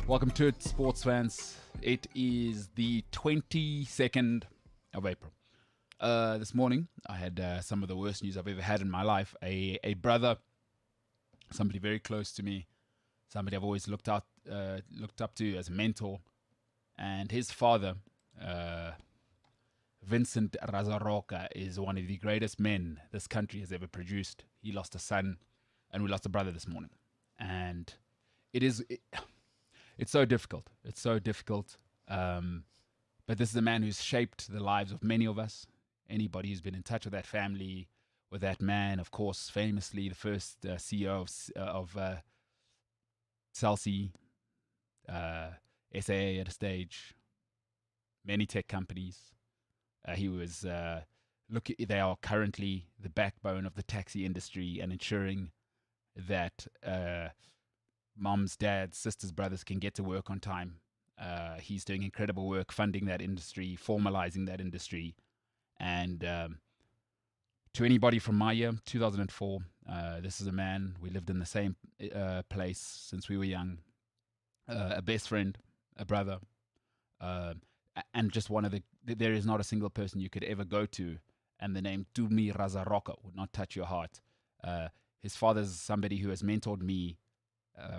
Welcome to it, sports fans. It is the 22nd of April. This morning, I had some of the worst news I've ever had in my life. A brother, somebody very close to me, somebody I've always looked up to as a mentor, and his father, Vincent Razaroka, is one of the greatest men this country has ever produced. He lost a son, and we lost a brother this morning. And it's so difficult. It's so difficult. But this is a man who's shaped the lives of many of us. Anybody who's been in touch with that family, with that man, of course, famously the first CEO of Celsea, SAA at a stage, many tech companies. He was, they are currently the backbone of the taxi industry and ensuring that moms, dads, sisters, brothers can get to work on time. He's doing incredible work funding that industry, formalizing that industry. And to anybody from my year, 2004, this is a man, we lived in the same place since we were young, a best friend, a brother, and just one of there is not a single person you could ever go to and the name Tumi Razaroka would not touch your heart. His father's somebody who has mentored me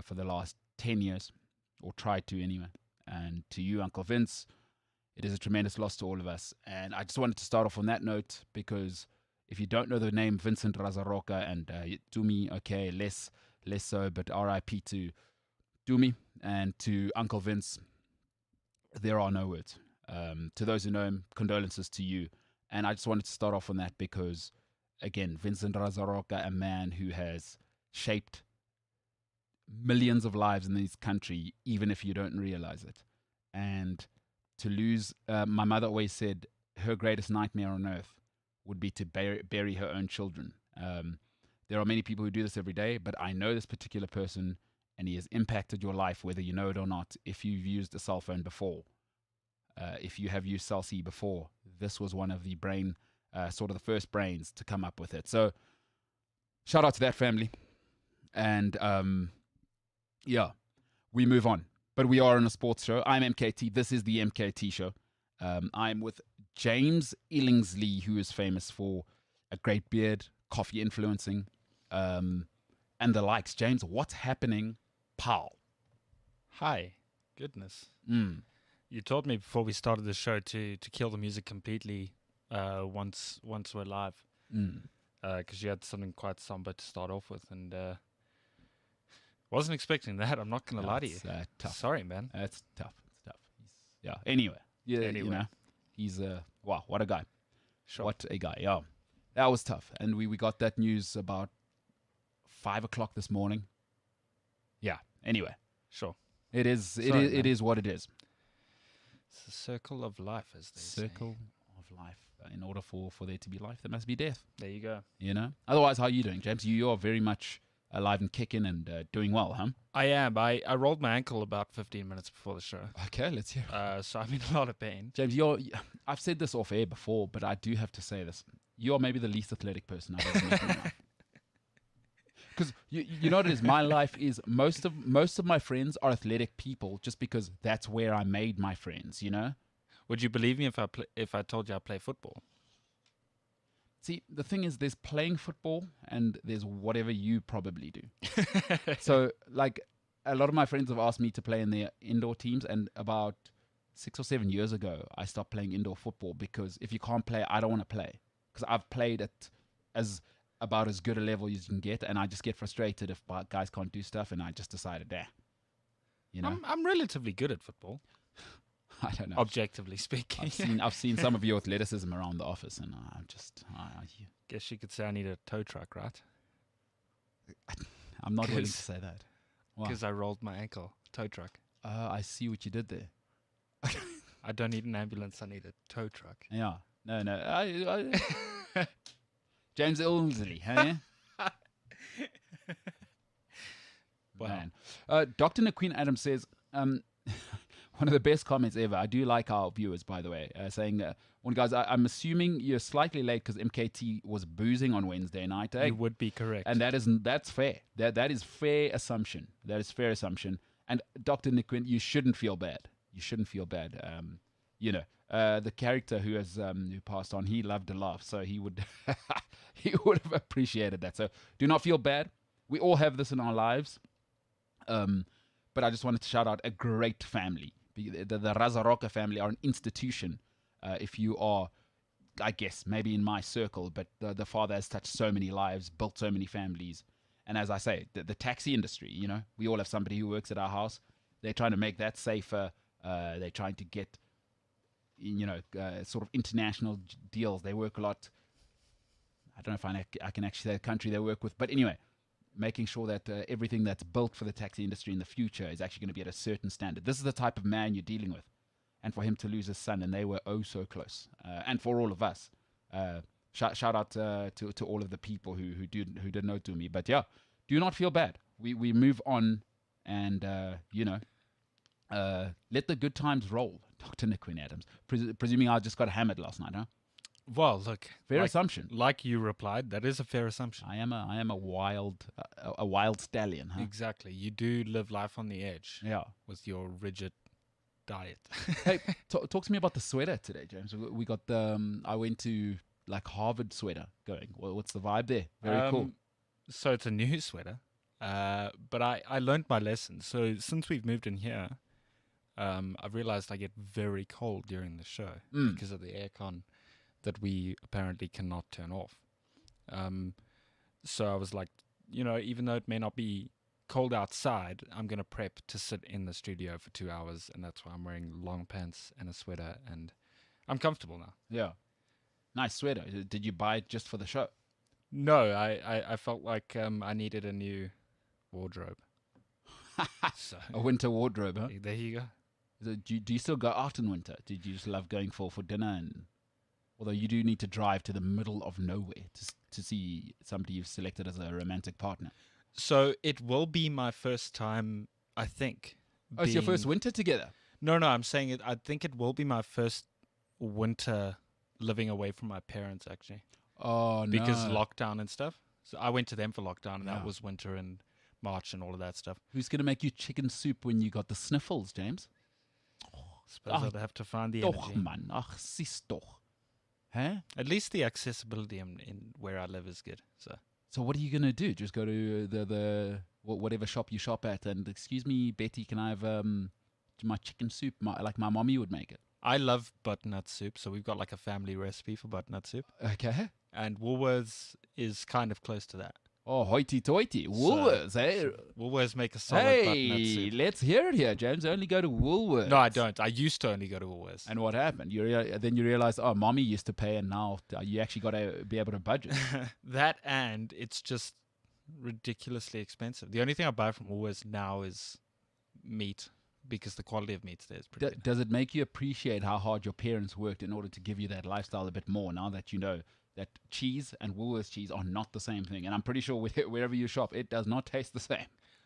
for the last 10 years, or tried to anyway. And to you, Uncle Vince, it is a tremendous loss to all of us. And I just wanted to start off on that note, because if you don't know the name Vincent Razaroka and Tumi, okay, less so, but RIP to Tumi and to Uncle Vince, there are no words. To those who know him, condolences to you. And I just wanted to start off on that because, again, Vincent Razaroka, a man who has shaped millions of lives in this country, even if you don't realize it. And to lose, my mother always said her greatest nightmare on earth would be to bury her own children. There are many people who do this every day, but I know this particular person, and he has impacted your life, whether you know it or not. If you've used a cell phone before, if you have used Celsea before, this was one of the sort of the first brains to come up with it. So shout out to that family. And yeah, we move on. But we are on a sports show. I'm MKT. This is the MKT Show. I'm with James Illingsley, who is famous for a great beard, coffee influencing, and the likes. James, what's happening, pal? Hi. Goodness. You told me before we started the show to kill the music completely once we're live. Because you had something quite somber to start off with, and wasn't expecting that. I'm not going to lie to you. Tough. Sorry, man. It's tough. Yeah. Anyway. Yeah. Anyway. You know, he's wow. What a guy. Sure. What a guy. Yeah. That was tough. And we got that news about 5:00 this morning. Yeah. Anyway. Sure. It is. Sorry, it is what it is. It's the circle of life, as they say. Circle of life. In order for there to be life, there must be death. There you go. You know. Otherwise, how are you doing, James? You are very much alive and kicking and doing well, huh? I am. I rolled my ankle about 15 minutes before the show. Okay, let's hear. So I'm in a lot of pain. James, I've said this off air before, but I do have to say this. You're maybe the least athletic person I've ever met in my life. Because you know what it is? My life is most of my friends are athletic people just because that's where I made my friends, you know? Would you believe me if I told you I play football? See, the thing is, there's playing football and there's whatever you probably do. So, like, a lot of my friends have asked me to play in their indoor teams, and about 6 or 7 years ago, I stopped playing indoor football because if you can't play, I don't want to play. Because I've played at about as good a level as you can get, and I just get frustrated if guys can't do stuff, and I just decided, you know. I'm relatively good at football. I don't know. Objectively speaking. I've seen some of your athleticism around the office, and I'm just... Guess you could say I need a tow truck, right? I'm not willing to say that. Because I rolled my ankle. Tow truck. I see what you did there. I don't need an ambulance. I need a tow truck. Yeah. No. James Illingsley, hey? Wow. Man. Dr. Naqueen Adams says... one of the best comments ever. I do like our viewers, by the way, saying, "One guys, I'm assuming you're slightly late because MKT was boozing on Wednesday night." Eh? You would be correct, and that's fair. That is fair assumption. That is fair assumption. And Dr. Nick Quinn, you shouldn't feel bad. You shouldn't feel bad. The character who passed on, he loved a laugh, so he would he would have appreciated that. So do not feel bad. We all have this in our lives. But I just wanted to shout out a great family. The Razaroka family are an institution. If you are, I guess, maybe in my circle, but the father has touched so many lives, built so many families. And as I say, the taxi industry, we all have somebody who works at our house. They're trying to make that safer. They're trying to get, sort of international deals. They work a lot. I don't know if I can actually say the country they work with. But anyway, making sure that everything that's built for the taxi industry in the future is actually going to be at a certain standard. This is the type of man you're dealing with. And for him to lose his son, and they were oh so close. And for all of us, shout out to all of the people who did know to me. But yeah, do not feel bad. We move on, and let the good times roll. Dr. Nick Quinn Adams, presuming I just got hammered last night, huh? Well, look, fair assumption. Like you replied, that is a fair assumption. I am a wild stallion, huh? Exactly. You do live life on the edge. Yeah. With your rigid diet. Hey, talk to me about the sweater today, James. We got I went to like Harvard sweater going. What's the vibe there? Very cool. So it's a new sweater, but I learned my lesson. So since we've moved in here, I've realized I get very cold during the show because of the aircon that we apparently cannot turn off. So I was like, even though it may not be cold outside, I'm going to prep to sit in the studio for 2 hours, and that's why I'm wearing long pants and a sweater, and I'm comfortable now. Yeah. Nice sweater. Did you buy it just for the show? No, I felt like I needed a new wardrobe. So, a winter wardrobe, huh? There you go. Do you still go out in winter? Did you just love going for dinner? And although you do need to drive to the middle of nowhere to see somebody you've selected as a romantic partner. So it will be my first time, I think. Oh, it's your first winter together? No, I'm saying it. I think it will be my first winter living away from my parents, actually. Oh, no. Because lockdown and stuff. So I went to them for lockdown, and that was winter and March and all of that stuff. Who's going to make you chicken soup when you got the sniffles, James? Suppose I'd have to find the energy. Doch, man. Ach, sis doch. Huh? At least the accessibility in where I live is good. So what are you going to do? Just go to the whatever shop you shop at and, excuse me, Betty, can I have my chicken soup like my mommy would make it? I love butternut soup, so we've got like a family recipe for butternut soup. Okay. And Woolworths is kind of close to that. Oh, hoity-toity. Woolworths, eh? Woolworths make a solid butternut soup. Hey, let's hear it here, James. Only go to Woolworths. No, I don't. I used to only go to Woolworths. And what happened? Then you realize, oh, mommy used to pay, and now you actually got to be able to budget. That, and it's just ridiculously expensive. The only thing I buy from Woolworths now is meat, because the quality of meat there is pretty good. Does it make you appreciate how hard your parents worked in order to give you that lifestyle a bit more, now that you know that cheese and Woolworths cheese are not the same thing? And I'm pretty sure wherever you shop, it does not taste the same.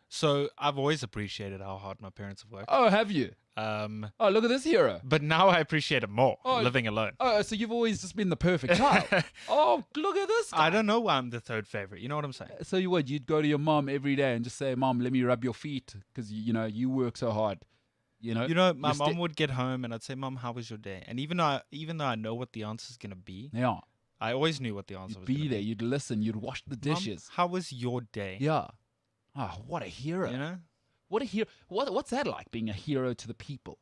So I've always appreciated how hard my parents have worked. Oh, have you? Oh, look at this hero. But now I appreciate it more, living alone. Oh, so you've always just been the perfect child. Oh, look at this guy. I don't know why I'm the third favorite. You know what I'm saying? So you'd go to your mom every day and just say, Mom, let me rub your feet because, you work so hard. My mom would get home and I'd say, Mom, how was your day? And even though I know what the answer is going to be, yeah, I always knew what the answer was going to be. You'd be there, you'd listen, you'd wash the dishes. Mom, how was your day? Yeah. Oh, what a hero. What a hero. What's that like, being a hero to the people?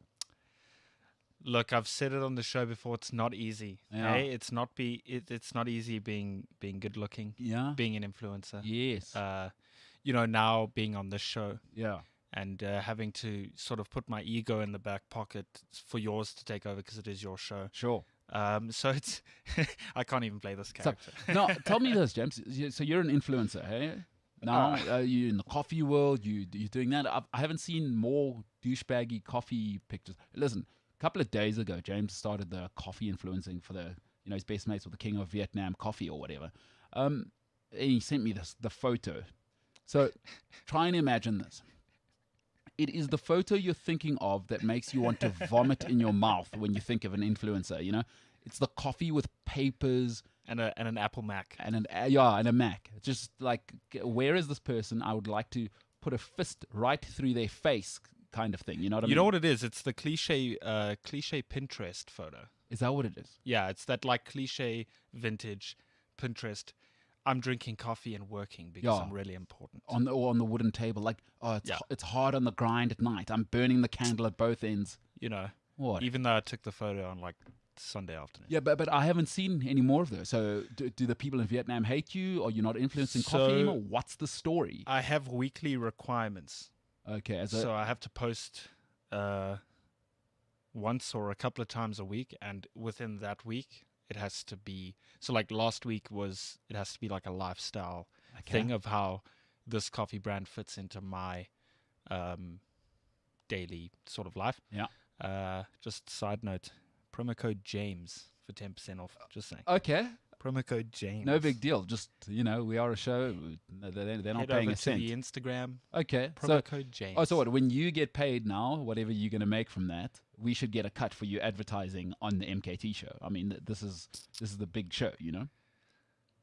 Look, I've said it on the show before. It's not easy. Yeah. Hey? It's not easy being good looking. Yeah. Being an influencer. Yes. Now being on this show. Yeah. And having to sort of put my ego in the back pocket for yours to take over because it is your show. Sure. So it's I can't even play this character. No, tell me this, James. So you're an influencer, hey? Now you're in the coffee world. You're doing that. I haven't seen more douchebaggy coffee pictures. Listen, a couple of days ago, James started the coffee influencing for his best mates with the King of Vietnam coffee or whatever. And he sent me the photo. So try and imagine this. It is the photo you're thinking of that makes you want to vomit in your mouth when you think of an influencer. It's the coffee with papers and an Apple Mac and a Mac. Just like, where is this person? I would like to put a fist right through their face kind of thing. You know what I mean? You know what it is? It's the cliche Pinterest photo. Is that what it is? Yeah, it's that like cliche vintage Pinterest. I'm drinking coffee and working because I'm really important. On the wooden table, like, oh, it's hard on the grind at night. I'm burning the candle at both ends. You know, what? Even though I took the photo on like Sunday afternoon. Yeah, but I haven't seen any more of those. So do the people in Vietnam hate you? Are you not influencing coffee anymore? What's the story? I have weekly requirements. Okay, so I have to post once or a couple of times a week, and within that week it has to be, so like last week it has to be like a lifestyle thing of how this coffee brand fits into my daily sort of life. Yeah. Just side note, promo code James for 10% off. Just saying. Okay. Promo code James. No big deal. Just, we are a show. They're not Head paying over a cent. to the Instagram. Okay. Promo code James. Oh, so what? When you get paid now, whatever you're going to make from that, we should get a cut for you advertising on the MKT show. I mean, this is the big show,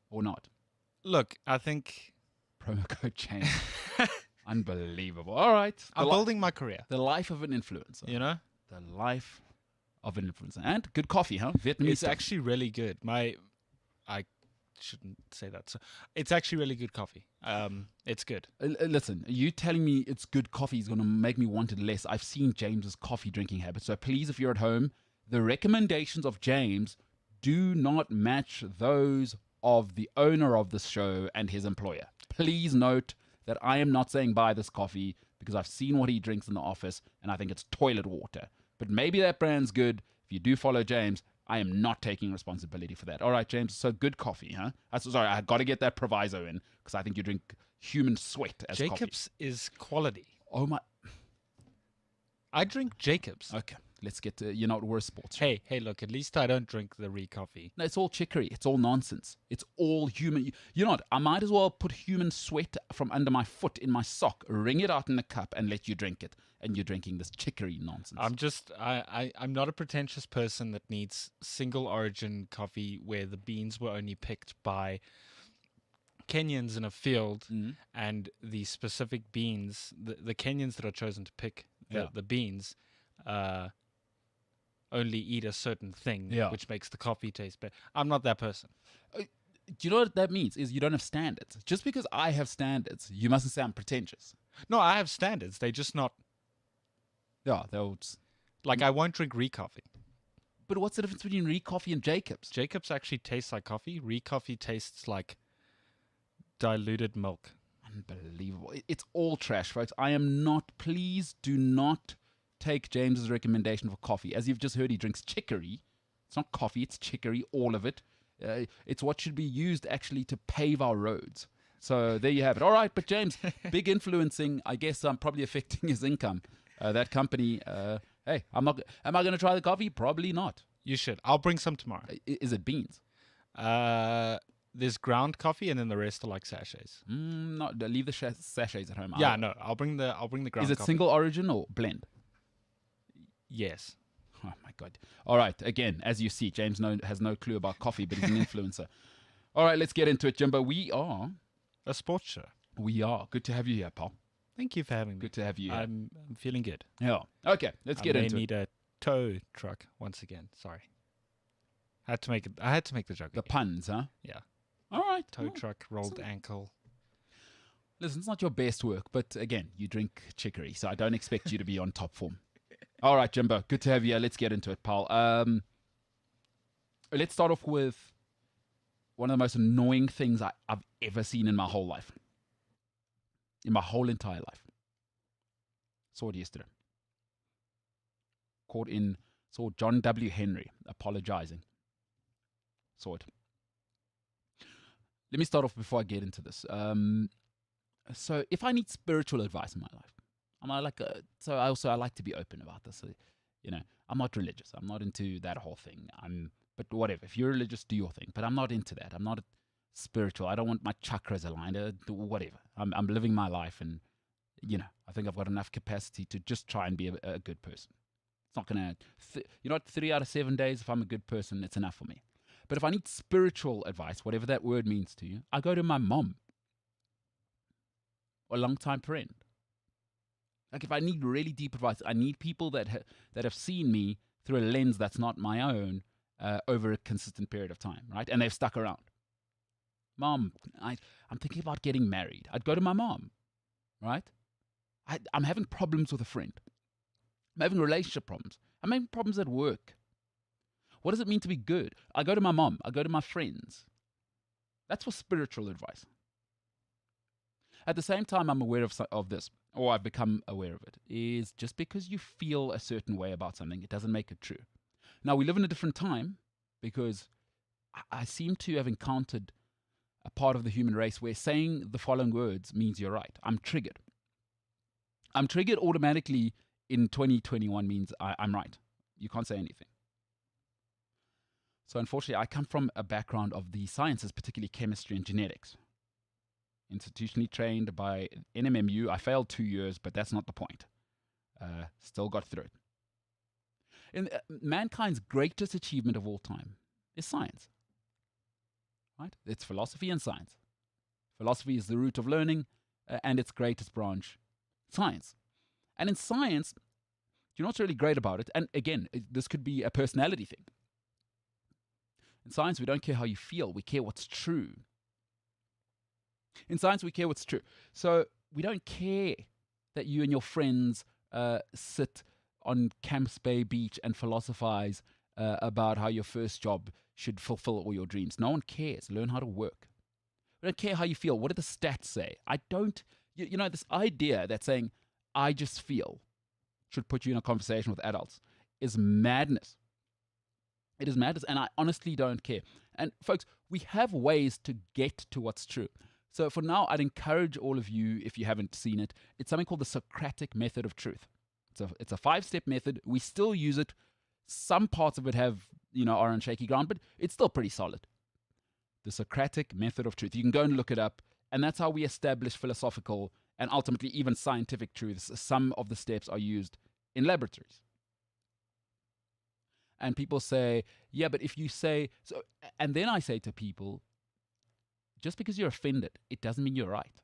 or not? Look, I think promo code James. Unbelievable. All right. I'm building my career. The life of an influencer. The life of an influencer. And good coffee, huh? Vietnamese. It's actually really good. I shouldn't say that. So it's actually really good coffee. It's good. Listen, you telling me it's good coffee is going to make me want it less. I've seen James's coffee drinking habits. So please, if you're at home, the recommendations of James do not match those of the owner of the show and his employer. Please note that I am not saying buy this coffee because I've seen what he drinks in the office and I think it's toilet water. But maybe that brand's good. If you do follow James, I am not taking responsibility for that. All right, James. So good coffee, huh? Sorry, I got to get that proviso in because I think you drink human sweat as coffee. Jacobs is quality. Oh my! I drink Jacobs. Okay, let's get to we're a sports. Hey, look. At least I don't drink the coffee. No, it's all chicory. It's all nonsense. It's all human. You know what? I might as well put human sweat from under my foot in my sock, wring it out in a cup, and let you drink it. And you're drinking this chicory nonsense. I'm not a pretentious person that needs single origin coffee where the beans were only picked by Kenyans in a field, and the specific beans, the Kenyans that are chosen to pick the beans, only eat a certain thing, which makes the coffee taste better. I'm not that person. Do you know what that means? Is you don't have standards. Just because I have standards, you mustn't say I'm pretentious. No, I have standards. They're just not. Yeah, they'll like I won't drink coffee. But what's the difference between coffee and Jacobs? Jacobs actually tastes like coffee. Coffee tastes like diluted milk. Unbelievable. It's all trash, folks. I am not. Please do not take James's recommendation for coffee. As you've just heard, he drinks chicory. It's not coffee. It's chicory. All of it. It's what should be used actually to pave our roads. So there you have it. All right, but James, big influencing. I guess I'm probably affecting his income. That company, hey, am I going to try the coffee? Probably not. You should. I'll bring some tomorrow. Is it beans? There's ground coffee, and then the rest are like sachets. No, leave the sachets at home. Yeah, no, I'll bring the ground coffee. Is it single origin or blend? Yes. Oh my God. All right. Again, as you see, James has no clue about coffee, but he's an influencer. All right, let's get into it, Jimbo. We are a sports show. We are. Good to have you here, pal. Thank you for having me. Good to have you here. I'm feeling good. Yeah. Okay, let's get into it. I need a tow truck once again. Sorry. I had to make the joke. The puns, huh? Yeah. All right. Tow truck, rolled ankle. Listen, it's not your best work, but again, you drink chicory, so I don't expect you to be on top form. All right, Jimbo. Good to have you here. Let's get into it, pal. Let's start off with one of the most annoying things I've ever seen in my whole life. In my whole entire life. Saw it yesterday. Saw John W. Henry apologizing. Saw it. Let me start off before I get into this. So if I need spiritual advice in my life, I like to be open about this. So, I'm not religious. I'm not into that whole thing. But whatever. If you're religious, do your thing. But I'm not into that. I'm not spiritual. I don't want my chakras aligned. Whatever. I'm living my life, and I think I've got enough capacity to just try and be a good person. It's not gonna. 3 out of 7 days. If I'm a good person, it's enough for me. But if I need spiritual advice, whatever that word means to you, I go to my mom, or a long-time friend. Like if I need really deep advice, I need people that have seen me through a lens that's not my own over a consistent period of time, right? And they've stuck around. Mom, I'm thinking about getting married. I'd go to my mom, right? I'm having problems with a friend. I'm having relationship problems. I'm having problems at work. What does it mean to be good? I go to my mom. I go to my friends. That's for spiritual advice. At the same time, I'm aware of this, or I've become aware of it, is just because you feel a certain way about something, it doesn't make it true. Now, we live in a different time because I seem to have encountered a part of the human race where saying the following words means you're right. I'm triggered. I'm triggered automatically in 2021 means I'm right. You can't say anything. So unfortunately, I come from a background of the sciences, particularly chemistry and genetics. Institutionally trained by NMMU. I failed 2 years, but that's not the point. Still got through it. And mankind's greatest achievement of all time is science. Right? It's philosophy and science. Philosophy is the root of learning, and its greatest branch, science. And in science, you know what's really great about it? And again, this could be a personality thing. In science, we don't care how you feel. We care what's true. In science, we care what's true. So we don't care that you and your friends sit on Camps Bay Beach and philosophize about how your first job should fulfill all your dreams. No one cares. Learn how to work. We don't care how you feel. What do the stats say? I don't, you know, this idea that saying, I just feel, should put you in a conversation with adults is madness. It is madness, and I honestly don't care. And folks, we have ways to get to what's true. So for now, I'd encourage all of you, if you haven't seen it, it's something called the Socratic method of truth. It's a 5-step method. We still use it. Some parts of it have, are on shaky ground, but it's still pretty solid. The Socratic method of truth. You can go and look it up, and that's how we establish philosophical and ultimately even scientific truths. Some of the steps are used in laboratories. And people say, yeah, but if you say, so, and then I say to people, just because you're offended, it doesn't mean you're right.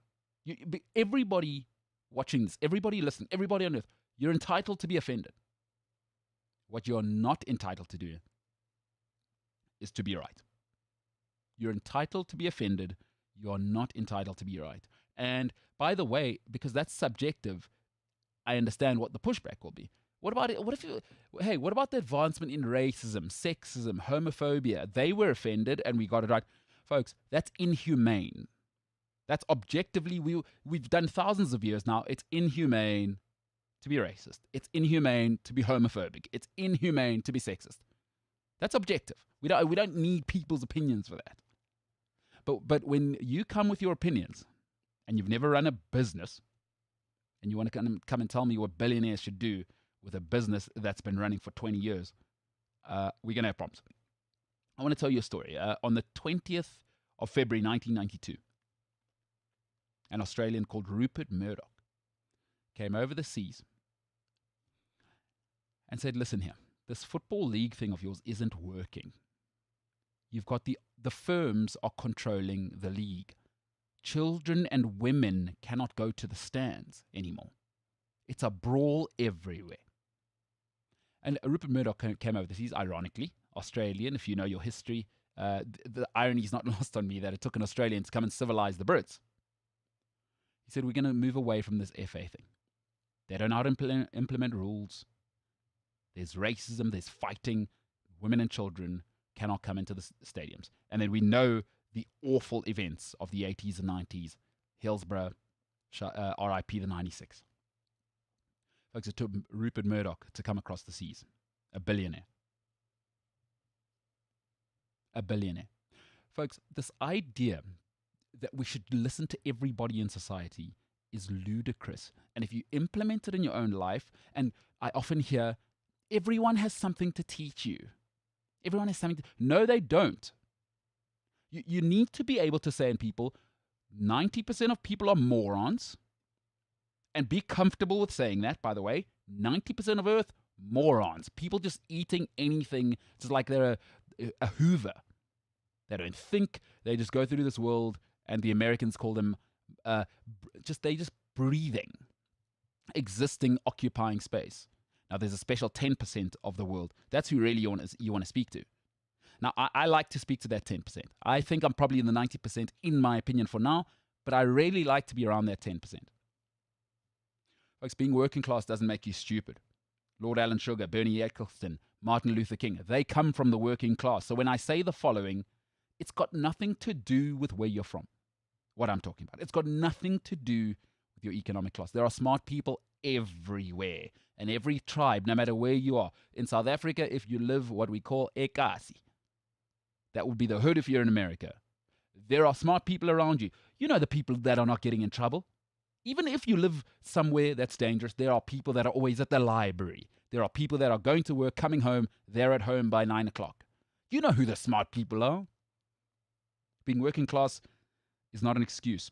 Everybody watching this, everybody listening, everybody on earth, you're entitled to be offended. What you're not entitled to do is to be right. You're entitled to be offended. You're not entitled to be right. And by the way, because that's subjective, I understand what the pushback will be. What about it? What about the advancement in racism, sexism, homophobia? They were offended and we got it right. Folks, that's inhumane. That's objectively, we've done thousands of years now. It's inhumane to be racist. It's inhumane to be homophobic. It's inhumane to be sexist. That's objective. We don't need people's opinions for that. But when you come with your opinions and you've never run a business and you want to come and tell me what billionaires should do with a business that's been running for 20 years, we're going to have problems. I want to tell you a story. On the 20th of February 1992, an Australian called Rupert Murdoch came over the seas and said, listen here, this football league thing of yours isn't working. You've got the firms are controlling the league. Children and women cannot go to the stands anymore. It's a brawl everywhere. And Rupert Murdoch came over the seas, ironically, Australian, if you know your history. The irony is not lost on me that it took an Australian to come and civilize the Brits. He said, we're going to move away from this FA thing. They don't know how to implement rules. There's racism, there's fighting. Women and children cannot come into the stadiums. And then we know the awful events of the 80s and 90s. Hillsborough, RIP the 96. Folks, it took Rupert Murdoch to come across the seas. A billionaire. A billionaire. Folks, this idea that we should listen to everybody in society is ludicrous. And if you implement it in your own life, and I often hear, everyone has something to teach you. Everyone has something to... No, they don't. You need to be able to say in people, 90% of people are morons. And be comfortable with saying that, by the way. 90% of Earth, morons. People just eating anything. It's like they're a Hoover. They don't think. They just go through this world, and the Americans call them they just breathing. existing occupying space. Now, there's a special 10% of the world. That's who really you want to speak to. Now, I like to speak to that 10%. I think I'm probably in the 90%, in my opinion, for now, but I really like to be around that 10%. Folks, being working class doesn't make you stupid. Lord Alan Sugar, Bernie Eccleston, Martin Luther King, they come from the working class. So when I say the following, it's got nothing to do with where you're from, what I'm talking about. It's got nothing to do with your economic class. There are smart people everywhere, and every tribe, no matter where you are. In South Africa, if you live what we call ekasi, that would be the hood if you're in America. There are smart people around you. You know the people that are not getting in trouble. Even if you live somewhere that's dangerous, there are people that are always at the library. There are people that are going to work, coming home, they're at home by 9 o'clock. You know who the smart people are. Being working class is not an excuse.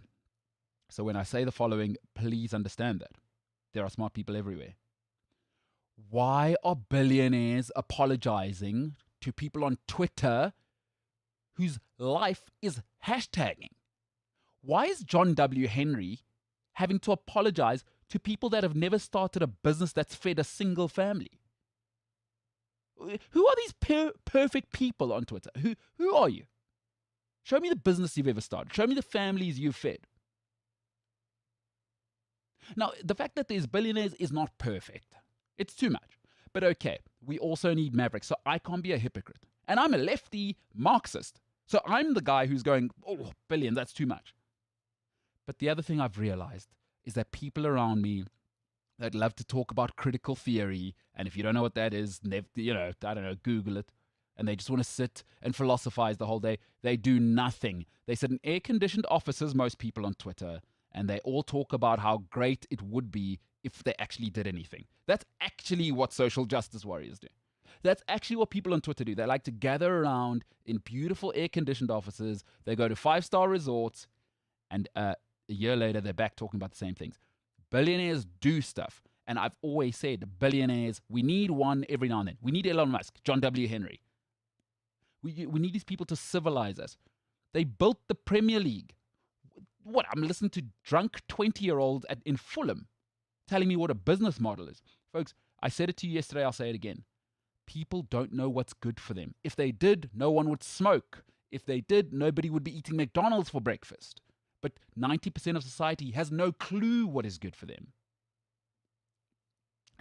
So when I say the following, please understand that. There are smart people everywhere. Why are billionaires apologizing to people on Twitter whose life is hashtagging? Why is John W. Henry having to apologize to people that have never started a business that's fed a single family? Who are these perfect people on Twitter? Who are you? Show me the business you've ever started. Show me the families you've fed. Now, the fact that there's billionaires is not perfect. It's too much. But okay, we also need mavericks, so I can't be a hypocrite. And I'm a lefty Marxist. So I'm the guy who's going, oh, billion, that's too much. But the other thing I've realized is that people around me that love to talk about critical theory, and if you don't know what that is, Google it, and they just want to sit and philosophize the whole day. They do nothing. They sit in air-conditioned offices, most people on Twitter, and they all talk about how great it would be if they actually did anything. That's actually what social justice warriors do. That's actually what people on Twitter do. They like to gather around in beautiful air-conditioned offices. They go to 5-star resorts, and a year later, they're back talking about the same things. Billionaires do stuff. And I've always said, billionaires, we need one every now and then. We need Elon Musk, John W. Henry. We need these people to civilize us. They built the Premier League. What? I'm listening to drunk 20-year-olds in Fulham telling me what a business model is. Folks, I said it to you yesterday, I'll say it again. People don't know what's good for them. If they did, no one would smoke. If they did, nobody would be eating McDonald's for breakfast. But 90% of society has no clue what is good for them.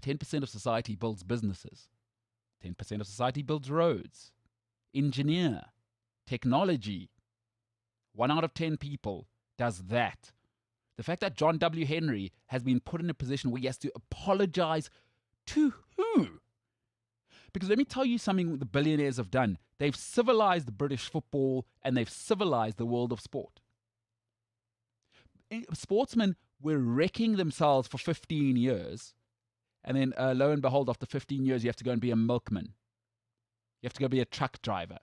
10% of society builds businesses. 10% of society builds roads, engineer, technology. 1 out of 10 people does that. The fact that John W. Henry has been put in a position where he has to apologize to who? Because let me tell you something the billionaires have done. They've civilized British football and they've civilized the world of sport. Sportsmen were wrecking themselves for 15 years. And then lo and behold, after 15 years, you have to go and be a milkman. You have to go be a truck driver.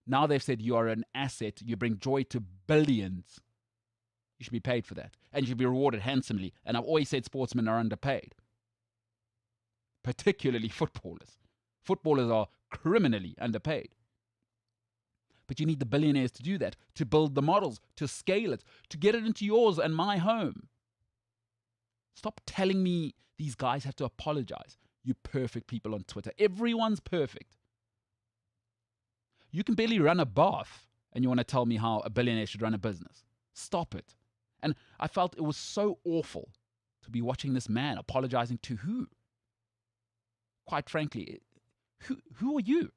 Now they've said you are an asset. You bring joy to billions. You should be paid for that. And you should be rewarded handsomely. And I've always said sportsmen are underpaid. Particularly footballers. Footballers are criminally underpaid. But you need the billionaires to do that, to build the models, to scale it, to get it into yours and my home. Stop telling me these guys have to apologize. You perfect people on Twitter. Everyone's perfect. You can barely run a bath and you want to tell me how a billionaire should run a business. Stop it. And I felt it was so awful to be watching this man apologizing to who? Quite frankly, who are you?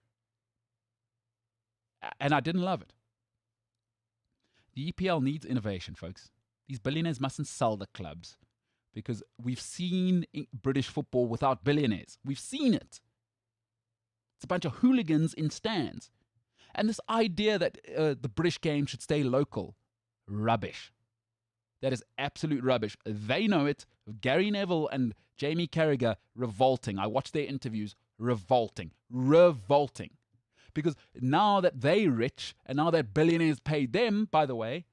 And I didn't love it. The EPL needs innovation, folks. These billionaires mustn't sell the clubs because we've seen British football without billionaires. We've seen it. It's a bunch of hooligans in stands. And this idea that the British game should stay local, rubbish. That is absolute rubbish. They know it. Gary Neville and Jamie Carragher, revolting. I watched their interviews, revolting. Because now that they're rich, and now that billionaires paid them, by the way,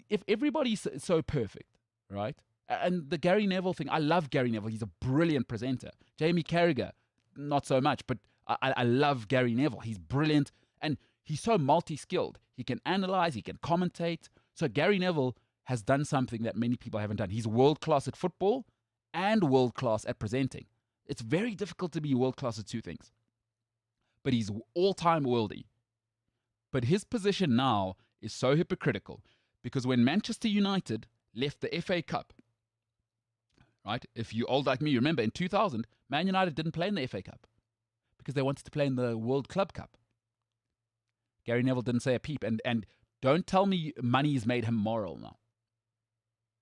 if everybody's so perfect, right? And the Gary Neville thing, I love Gary Neville. He's a brilliant presenter. Jamie Carragher, not so much, but I love Gary Neville. He's brilliant, and he's so multi-skilled. He can analyze, he can commentate. So Gary Neville has done something that many people haven't done. He's world-class at football and world-class at presenting. It's very difficult to be world-class at two things. But he's all-time worldie. But his position now is so hypocritical because when Manchester United left the FA Cup, right? If you're old like me, you remember in 2000, Man United didn't play in the FA Cup because they wanted to play in the World Club Cup. Gary Neville didn't say a peep. And don't tell me money's made him moral now.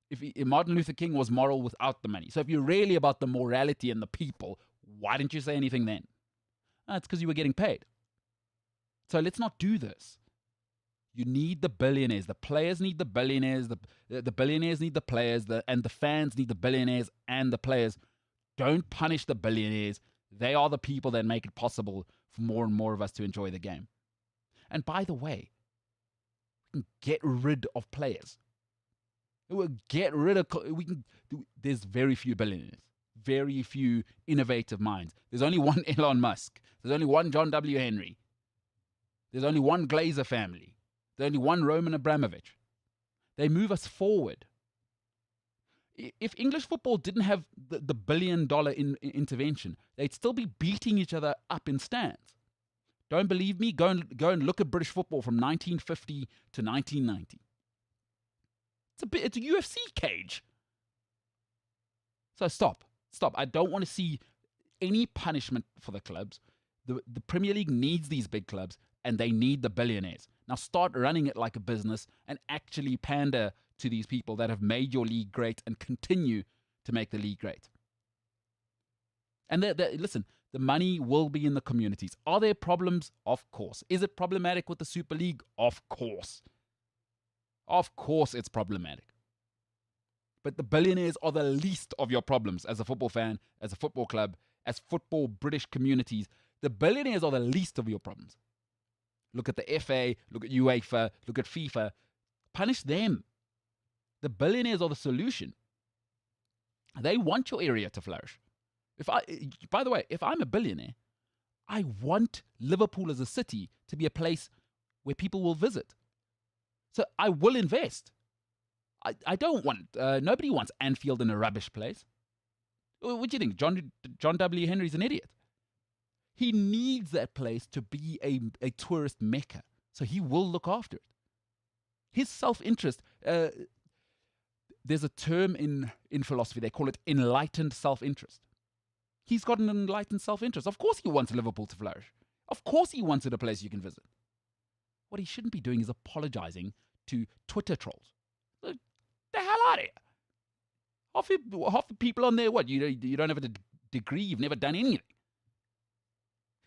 If Martin Luther King was moral without the money. So if you're really about the morality and the people, why didn't you say anything then? It's because you were getting paid. So let's not do this. You need the billionaires. The players need the billionaires. The billionaires need the players. And the fans need the billionaires and the players. Don't punish the billionaires. They are the people that make it possible for more and more of us to enjoy the game. And by the way, we can get rid of players. We'll get rid of. There's very few billionaires, very few innovative minds. There's only one Elon Musk. There's only one John W. Henry. There's only one Glazer family. There's only one Roman Abramovich. They move us forward. If English football didn't have the billion-dollar intervention, they'd still be beating each other up in stands. Don't believe me? Go and look at British football from 1950 to 1990. It's a UFC cage. So stop. I don't want to see any punishment for the clubs. The Premier League needs these big clubs, and they need the billionaires. Now start running it like a business and actually pander to these people that have made your league great and continue to make the league great. And listen, the money will be in the communities. Are there problems? Of course. Is it problematic with the Super League? Of course. Of course it's problematic. But the billionaires are the least of your problems as a football fan, as a football club, as football British communities. The billionaires are the least of your problems. Look at the FA, look at UEFA, look at FIFA. Punish them. The billionaires are the solution. They want your area to flourish. By the way, if I'm a billionaire, I want Liverpool as a city to be a place where people will visit. So I will invest. I don't want, nobody wants Anfield in a rubbish place. What do you think? John W. Henry's an idiot. He needs that place to be a tourist mecca. So he will look after it. His self-interest, there's a term in philosophy, they call it enlightened self-interest. He's got an enlightened self-interest. Of course he wants Liverpool to flourish. Of course he wants it a place you can visit. What he shouldn't be doing is apologizing to Twitter trolls. The hell out of here. Half the people on there, what? You don't have a degree, you've never done anything.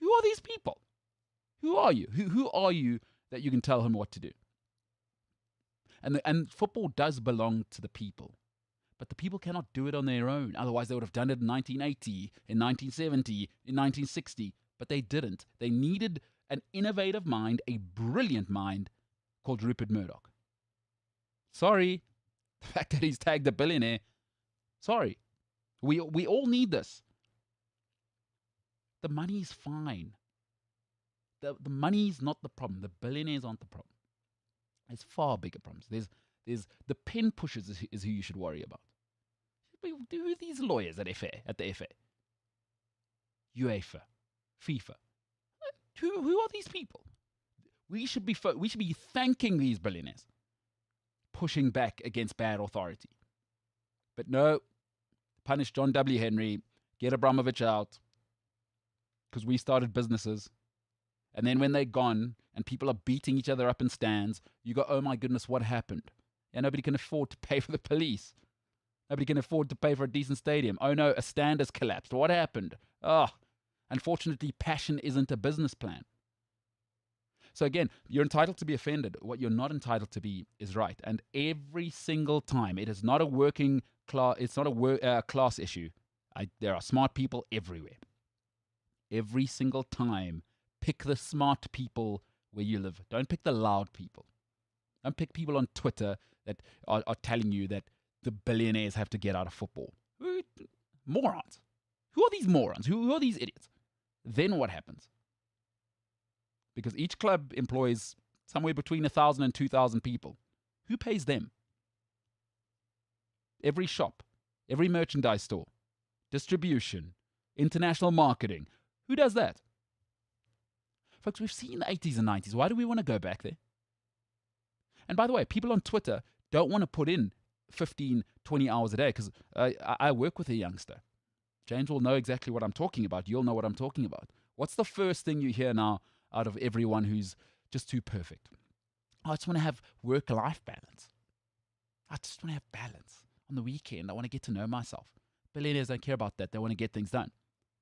Who are these people? Who are you? Who are you that you can tell him what to do? And football does belong to the people. But the people cannot do it on their own. Otherwise, they would have done it in 1980, in 1970, in 1960. But they didn't. They needed an innovative mind, a brilliant mind called Rupert Murdoch. Sorry. The fact that he's tagged a billionaire. Sorry. We all need this. The money's fine. The money's not the problem. The billionaires aren't the problem. There's far bigger problems. There's the pen pushers is who you should worry about. Who are these lawyers at the FA? UEFA, FIFA. Who are these people? We should be thanking these billionaires, pushing back against bad authority. But no, punish John W. Henry, get Abramovich out, because we started businesses. And then when they're gone and people are beating each other up in stands, you go, oh my goodness, what happened? Yeah, nobody can afford to pay for the police. Nobody can afford to pay for a decent stadium. Oh no, a stand has collapsed. What happened? Unfortunately, passion isn't a business plan. So again, you're entitled to be offended. What you're not entitled to be is right. And every single time, it is not a working class, it's not a class issue. There are smart people everywhere. Every single time, pick the smart people where you live. Don't pick the loud people. Don't pick people on Twitter that are telling you that the billionaires have to get out of football. Morons. Who are these morons? Who are these idiots? Then what happens? Because each club employs somewhere between 1,000 and 2,000 people. Who pays them? every shop, every merchandise store, distribution, international marketing. Who does that? Folks, we've seen the 80s and 90s. Why do we want to go back there? And by the way, people on Twitter don't want to put in 15, 20 hours a day because I work with a youngster. James will know exactly what I'm talking about. You'll know what I'm talking about. What's the first thing you hear now out of everyone who's just too perfect? I just want to have work-life balance. I just want to have balance. On the weekend, I want to get to know myself. Billionaires don't care about that. They want to get things done.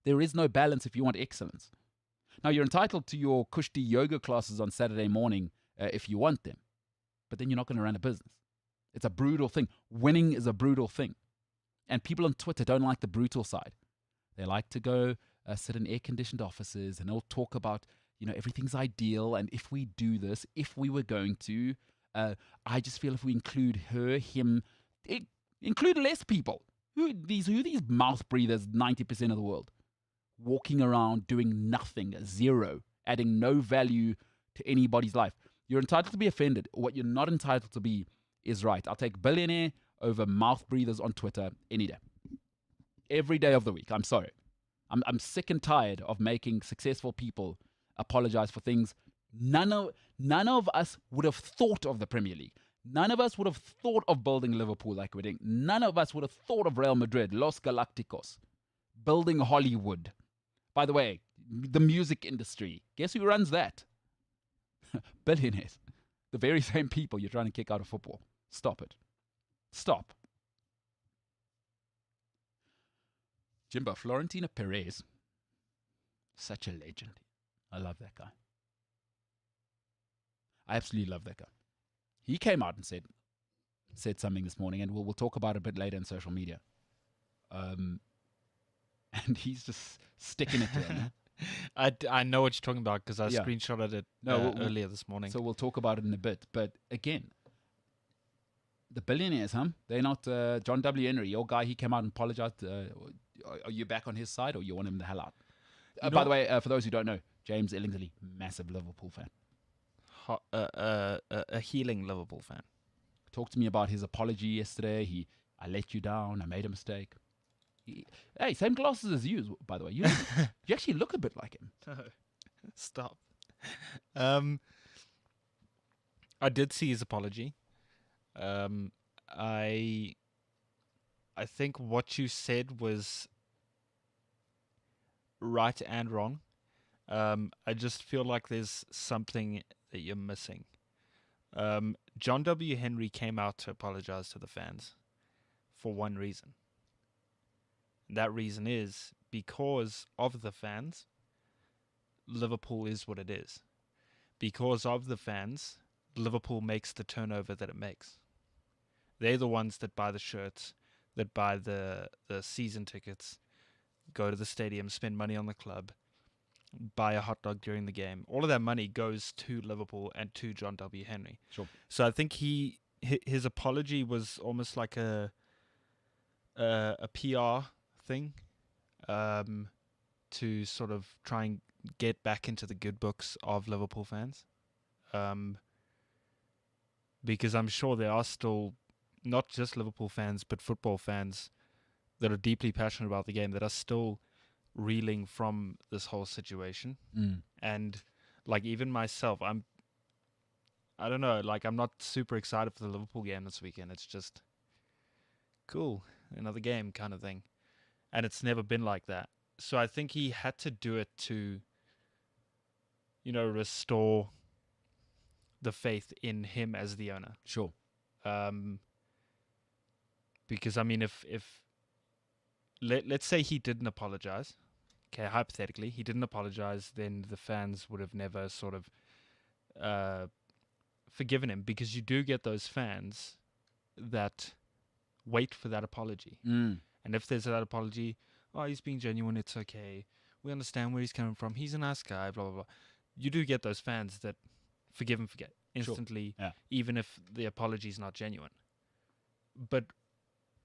There is no balance if you want excellence. Now, you're entitled to your Kushti yoga classes on Saturday morning if you want them. But then you're not going to run a business. It's a brutal thing. Winning is a brutal thing. And people on Twitter don't like the brutal side. They like to go sit in air-conditioned offices and they'll talk about, everything's ideal. And if we do this, if we were going to, I just feel if we include her, him, include less people. Who are these mouth breathers, 90% of the world? Walking around doing nothing, zero, adding no value to anybody's life. You're entitled to be offended. What you're not entitled to be is right. I'll take billionaire over mouth breathers on Twitter any day. Every day of the week. I'm sorry. I'm sick and tired of making successful people apologize for things none of us would have thought of the Premier League. None of us would have thought of building Liverpool like we're doing. None of us would have thought of Real Madrid, Los Galacticos, building Hollywood. By the way, the music industry. Guess who runs that? Billionaires. The very same people you're trying to kick out of football. Stop it. Stop. Jimbo, Florentino Perez, such a legend. I love that guy. I absolutely love that guy. He came out and said something this morning, and we'll talk about it a bit later in social media. And he's just sticking it to him. I know what you're talking about because I screenshotted it earlier this morning. So we'll talk about it in a bit. But again, the billionaires, they're not John W. Henry, your guy. He came out and apologized. Are you back on his side, or you want him the hell out? By the way, for those who don't know, James Ellingsley, massive Liverpool fan. A healing Liverpool fan. Talked to me about his apology yesterday. I let you down. I made a mistake. Hey, same glasses as you, by the way. You actually look a bit like him. Stop. I did see his apology. I think what you said was right and wrong. I just feel like there's something that you're missing. John W. Henry came out to apologize to the fans for one reason. That reason is because of the fans, Liverpool is what it is. Because of the fans, Liverpool makes the turnover that it makes. They're the ones that buy the shirts, that buy the season tickets, go to the stadium, spend money on the club, buy a hot dog during the game. All of that money goes to Liverpool and to John W. Henry. Sure. So I think his apology was almost like a PR thing, to sort of try and get back into the good books of Liverpool fans. Because I'm sure there are still not just Liverpool fans, but football fans that are deeply passionate about the game that are still reeling from this whole situation. And like even myself, I don't know, like I'm not super excited for the Liverpool game this weekend. It's just cool, another game kind of thing. And it's never been like that. So I think he had to do it to, restore the faith in him as the owner. Sure. Because I mean, if let's say he didn't apologize, okay, hypothetically, he didn't apologize, then the fans would have never sort of forgiven him, because you do get those fans that wait for that apology. And if there's that apology, oh, he's being genuine, it's okay, we understand where he's coming from, he's a nice guy, blah, blah, blah. You do get those fans that forgive and forget instantly, sure. Even if the apology is not genuine. But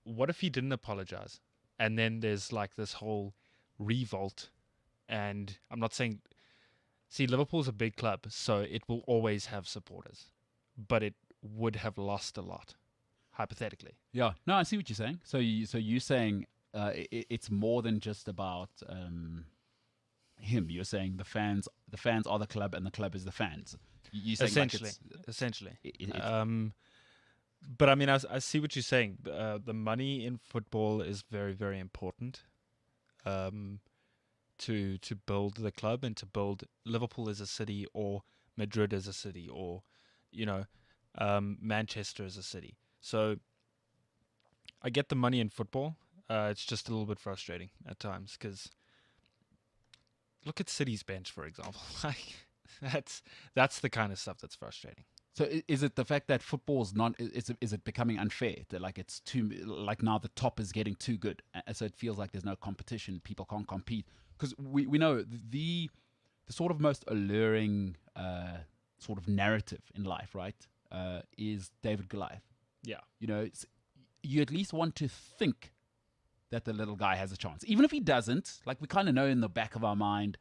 what if he didn't apologize? And then there's like this whole revolt. And I'm not saying... See, Liverpool's a big club, so it will always have supporters. But it would have lost a lot. hypothetically. Yeah. No, I see what you're saying. So you're saying it's more than just about him. You're saying the fans are the club, and the club is the fans. You're saying Essentially. But I mean, I see what you're saying. The money in football is very, very important to build the club and to build Liverpool as a city, or Madrid as a city, or Manchester as a city. So I get the money in football. It's just a little bit frustrating at times because look at City's bench, for example. Like that's the kind of stuff that's frustrating. So is it the fact that football's not? Is it becoming unfair? That like it's too like now the top is getting too good, so it feels like there's no competition. People can't compete because we know the sort of most alluring sort of narrative in life, right? Is David Goliath. Yeah, you at least want to think that the little guy has a chance, even if he doesn't. Like we kind of know in the back of our mind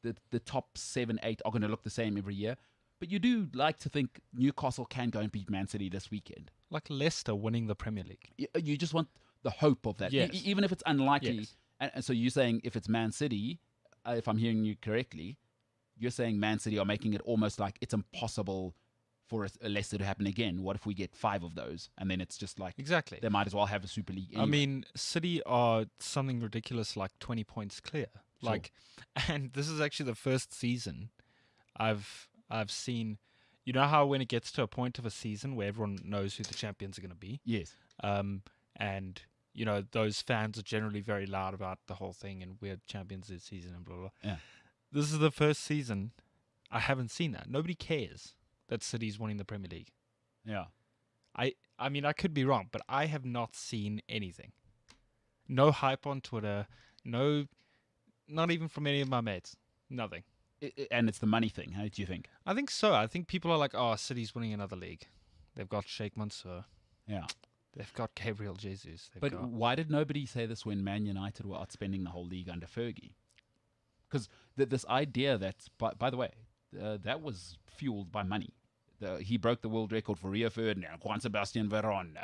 that the top 7, 8 are going to look the same every year. But you do like to think Newcastle can go and beat Man City this weekend. Like Leicester winning the Premier League. You just want the hope of that, yes. Even if it's unlikely. Yes. And so you're saying if it's Man City, if I'm hearing you correctly, you're saying Man City are making it almost like it's impossible for a Leicester to happen again. What if we get 5 of those? And then it's just like exactly they might as well have a Super League anyway. I mean, City are something ridiculous like 20 points clear. Sure. Like, and this is actually the first season I've seen. You know how when it gets to a point of a season where everyone knows who the champions are going to be? Yes. And, those fans are generally very loud about the whole thing and we're champions this season and blah, blah, blah. Yeah. This is the first season I haven't seen that. Nobody cares that City's winning the Premier League. Yeah. I mean, I could be wrong, but I have not seen anything. No hype on Twitter. No, not even from any of my mates. Nothing. And it's the money thing. How do you think? I think so. I think people are like, oh, City's winning another league. They've got Sheikh Mansour. Yeah. They've got Gabriel Jesus. But why did nobody say this when Man United were outspending the whole league under Fergie? Because this idea that, by the way, that was fueled by money. He broke the world record for Rio Ferdinand, Juan Sebastian Veron.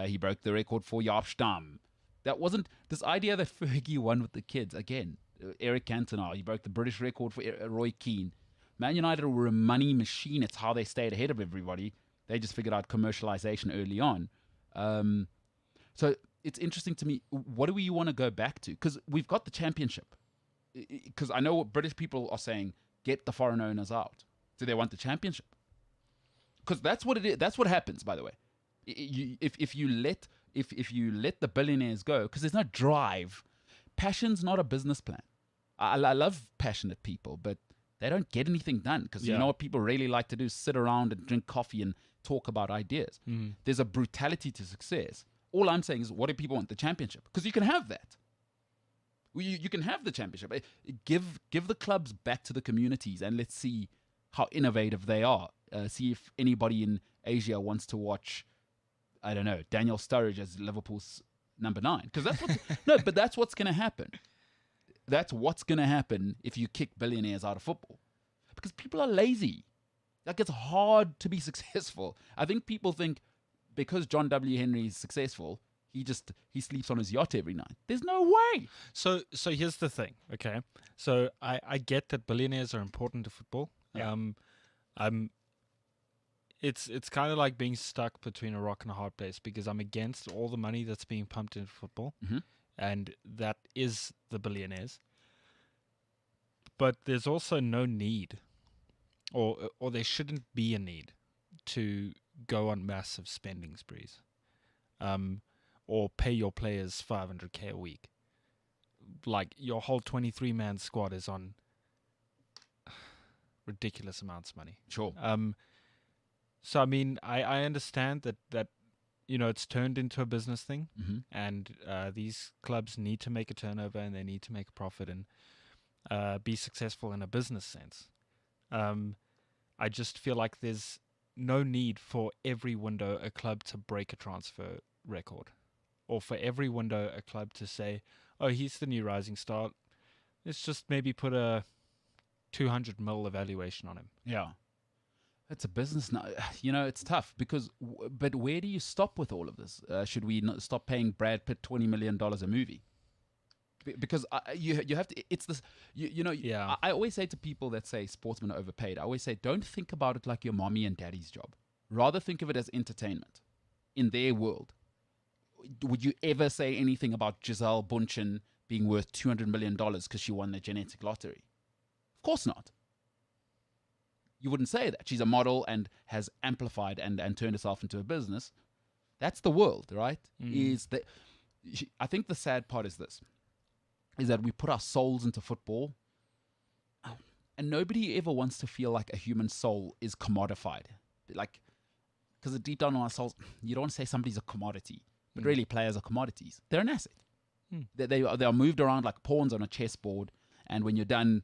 He broke the record for Jaap Stam. That wasn't this idea that Fergie won with the kids. Again, Eric Cantona, he broke the British record for Roy Keane. Man United were a money machine. It's how they stayed ahead of everybody. They just figured out commercialization early on. So it's interesting to me. What do we want to go back to? Because we've got the championship. Because I know what British people are saying, get the foreign owners out. Do they want the championship? Because that's what it is. That's what happens, by the way. If you let the billionaires go, because there's no drive. Passion's not a business plan. I love passionate people, but they don't get anything done because you know what people really like to do is sit around and drink coffee and talk about ideas. There's a brutality to success. All I'm saying is, what do people want? The championship. Because you can have that. You can have the championship. Give the clubs back to the communities and let's see how innovative they are. See if anybody in Asia wants to watch, I don't know, Daniel Sturridge as Liverpool's number 9. Because that's what but that's what's going to happen. That's what's going to happen if you kick billionaires out of football. Because people are lazy. Like, it's hard to be successful. I think people think because John W. Henry is successful, he sleeps on his yacht every night. There's no way. So here's the thing, okay? So I get that billionaires are important to football. Yeah. It's kind of like being stuck between a rock and a hard place because I'm against all the money that's being pumped into football, and that is the billionaires. But there's also no need, or there shouldn't be a need to go on massive spending sprees, or pay your players $500K a week. Like, your whole 23-man squad is on ridiculous amounts of money. Sure. So, I mean, I understand that it's turned into a business thing, and these clubs need to make a turnover and they need to make a profit and be successful in a business sense. I just feel like there's no need for every window a club to break a transfer record, or for every window a club to say, oh, he's the new rising star. Let's just maybe put a 200 mil evaluation on him. Yeah. It's a business now. You know, it's tough because, but where do you stop with all of this? Should we not stop paying Brad Pitt $20 million a movie? Because you have to. It's this. You know. Yeah. I always say to people that say sportsmen are overpaid. I always say, don't think about it like your mommy and daddy's job. Rather think of it as entertainment in their world. Would you ever say anything about Giselle Bundchen being worth $200 million because she won the genetic lottery? Of course not. You wouldn't say that. She's a model and has amplified and turned herself into a business. That's the world, right? I think the sad part is this, is that we put our souls into football, and nobody ever wants to feel like a human soul is commodified. Like, because deep down in our souls, you don't want to say somebody's a commodity, but really players are commodities. They're an asset. They are moved around like pawns on a chessboard, and when you're done,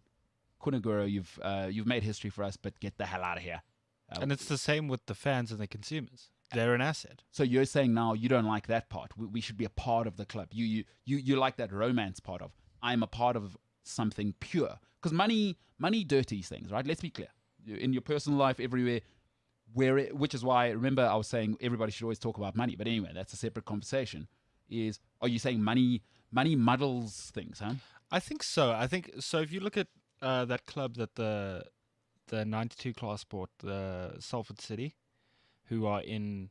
Kunagura, you've made history for us, but get the hell out of here. And it's the same with the fans and the consumers. They're an asset. So you're saying now you don't like that part. We should be a part of the club. You like that romance part of, I'm a part of something pure. Because money dirties things, right? Let's be clear. In your personal life, everywhere, which is why, remember I was saying everybody should always talk about money. But anyway, that's a separate conversation. Are you saying money muddles things, huh? I think so. If you look at that club that the 92 class bought, the Salford City, who are in,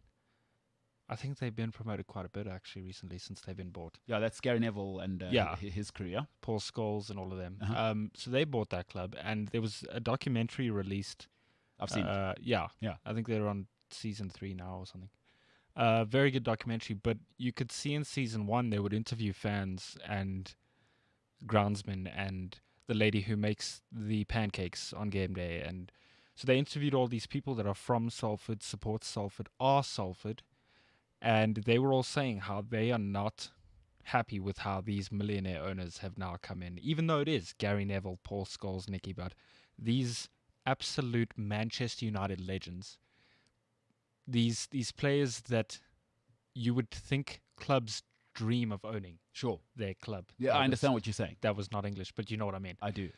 I think they've been promoted quite a bit actually recently since they've been bought. Yeah, that's Gary Neville and his crew, yeah? Paul Scholes and all of them. So they bought that club, and there was a documentary released. I've seen it. Yeah. I think they're on season 3 now or something. Very good documentary, but you could see in season 1 they would interview fans and groundsmen and the lady who makes the pancakes on game day. And so they interviewed all these people that are from Salford, support Salford, are Salford, and they were all saying how they are not happy with how these millionaire owners have now come in, even though it is Gary Neville, Paul Scholes, Nicky Butt, these absolute Manchester United legends, these players that you would think clubs dream of owning. Sure. Their club. Yeah, I understand what you're saying. That was not English, but you know what I mean. I do.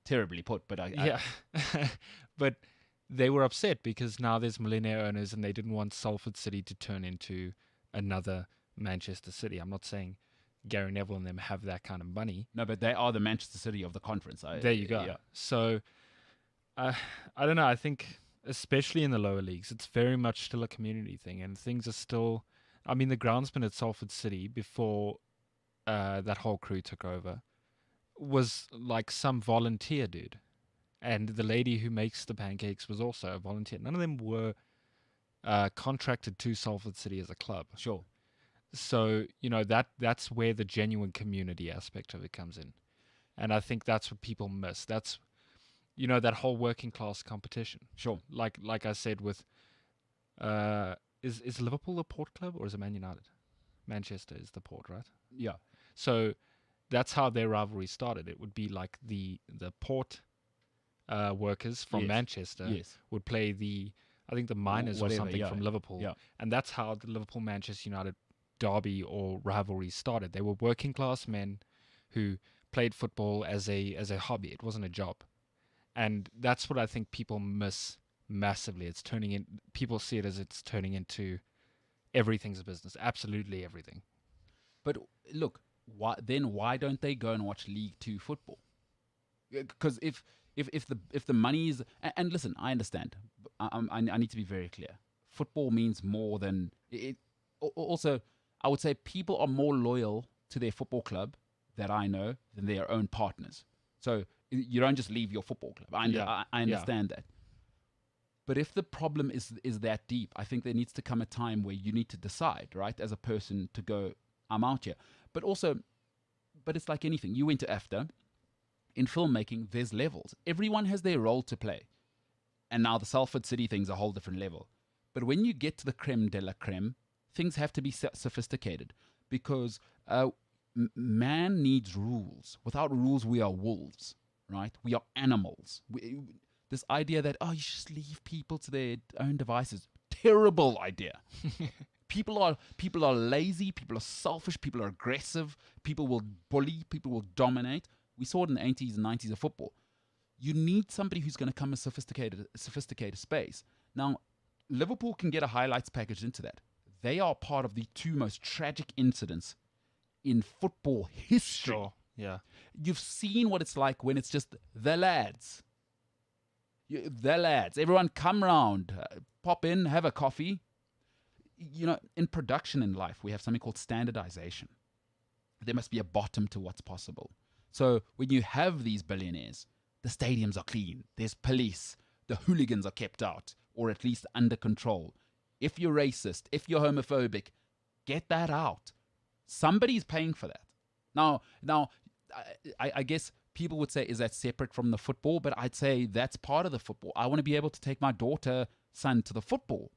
Terribly put, but yeah. But they were upset because now there's millionaire owners and they didn't want Salford City to turn into another Manchester City. I'm not saying Gary Neville and them have that kind of money. No, but they are the Manchester City of the conference. There you go. Yeah. So, I don't know. I think, especially in the lower leagues, it's very much still a community thing, and things are still... I mean, the groundsman at Salford City, before that whole crew took over, was like some volunteer dude. And the lady who makes the pancakes was also a volunteer. None of them were contracted to Salford City as a club. Sure. So, that's where the genuine community aspect of it comes in. And I think that's what people miss. That's, that whole working class competition. Sure. Like I said with... Is Liverpool the Port club or is it Man United? Manchester is the Port, right? Yeah. So that's how their rivalry started. It would be like the Port workers from Manchester would play the miners or something from Liverpool. Yeah. And that's how the Liverpool-Manchester United derby or rivalry started. They were working class men who played football as a hobby. It wasn't a job. And that's what I think people miss massively. People see it as it's turning into everything's a business. Absolutely everything. But look, why don't they go and watch League 2 football? Because if the money is, and listen, I understand. I need to be very clear. Football means more than it. Also, I would say people are more loyal to their football club that I know than their own partners. So you don't just leave your football club. I understand that. But if the problem is that deep, I think there needs to come a time where you need to decide, right, as a person to go, I'm out here. But it's like anything. You went to AFTA. In filmmaking, there's levels. Everyone has their role to play. And now the Salford City thing's a whole different level. But when you get to the creme de la creme, things have to be sophisticated. Because man needs rules. Without rules, we are wolves, right? We are animals. This idea that, you just leave people to their own devices. Terrible idea. People are lazy. People are selfish. People are aggressive. People will bully. People will dominate. We saw it in the 80s and 90s of football. you need somebody who's going to come a sophisticated space. Now, Liverpool can get a highlights package into that. They are part of the two most tragic incidents in football history. Sure. Yeah. You've seen what it's like when it's just the lads. The lads. Everyone come round, pop in, have a coffee. You know, in production in life, we have something called standardization. There must be a bottom to what's possible. So when you have these billionaires, the stadiums are clean. There's police. The hooligans are kept out, or at least under control. If you're racist, if you're homophobic, get that out. Somebody's paying for that. Now, I guess people would say, is that separate from the football? But I'd say that's part of the football. I want to be able to take my daughter, son to the football.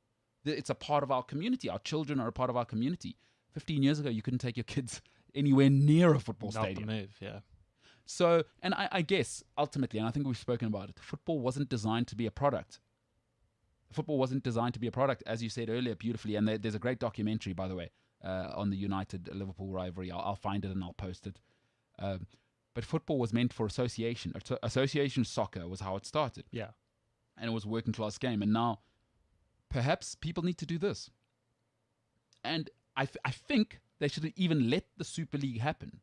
It's a part of our community. Our children are a part of our community. 15 years ago, you couldn't take your kids anywhere near a football stadium. Not the move, yeah. So, and I guess, ultimately, and I think we've spoken about it, football wasn't designed to be a product. Football wasn't designed to be a product, as you said earlier beautifully, and there's a great documentary, by the way, on the United-Liverpool rivalry. I'll find it and I'll post it. But football was meant for association. Association soccer was how it started. Yeah. And it was a working class game. And now, perhaps people need to do this. And I think they should even let the Super League happen.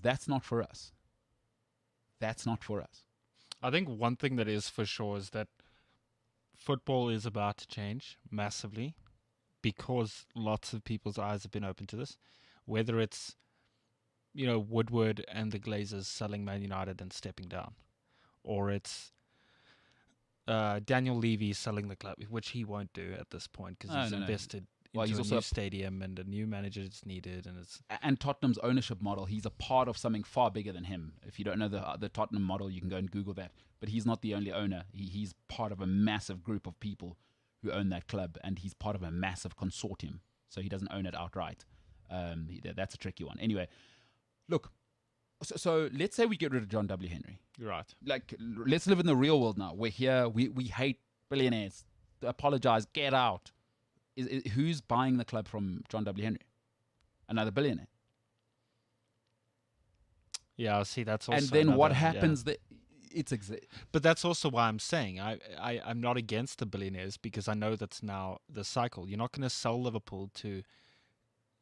That's not for us. That's not for us. I think one thing that is for sure is that football is about to change massively because lots of people's eyes have been open to this. Whether it's, you know, Woodward and the Glazers selling Man United and stepping down, or it's Daniel Levy selling the club, which he won't do at this point because he's invested into a new stadium and a new manager is needed, and Tottenham's ownership model. He's a part of something far bigger than him. If you don't know the Tottenham model, you can go and Google that. But he's not the only owner. He's part of a massive group of people who own that club, and he's part of a massive consortium. So he doesn't own it outright. That's a tricky one. Anyway, look. So let's say we get rid of John W. Henry. You're right. Like, let's live in the real world now. We're here. We hate billionaires. Apologize. Get out. Who's buying the club from John W. Henry? Another billionaire. Yeah, see, that's also. And then what happens? Yeah. But that's also why I'm saying I'm not against the billionaires, because I know that's now the cycle. You're not going to sell Liverpool to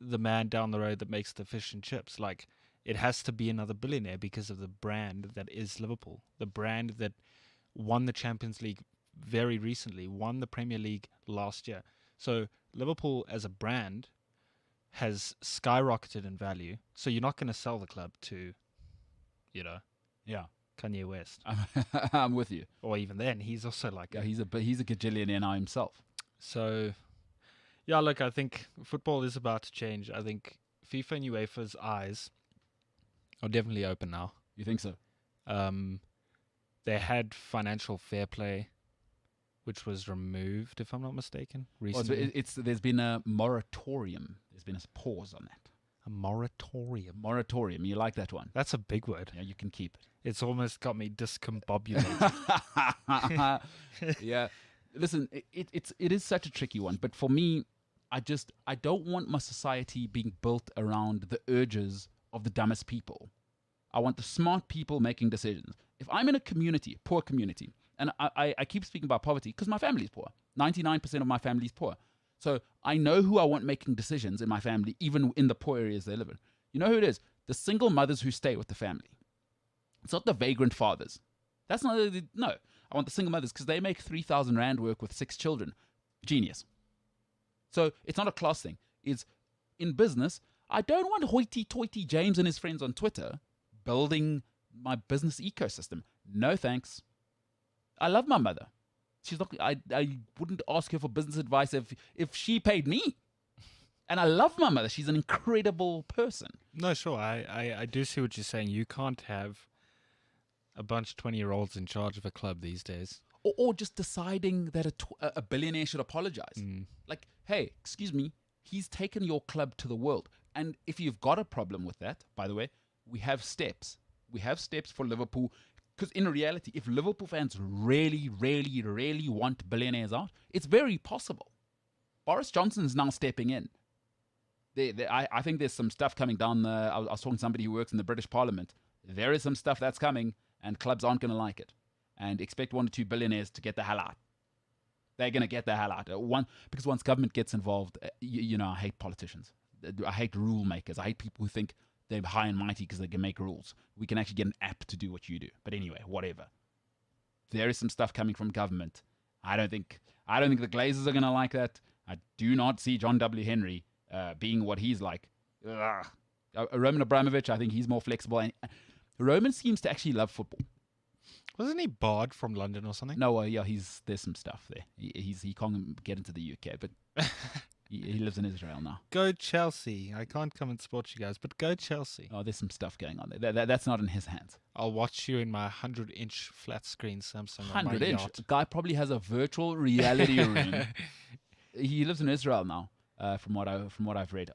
the man down the road that makes the fish and chips. Like, it has to be another billionaire because of the brand that is Liverpool, the brand that won the Champions League very recently, won the Premier League last year. So Liverpool as a brand has skyrocketed in value. So you're not going to sell the club to, you know, Kanye West. I'm with you. Or even then, he's also like he's a gajillionaire now himself. So, yeah, look, I think football is about to change. I think FIFA and UEFA's eyes are definitely open now. You think so? They had financial fair play, which was removed, if I'm not mistaken, recently. There's been a moratorium. There's been a pause on that. A moratorium. Moratorium. You like that one? That's a big word. Yeah, you can keep it. It's almost got me discombobulated. Yeah. Listen, it is such a tricky one. But for me, I don't want my society being built around the urges of the dumbest people. I want the smart people making decisions. If I'm in a community, poor community, and I keep speaking about poverty because my family is poor. 99% of my family is poor. So I know who I want making decisions in my family, even in the poor areas they live in. You know who it is? The single mothers who stay with the family. It's not the vagrant fathers. That's not, no. I want the single mothers because they make 3,000 Rand work with 6 children. Genius. So it's not a class thing. It's in business. I don't want hoity-toity James and his friends on Twitter building my business ecosystem. No thanks. I love my mother. She's not. I wouldn't ask her for business advice if she paid me. And I love my mother. She's an incredible person. No, sure. I do see what you're saying. You can't have a bunch of 20-year-olds in charge of a club these days. Or just deciding that a billionaire should apologize. Like, hey, excuse me, he's taken your club to the world. And if you've got a problem with that, by the way, we have steps. We have steps for Liverpool. Because in reality, if Liverpool fans really, really, really want billionaires out, it's very possible. Boris Johnson is now stepping in. I think there's some stuff coming down. I was talking to somebody who works in the British Parliament. There is some stuff that's coming. and clubs aren't going to like it. And expect 1 or 2 billionaires to get the hell out. They're going to get the hell out. Because once government gets involved, I hate politicians. I hate rule makers. I hate people who think they're high and mighty because they can make rules. We can actually get an app to do what you do. But anyway, whatever. There is some stuff coming from government. I don't think the Glazers are going to like that. I do not see John W. Henry being what he's like. Roman Abramovich, I think he's more flexible. And Roman seems to actually love football. Wasn't he barred from London or something? No, there's some stuff there. He can't get into the UK, but he lives in Israel now. Go Chelsea. I can't come and support you guys, but go Chelsea. Oh, there's some stuff going on there. That's not in his hands. I'll watch you in my 100-inch flat screen Samsung. 100-inch? The guy probably has a virtual reality room. He lives in Israel now, from what I've read.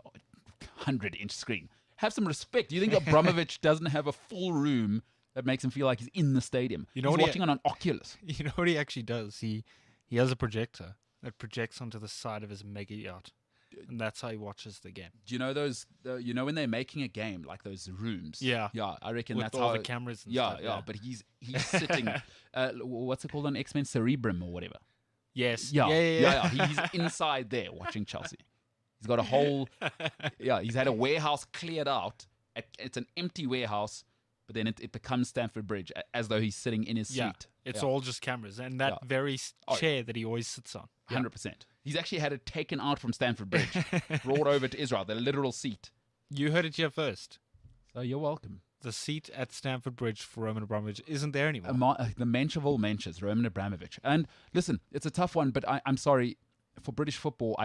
100-inch screen. Have some respect. Do you think Abramovich doesn't have a full room that makes him feel like he's in the stadium? He's watching on an Oculus. You know what he actually does? He has a projector that projects onto the side of his mega yacht, and that's how he watches the game. Do you know those? When they're making a game, like those rooms? Yeah. I reckon with that's all how the cameras and stuff. Yeah. But he's sitting. What's it called on X-Men? Cerebrum or whatever. Yes. Yeah. He's inside there watching Chelsea. He's got a whole. He's had a warehouse cleared out. It's an empty warehouse. But then it becomes Stamford Bridge as though he's sitting in his seat. It's all just cameras. And that very chair that he always sits on. 100%. He's actually had it taken out from Stamford Bridge, brought over to Israel, the literal seat. You heard it here first. So you're welcome. The seat at Stamford Bridge for Roman Abramovich isn't there anymore. The mensch of all menches, Roman Abramovich. And listen, it's a tough one, but I'm sorry. For British football,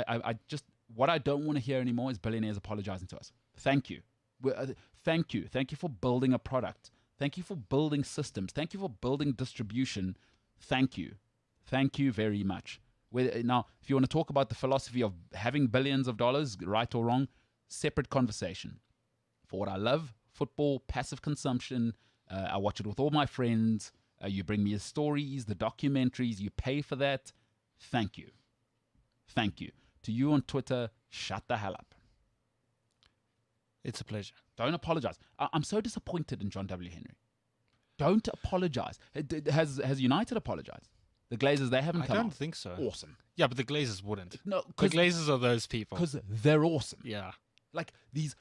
what I don't want to hear anymore is billionaires apologizing to us. Thank you. Thank you. Thank you for building a product. Thank you for building systems. Thank you for building distribution. Thank you. Thank you very much. Now, if you want to talk about the philosophy of having billions of dollars, right or wrong, separate conversation. For what I love, football, passive consumption, I watch it with all my friends. You bring me the stories, the documentaries, you pay for that. Thank you. Thank you. To you on Twitter, shut the hell up. It's a pleasure. Don't apologize. I'm so disappointed in John W. Henry. Don't apologize. Has United apologized? The Glazers, they haven't come I don't out. think so. Awesome. Yeah, but the Glazers wouldn't. No, the Glazers are those people. Because they're awesome. Yeah. Like these.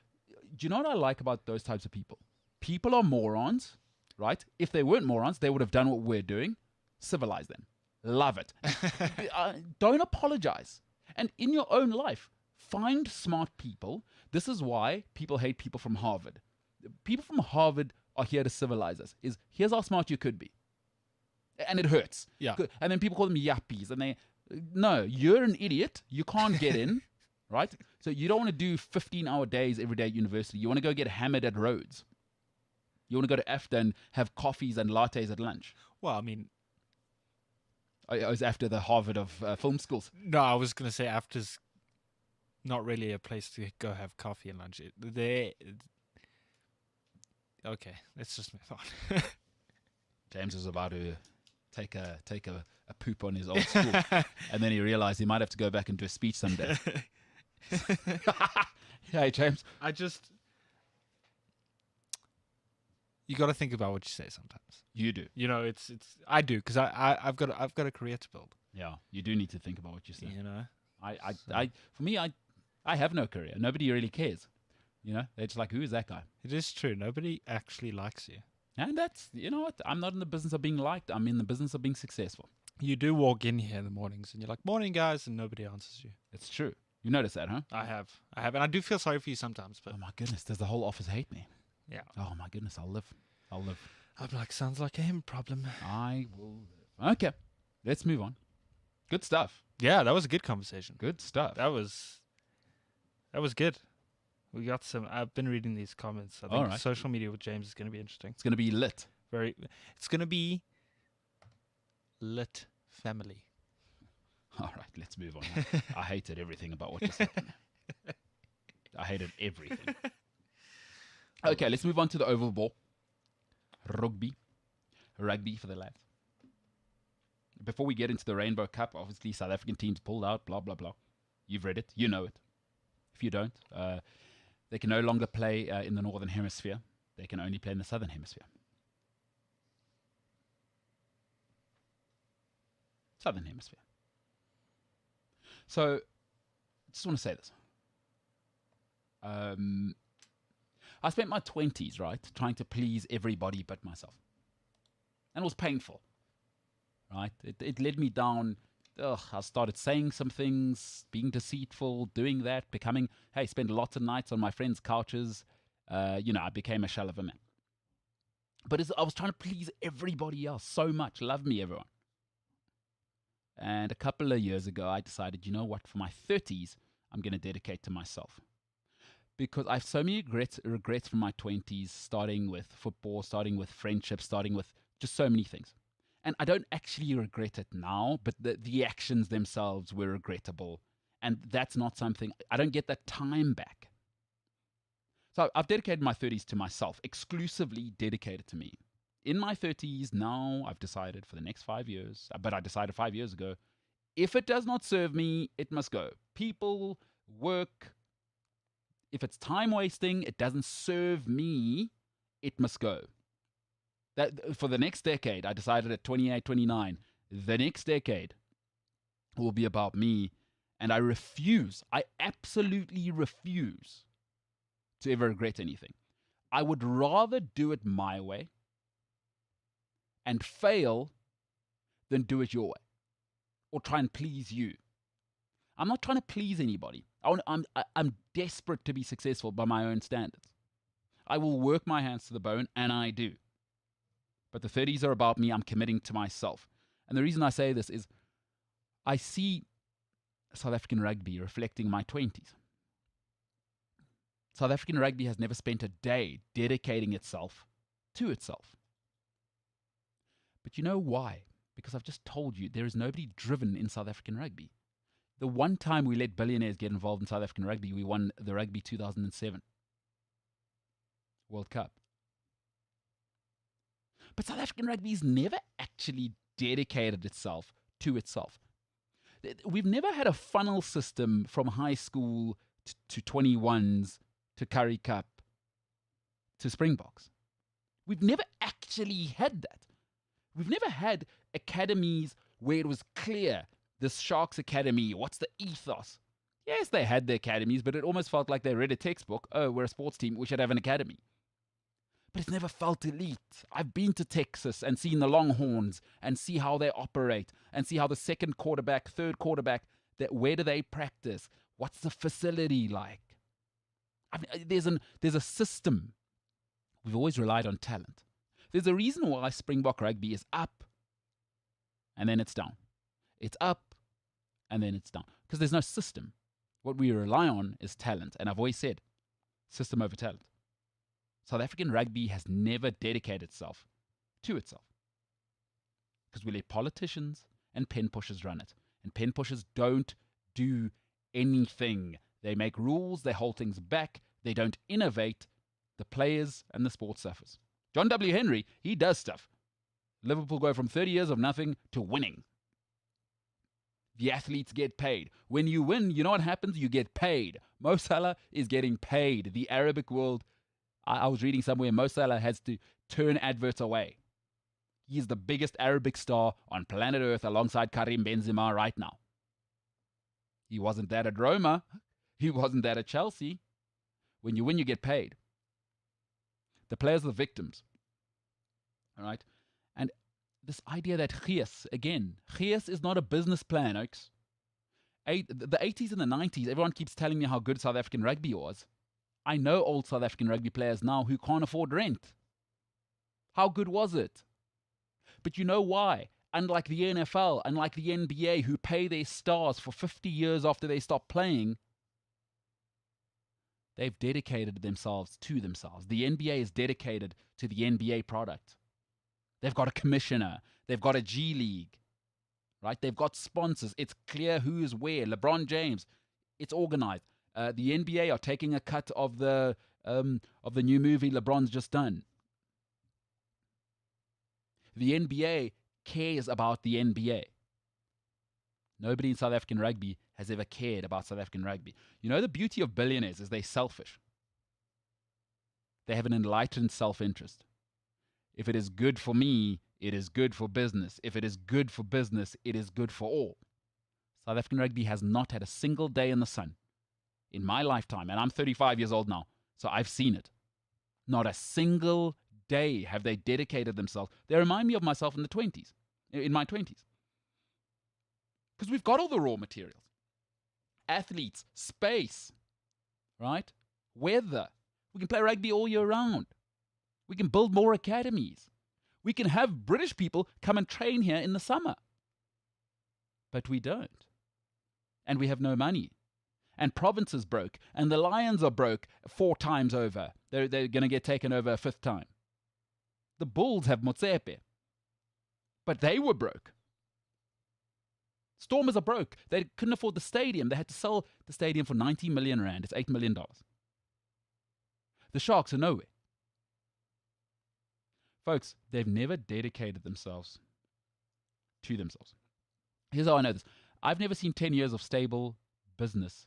Do you know what I like about those types of people? People are morons, right? If they weren't morons, they would have done what we're doing. Civilize them. Love it. Don't apologize. And in your own life, find smart people. This is why people hate people from Harvard. People from Harvard are here to civilize us. Here's how smart you could be. And it hurts. Yeah. And then people call them yappies. And no, you're an idiot. You can't get in, right? So you don't want to do 15-hour days every day at university. You want to go get hammered at Rhodes. You want to go to AFTA and have coffees and lattes at lunch. Well, I mean... I was after the Harvard of film schools. No, I was going to say AFTA's not really a place to go have coffee and lunch. Okay, let's just move on. James was about to take a poop on his old school, and then he realized he might have to go back and do a speech someday. Hey, James. You got to think about what you say sometimes. You do. You know, I do because I've got a career to build. Yeah, you do need to think about what you say. You know, For me, I have no career. Nobody really cares. You know, they're just like, who is that guy? It is true. Nobody actually likes you. And that's, you know what? I'm not in the business of being liked. I'm in the business of being successful. You do walk in here in the mornings and you're like, morning, guys, and nobody answers you. It's true. You notice that, huh? I have. And I do feel sorry for you sometimes. But oh, my goodness. Does the whole office hate me? Yeah. Oh, my goodness. I'll live. I'm like, sounds like a him problem. I will live. Okay. Let's move on. Good stuff. Yeah, that was a good conversation. Good stuff. That was good. We got some. I've been reading these comments. I think social media with James is going to be interesting. It's going to be lit. It's going to be lit family. All right, let's move on. I hated everything about what just happened. I hated everything. Okay, let's move on to the oval ball. Rugby for the lads. Before we get into the Rainbow Cup, obviously South African teams pulled out, blah, blah, blah. You've read it. You know it. If you don't, they can no longer play in the Northern Hemisphere. They can only play in the Southern Hemisphere. Southern Hemisphere. So, I just want to say this. I spent my 20s, right, trying to please everybody but myself. And it was painful, right? It led me down. I started saying some things, being deceitful, doing that, spend lots of nights on my friends' couches. I became a shell of a man. But I was trying to please everybody else so much. Love me, everyone. And a couple of years ago, I decided, you know what, for my 30s, I'm going to dedicate to myself. Because I have so many regrets from my 20s, starting with football, starting with friendship, starting with just so many things. And I don't actually regret it now, but the actions themselves were regrettable. And that's not something, I don't get that time back. So I've dedicated my 30s to myself, exclusively dedicated to me. In my 30s now, I've decided for the next 5 years, but I decided 5 years ago, if it does not serve me, it must go. People, work, if it's time wasting, it doesn't serve me, it must go. That for the next decade, I decided at 28, 29, the next decade will be about me. And I absolutely refuse to ever regret anything. I would rather do it my way and fail than do it your way or try and please you. I'm not trying to please anybody. I'm desperate to be successful by my own standards. I will work my hands to the bone, and I do. But the 30s are about me. I'm committing to myself. And the reason I say this is I see South African rugby reflecting my 20s. South African rugby has never spent a day dedicating itself to itself. But you know why? Because I've just told you there is nobody driven in South African rugby. The one time we let billionaires get involved in South African rugby, we won the Rugby 2007 World Cup. But South African rugby's never actually dedicated itself to itself. We've never had a funnel system from high school to 21s to Currie Cup to Springboks. We've never actually had that. We've never had academies where it was clear, this Sharks Academy, what's the ethos? Yes, they had their academies, but it almost felt like they read a textbook. Oh, we're a sports team, we should have an academy. But it's never felt elite. I've been to Texas and seen the Longhorns and see how they operate and see how the second quarterback, third quarterback, where do they practice? What's the facility like? There's a system. We've always relied on talent. There's a reason why Springbok rugby is up and then it's down. It's up and then it's down. Because there's no system. What we rely on is talent. And I've always said, system over talent. South African rugby has never dedicated itself to itself. Because we let politicians and pen pushers run it. And pen pushers don't do anything. They make rules, they hold things back, they don't innovate. The players and the sport suffers. John W. Henry, he does stuff. Liverpool go from 30 years of nothing to winning. The athletes get paid. When you win, you know what happens? You get paid. Mo Salah is getting paid. The Arabic world, I was reading somewhere, Mo Salah has to turn adverts away. He is the biggest Arabic star on planet Earth alongside Karim Benzema right now. He wasn't that at Roma. He wasn't that at Chelsea. When you win, you get paid. The players are the victims. All right? And this idea that Gees is not a business plan, Oaks. The 80s and the 90s, everyone keeps telling me how good South African rugby was. I know old South African rugby players now who can't afford rent. How good was it? But you know why? Unlike the NFL, unlike the NBA, who pay their stars for 50 years after they stop playing, they've dedicated themselves to themselves. The NBA is dedicated to the NBA product. They've got a commissioner. They've got a G League. Right? They've got sponsors. It's clear who's where. LeBron James. It's organized. The NBA are taking a cut of the new movie LeBron's just done. The NBA cares about the NBA. Nobody in South African rugby has ever cared about South African rugby. You know, the beauty of billionaires is they're selfish. They have an enlightened self-interest. If it is good for me, it is good for business. If it is good for business, it is good for all. South African rugby has not had a single day in the sun in my lifetime, and I'm 35 years old now, so I've seen it. Not a single day have they dedicated themselves. They remind me of myself in my 20s. Because we've got all the raw materials. Athletes, space, right? Weather. We can play rugby all year round. We can build more academies. We can have British people come and train here in the summer. But we don't. And we have no money. And provinces broke. And the Lions are broke 4 times over. They're going to get taken over a 5th time. The Bulls have Motsepe. But they were broke. Stormers are broke. They couldn't afford the stadium. They had to sell the stadium for 90 million rand. It's $8 million. The Sharks are nowhere. Folks, they've never dedicated themselves to themselves. Here's how I know this. I've never seen 10 years of stable business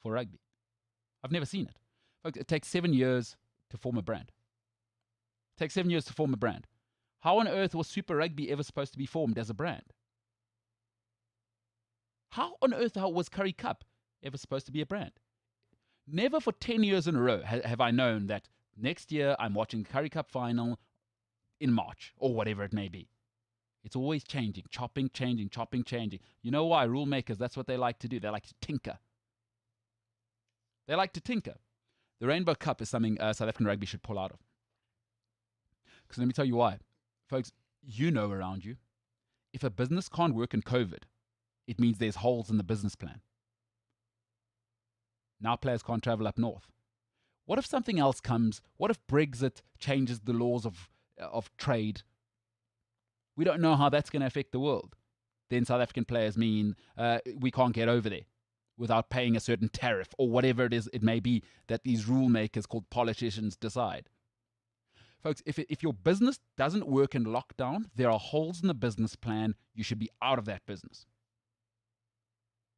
for rugby. I've never seen it. Folks, it takes 7 years to form a brand. It takes 7 years to form a brand. How on earth was Super Rugby ever supposed to be formed as a brand? How on earth was Curry Cup ever supposed to be a brand? Never for 10 years in a row have I known that next year I'm watching the Curry Cup final in March or whatever it may be. It's always changing, chopping, changing. You know why? Rule makers, that's what they like to do. They like to tinker. The Rainbow Cup is something South African rugby should pull out of. Because let me tell you why. Folks, you know around you, if a business can't work in COVID, it means there's holes in the business plan. Now players can't travel up north. What if something else comes? What if Brexit changes the laws of trade? We don't know how that's going to affect the world. Then South African players mean we can't get over there without paying a certain tariff or whatever it is it may be that these rule makers called politicians decide. Folks, if your business doesn't work in lockdown, there are holes in the business plan. You should be out of that business.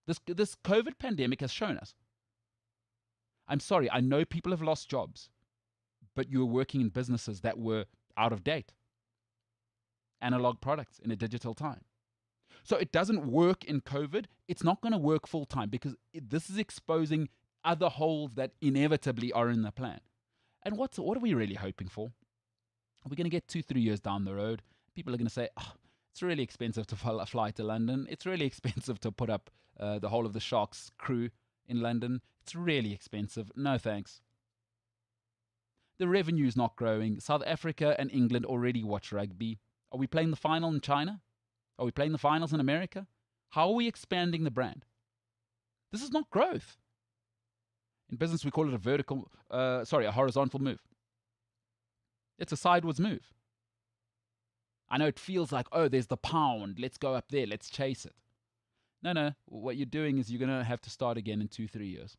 This COVID pandemic has shown us. I'm sorry, I know people have lost jobs, but you were working in businesses that were out of date. Analog products in a digital time. So it doesn't work in COVID. It's not going to work full time because this is exposing other holes that inevitably are in the plan. And what are we really hoping for? We're going to get 2-3 years down the road. People are going to say, it's really expensive to fly to London. It's really expensive to put up the whole of the Sharks crew in London. It's really expensive. No thanks. The revenue's not growing. South Africa and England already watch rugby. Are we playing the final in China? Are we playing the finals in America? How are we expanding the brand? This is not growth. In business, we call it a horizontal move. It's a sideways move. I know it feels like, there's the pound. Let's go up there. Let's chase it. No. What you're doing is you're going to have to start again in 2-3 years.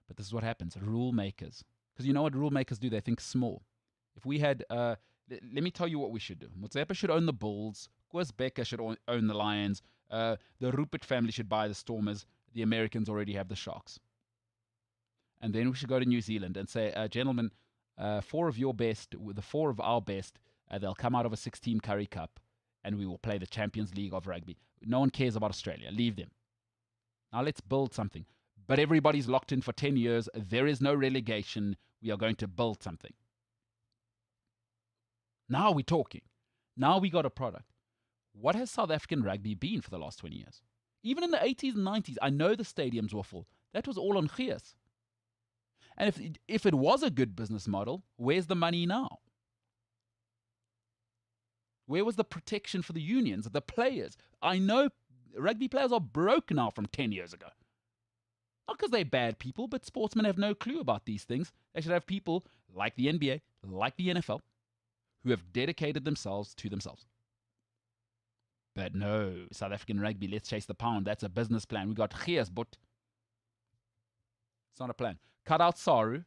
But this is what happens. Rule makers. Because you know what rule makers do? They think small. If we had, let me tell you what we should do. Motsepe should own the Bulls. Koos Becker should own the Lions. The Rupert family should buy the Stormers. The Americans already have the Sharks. And then we should go to New Zealand and say, gentlemen, 4 of your best, with the 4 of our best, they'll come out of a 6-team Curry Cup and we will play the Champions League of rugby. No one cares about Australia. Leave them. Now let's build something. But everybody's locked in for 10 years. There is no relegation. We are going to build something. Now we're talking. Now we got a product. What has South African rugby been for the last 20 years? Even in the 80s and 90s, I know the stadiums were full. That was all on Gees. And if it was a good business model, where's the money now? Where was the protection for the unions, the players? I know rugby players are broke now from 10 years ago. Not because they're bad people, but sportsmen have no clue about these things. They should have people like the NBA, like the NFL, who have dedicated themselves to themselves. But no, South African rugby, let's chase the pound. That's a business plan. We got Gees, but it's not a plan. Cut out Saru,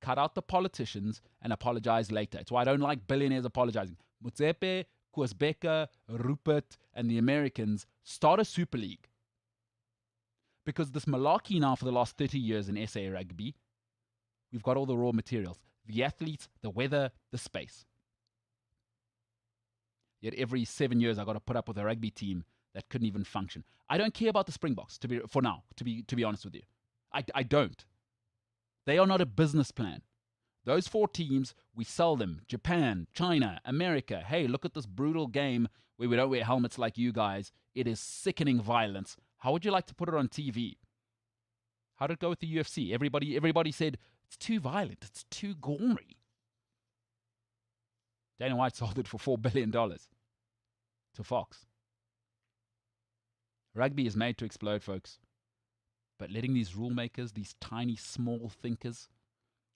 cut out the politicians, and apologize later. It's why I don't like billionaires apologizing. Motsepe, Koos Becker, Rupert, and the Americans start a Super League. Because this malarkey now for the last 30 years in SA rugby, we've got all the raw materials. The athletes, the weather, the space. Yet every 7 years, I got to put up with a rugby team that couldn't even function. I don't care about the Springboks to be honest with you. I don't. They are not a business plan. Those 4 teams, we sell them. Japan, China, America. Hey, look at this brutal game where we don't wear helmets like you guys. It is sickening violence. How would you like to put it on TV? How did it go with the UFC? Everybody said, it's too violent. It's too gory. Dana White sold it for $4 billion to Fox. Rugby is made to explode, folks. But letting these rule makers, these tiny, small thinkers,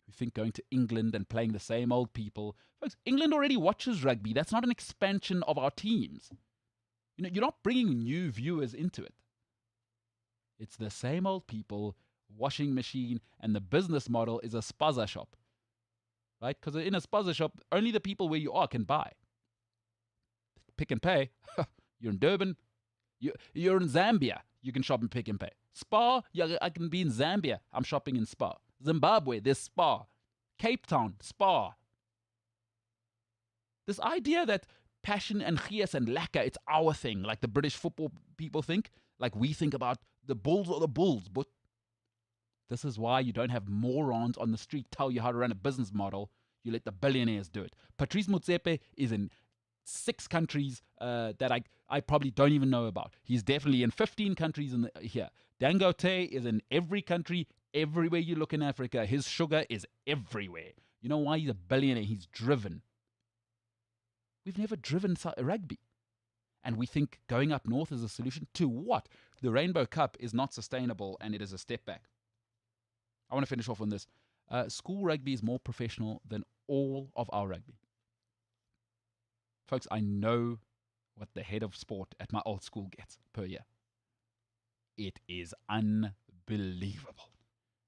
who think going to England and playing the same old people. Folks, England already watches rugby. That's not an expansion of our teams. You're not bringing new viewers into it. It's the same old people, washing machine, and the business model is a spaza shop. Right? Because in a spaza shop, only the people where you are can buy. Pick and Pay, you're in Durban, you're in Zambia, you can shop and Pick and Pay. Spa, yeah, I can be in Zambia, I'm shopping in Spa. Zimbabwe, there's Spa. Cape Town, Spa. This idea that passion and gees and lekker, it's our thing, like the British football people think, like we think about the Bulls or the Bulls, but this is why you don't have morons on the street tell you how to run a business model. You let the billionaires do it. Patrice Motsepe is in 6 countries that I probably don't even know about. He's definitely in 15 countries here. Dangote is in every country, everywhere you look in Africa. His sugar is everywhere. You know why? He's a billionaire. He's driven. We've never driven rugby. And we think going up north is a solution to what? The Rainbow Cup is not sustainable and it is a step back. I want to finish off on this. School rugby is more professional than all of our rugby. Folks, I know what the head of sport at my old school gets per year. It is unbelievable.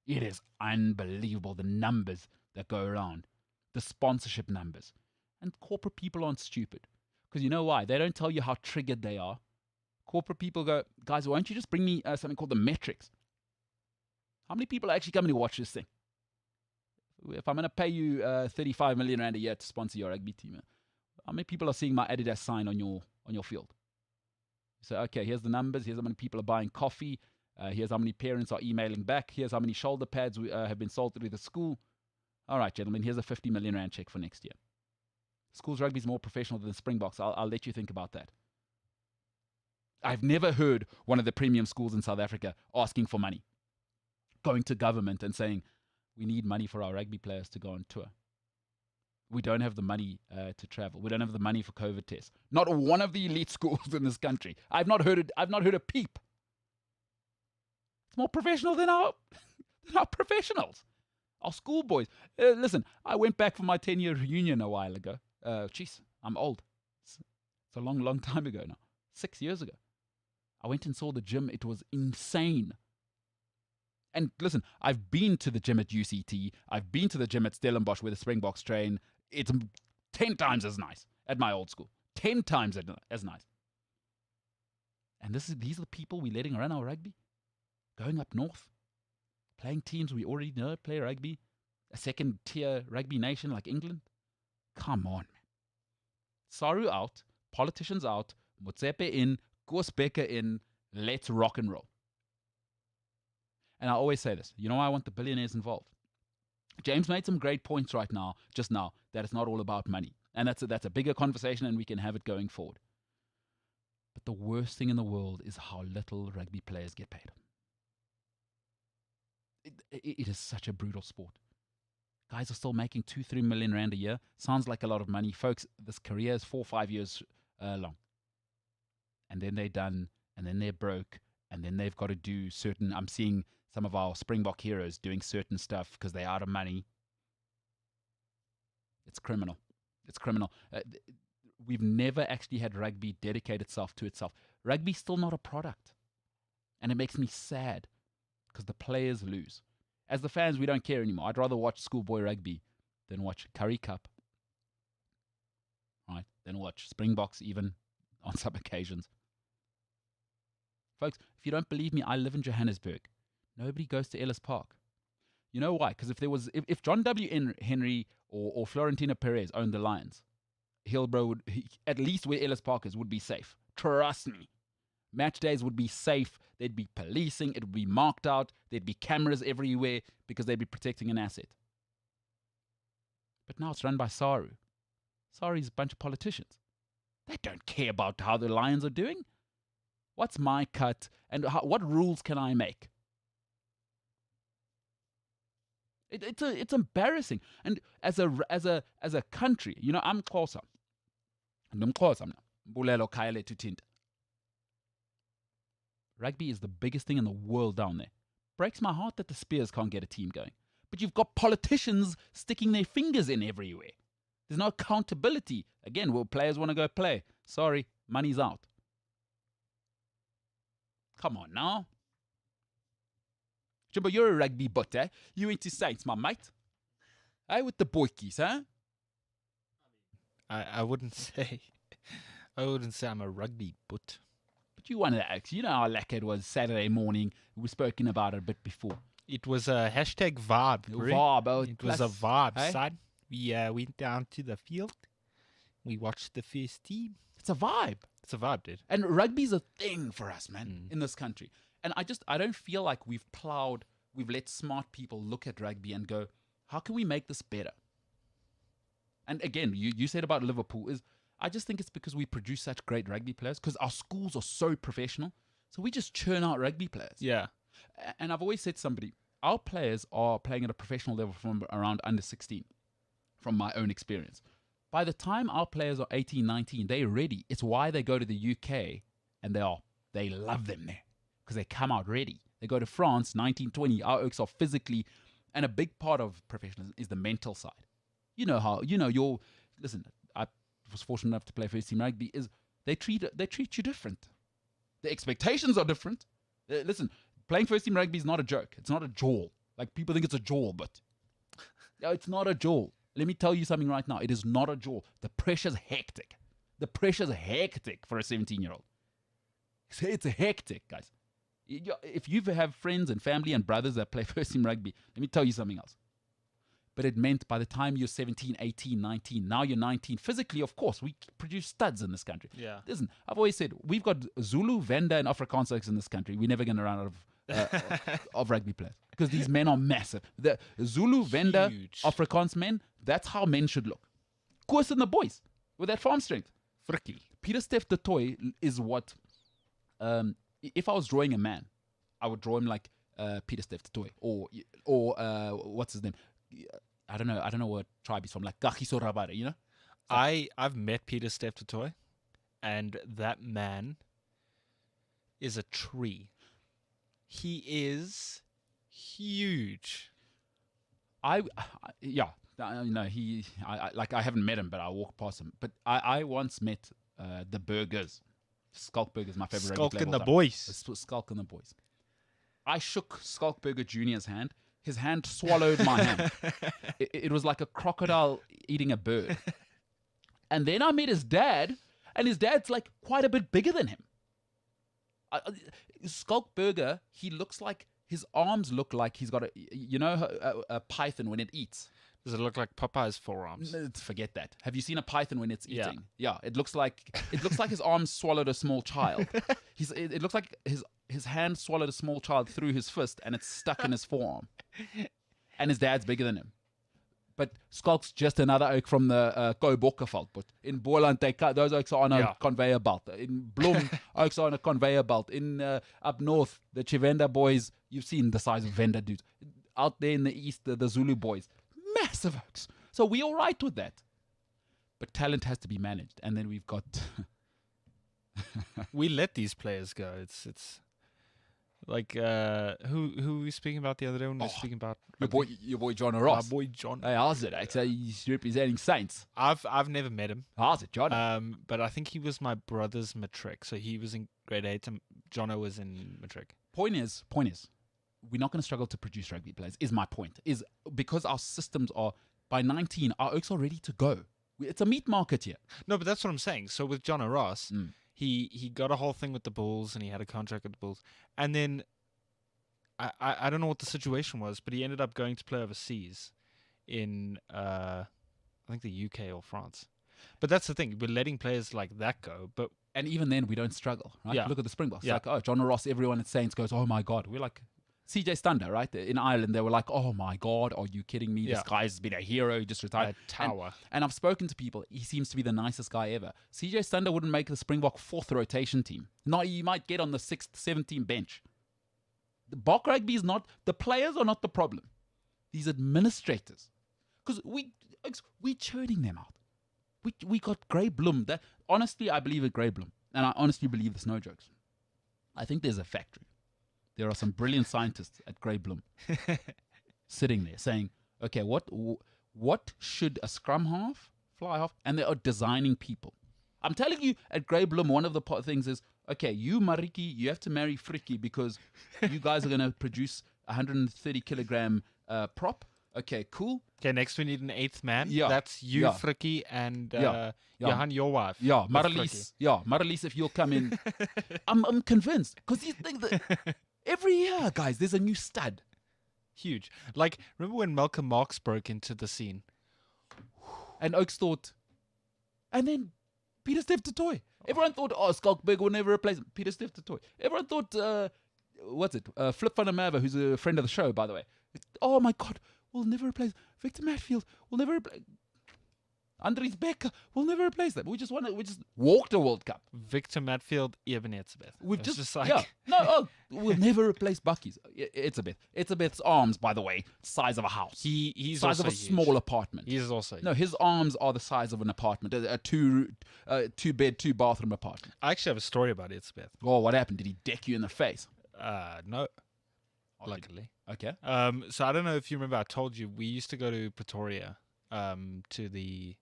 It is unbelievable, the numbers that go around, the sponsorship numbers. And corporate people aren't stupid. Because you know why? They don't tell you how triggered they are. Corporate people go, guys, why don't you just bring me something called the metrics? How many people are actually coming to watch this thing? If I'm going to pay you 35 million rand a year to sponsor your rugby team, how many people are seeing my Adidas sign on your field? So, okay, here's the numbers. Here's how many people are buying coffee. Here's how many parents are emailing back. Here's how many shoulder pads have been sold through the school. All right, gentlemen, here's a 50 million rand check for next year. Schools rugby is more professional than the Springboks. I'll let you think about that. I've never heard one of the premium schools in South Africa asking for money, going to government and saying, we need money for our rugby players to go on tour. We don't have the money to travel. We don't have the money for COVID tests. Not one of the elite schools in this country. I've not heard a peep. It's more professional than our professionals, our schoolboys. Listen, I went back for my 10-year reunion a while ago. Jeez, I'm old. It's a long, long time ago now. 6 years ago. I went and saw the gym. It was insane. And listen, I've been to the gym at UCT. I've been to the gym at Stellenbosch where the Springboks train. It's 10 times as nice at my old school. 10 times as nice. And these are the people we're letting run our rugby? Going up north? Playing teams we already know play rugby? A second-tier rugby nation like England? Come on, man. Saru out, politicians out, Motsepe in, Koosbekker in, let's rock and roll. And I always say this, you know why I want the billionaires involved? James made some great points just now, that it's not all about money. And that's a bigger conversation and we can have it going forward. But the worst thing in the world is how little rugby players get paid. It is such a brutal sport. Guys are still making 2-3 million rand a year. Sounds like a lot of money. Folks, this career is 4 or 5 years long. And then they're done, and then they're broke, and then they've got to do certain, I'm seeing some of our Springbok heroes doing certain stuff because they're out of money. It's criminal. It's criminal. We've never actually had rugby dedicate itself to itself. Rugby's still not a product. And it makes me sad because the players lose. As the fans, we don't care anymore. I'd rather watch schoolboy rugby than watch Curry Cup. Right? Than watch Springboks even on some occasions. Folks, if you don't believe me, I live in Johannesburg. Nobody goes to Ellis Park. You know why? Because if John W. Henry or Florentino Perez owned the Lions, Hillbrow at least where Ellis Park is, would be safe. Trust me. Match days would be safe. There'd be policing. It would be marked out. There'd be cameras everywhere because they'd be protecting an asset. But now it's run by Saru. Saru's a bunch of politicians. They don't care about how the Lions are doing. What's my cut and what rules can I make? It's embarrassing. And as a country, you know, I'm Xhosa. Rugby is the biggest thing in the world down there. Breaks my heart that the Spears can't get a team going. But you've got politicians sticking their fingers in everywhere. There's no accountability. Again, will players want to go play? Sorry, money's out. Come on now. Jimbo, you're a rugby butt, eh? You into Saints, my mate. Hey, with the boykies, huh? I wouldn't say I'm a rugby butt. But you wanted to ask. You know how like it was Saturday morning. We've spoken about it a bit before. It was a hashtag vibe. Vibe. It was a vibe, hey? son. We went down to the field. We watched the first team. It's a vibe. It's a vibe, dude. And rugby's a thing for us, man, in this country. And I don't feel like we've let smart people look at rugby and go, how can we make this better? And again, you said about Liverpool, I just think it's because we produce such great rugby players, because our schools are so professional. So we just churn out rugby players. Yeah. And I've always said to somebody, our players are playing at a professional level from around under 16, from my own experience. By the time our players are 18, 19, they're ready. It's why they go to the UK and they love them there, because they come out ready. They go to France, 19, 20. Our oaks are physically, and a big part of professionalism is the mental side. You know how, listen, I was fortunate enough to play first team rugby, is they treat you different. The expectations are different. Listen, playing first team rugby is not a joke. It's not a jaw. Like people think it's a jaw, but no, it's not a jaw. Let me tell you something right now. It is not a jaw. The pressure's hectic. The pressure's hectic for a 17-year-old. It's hectic, guys. If you have friends and family and brothers that play first team rugby, let me tell you something else. But it meant by the time you're 17, 18, 19, now you're 19, physically, of course, we produce studs in this country. Yeah. Listen, I've always said, we've got Zulu, Venda, and Afrikaans in this country. We're never going to run out of rugby players, because these men are massive. The Zulu, Venda, Afrikaans men, that's how men should look. Koos and the boys, with that farm strength. Frikkie. Peter Steph de Toy is what... if I was drawing a man, I would draw him like Peter Steph de Toy, or what's his name? I don't know what tribe he's from, like Kagiso Rabare, you know? I've met Peter Steph de Toy, and that man is a tree. He is huge. I haven't met him, but I walk past him. But I once met the Burgers. Skulkburger's my favorite. Skulk and the boys. Skulk and the boys. I shook Skulkburger Jr.'s hand. His hand swallowed my hand. It was like a crocodile eating a bird. And then I met his dad, and his dad's like quite a bit bigger than him. Skulkburger, he looks like, his arms look like he's got a python when it eats. Does it look like Popeye's forearms? Forget that. Have you seen a python when it's eating? Yeah, it looks like his arms swallowed a small child. It looks like his hand swallowed a small child through his fist, and it's stuck in his forearm. And his dad's bigger than him. But Skulk's just another oak from the Koibokkerveld. But in Boland, those oaks are on a conveyor belt. In Bloem, oaks are on a conveyor belt. In up north, the Chivenda boys, you've seen the size of Venda dudes. Out there in the east, the Zulu boys. Massive oaks. So we're all right with that. But talent has to be managed. And then we've got... we let these players go. It's like who were we speaking about the other day when we were speaking about your boy John Ross. Our boy John. Hey, how's it? Actually, he's representing Saints. I've never met him. How's it, John? But I think he was my brother's matric. So he was in grade 8 and Jono was in matric. Point is, we're not going to struggle to produce rugby players, is my point. Is because our systems are, by 19, our oaks are ready to go. It's a meat market here. No, but that's what I'm saying. So with Jono Ross, he got a whole thing with the Bulls, and he had a contract with the Bulls. And then, I don't know what the situation was, but he ended up going to play overseas in, I think the UK or France. But that's the thing. We're letting players like that go. And even then, we don't struggle, right? Yeah. Look at the Springboks. Yeah. Like, oh, John Ross, everyone at Saints goes, oh, my God. We're like, CJ Stander, right? In Ireland, they were like, oh, my God, are you kidding me? This guy's been a hero. He just retired. Tower. And I've spoken to people. He seems to be the nicest guy ever. CJ Stander wouldn't make the Springbok 4th rotation team. No, he might get on the 6th, 7th team bench. The Bok Rugby is not, the players are not the problem. These administrators. Because we churning them out. We got Grey Bloom. Honestly, I believe in Grey Bloom. And I honestly believe this, no jokes. I think there's a factory. There are some brilliant scientists at Grey Bloom sitting there saying, okay, what should a scrum half, fly half, and they are designing people. I'm telling you, at Grey Bloom, one of the things is, okay, you, Mariki, you have to marry Friki because you guys are going to produce 130 kilogram prop. Okay, cool. Okay, next we need an 8th man. Yeah. That's you, Frikkie, and Johan, your wife. Yeah, Marlies, if you'll come in. I'm convinced. Because these things, every year, guys, there's a new stud. Huge. Like, remember when Malcolm Marx broke into the scene? And Oaks thought, and then Peter Steph Toy. Everyone thought, oh, Skalkberg will never replace him. Peter Steph Toy. Everyone thought, Flip van der Merwe, who's a friend of the show, by the way. Oh, my God. We'll never replace Victor Matfield. We'll never replace Andries Becker. We'll never replace them. We just walked a World Cup. Victor Matfield, Eben Etzebeth. We've just like we'll never replace Bucky's. Etzebeth's arms, by the way, size of a house. He's size also of a huge. small apartment. He's also huge. No, his arms are the size of an apartment, a two bed, 2 bathroom apartment. I actually have a story about Etzebeth. Oh, what happened? Did he deck you in the face? No. Luckily. Okay. So I don't know if you remember, I told you we used to go to Pretoria, to the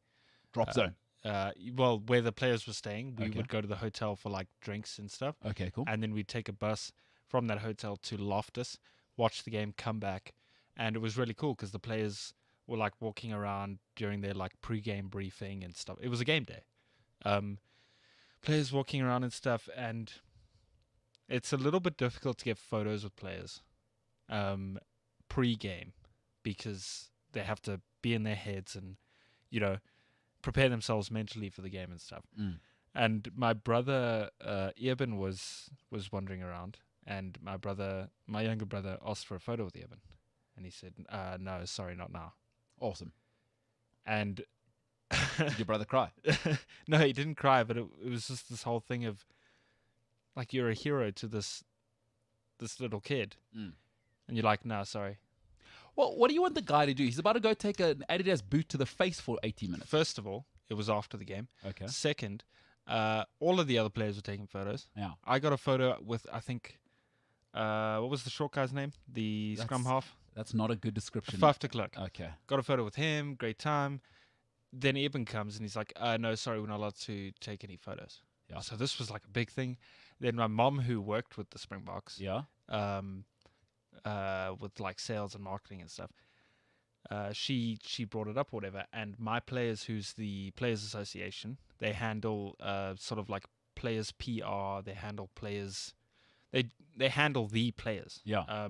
drop zone. Well, where the players were staying. We would go to the hotel for like drinks and stuff. Okay, cool. And then we'd take a bus from that hotel to Loftus, watch the game, come back, and it was really cool because the players were like walking around during their like pre-game briefing and stuff. It was a game day. Players walking around and stuff, and it's a little bit difficult to get photos with players pre-game because they have to be in their heads and, prepare themselves mentally for the game and stuff. And my brother Eben was wandering around, and my younger brother asked for a photo with Eben, and he said, no, sorry, not now. Awesome. And did your brother cry? No, he didn't cry, but it was just this whole thing of like, you're a hero to this little kid. And you're like, no, sorry. Well, what do you want the guy to do? He's about to go take an Adidas boot to the face for 80 minutes. First of all, it was after the game. Okay. Second, all of the other players were taking photos. Yeah. I got a photo with, I think, what was the short guy's name? The scrum half? That's not a good description. Faf de Klerk. Okay. Got a photo with him. Great time. Then Eben comes and he's like, no, sorry, we're not allowed to take any photos. Yeah. So this was like a big thing. Then my mom, who worked with the Springboks, with like sales and marketing and stuff, she brought it up or whatever. And my players, who's the Players Association, they handle sort of like players PR. They handle players. They handle the players. Yeah.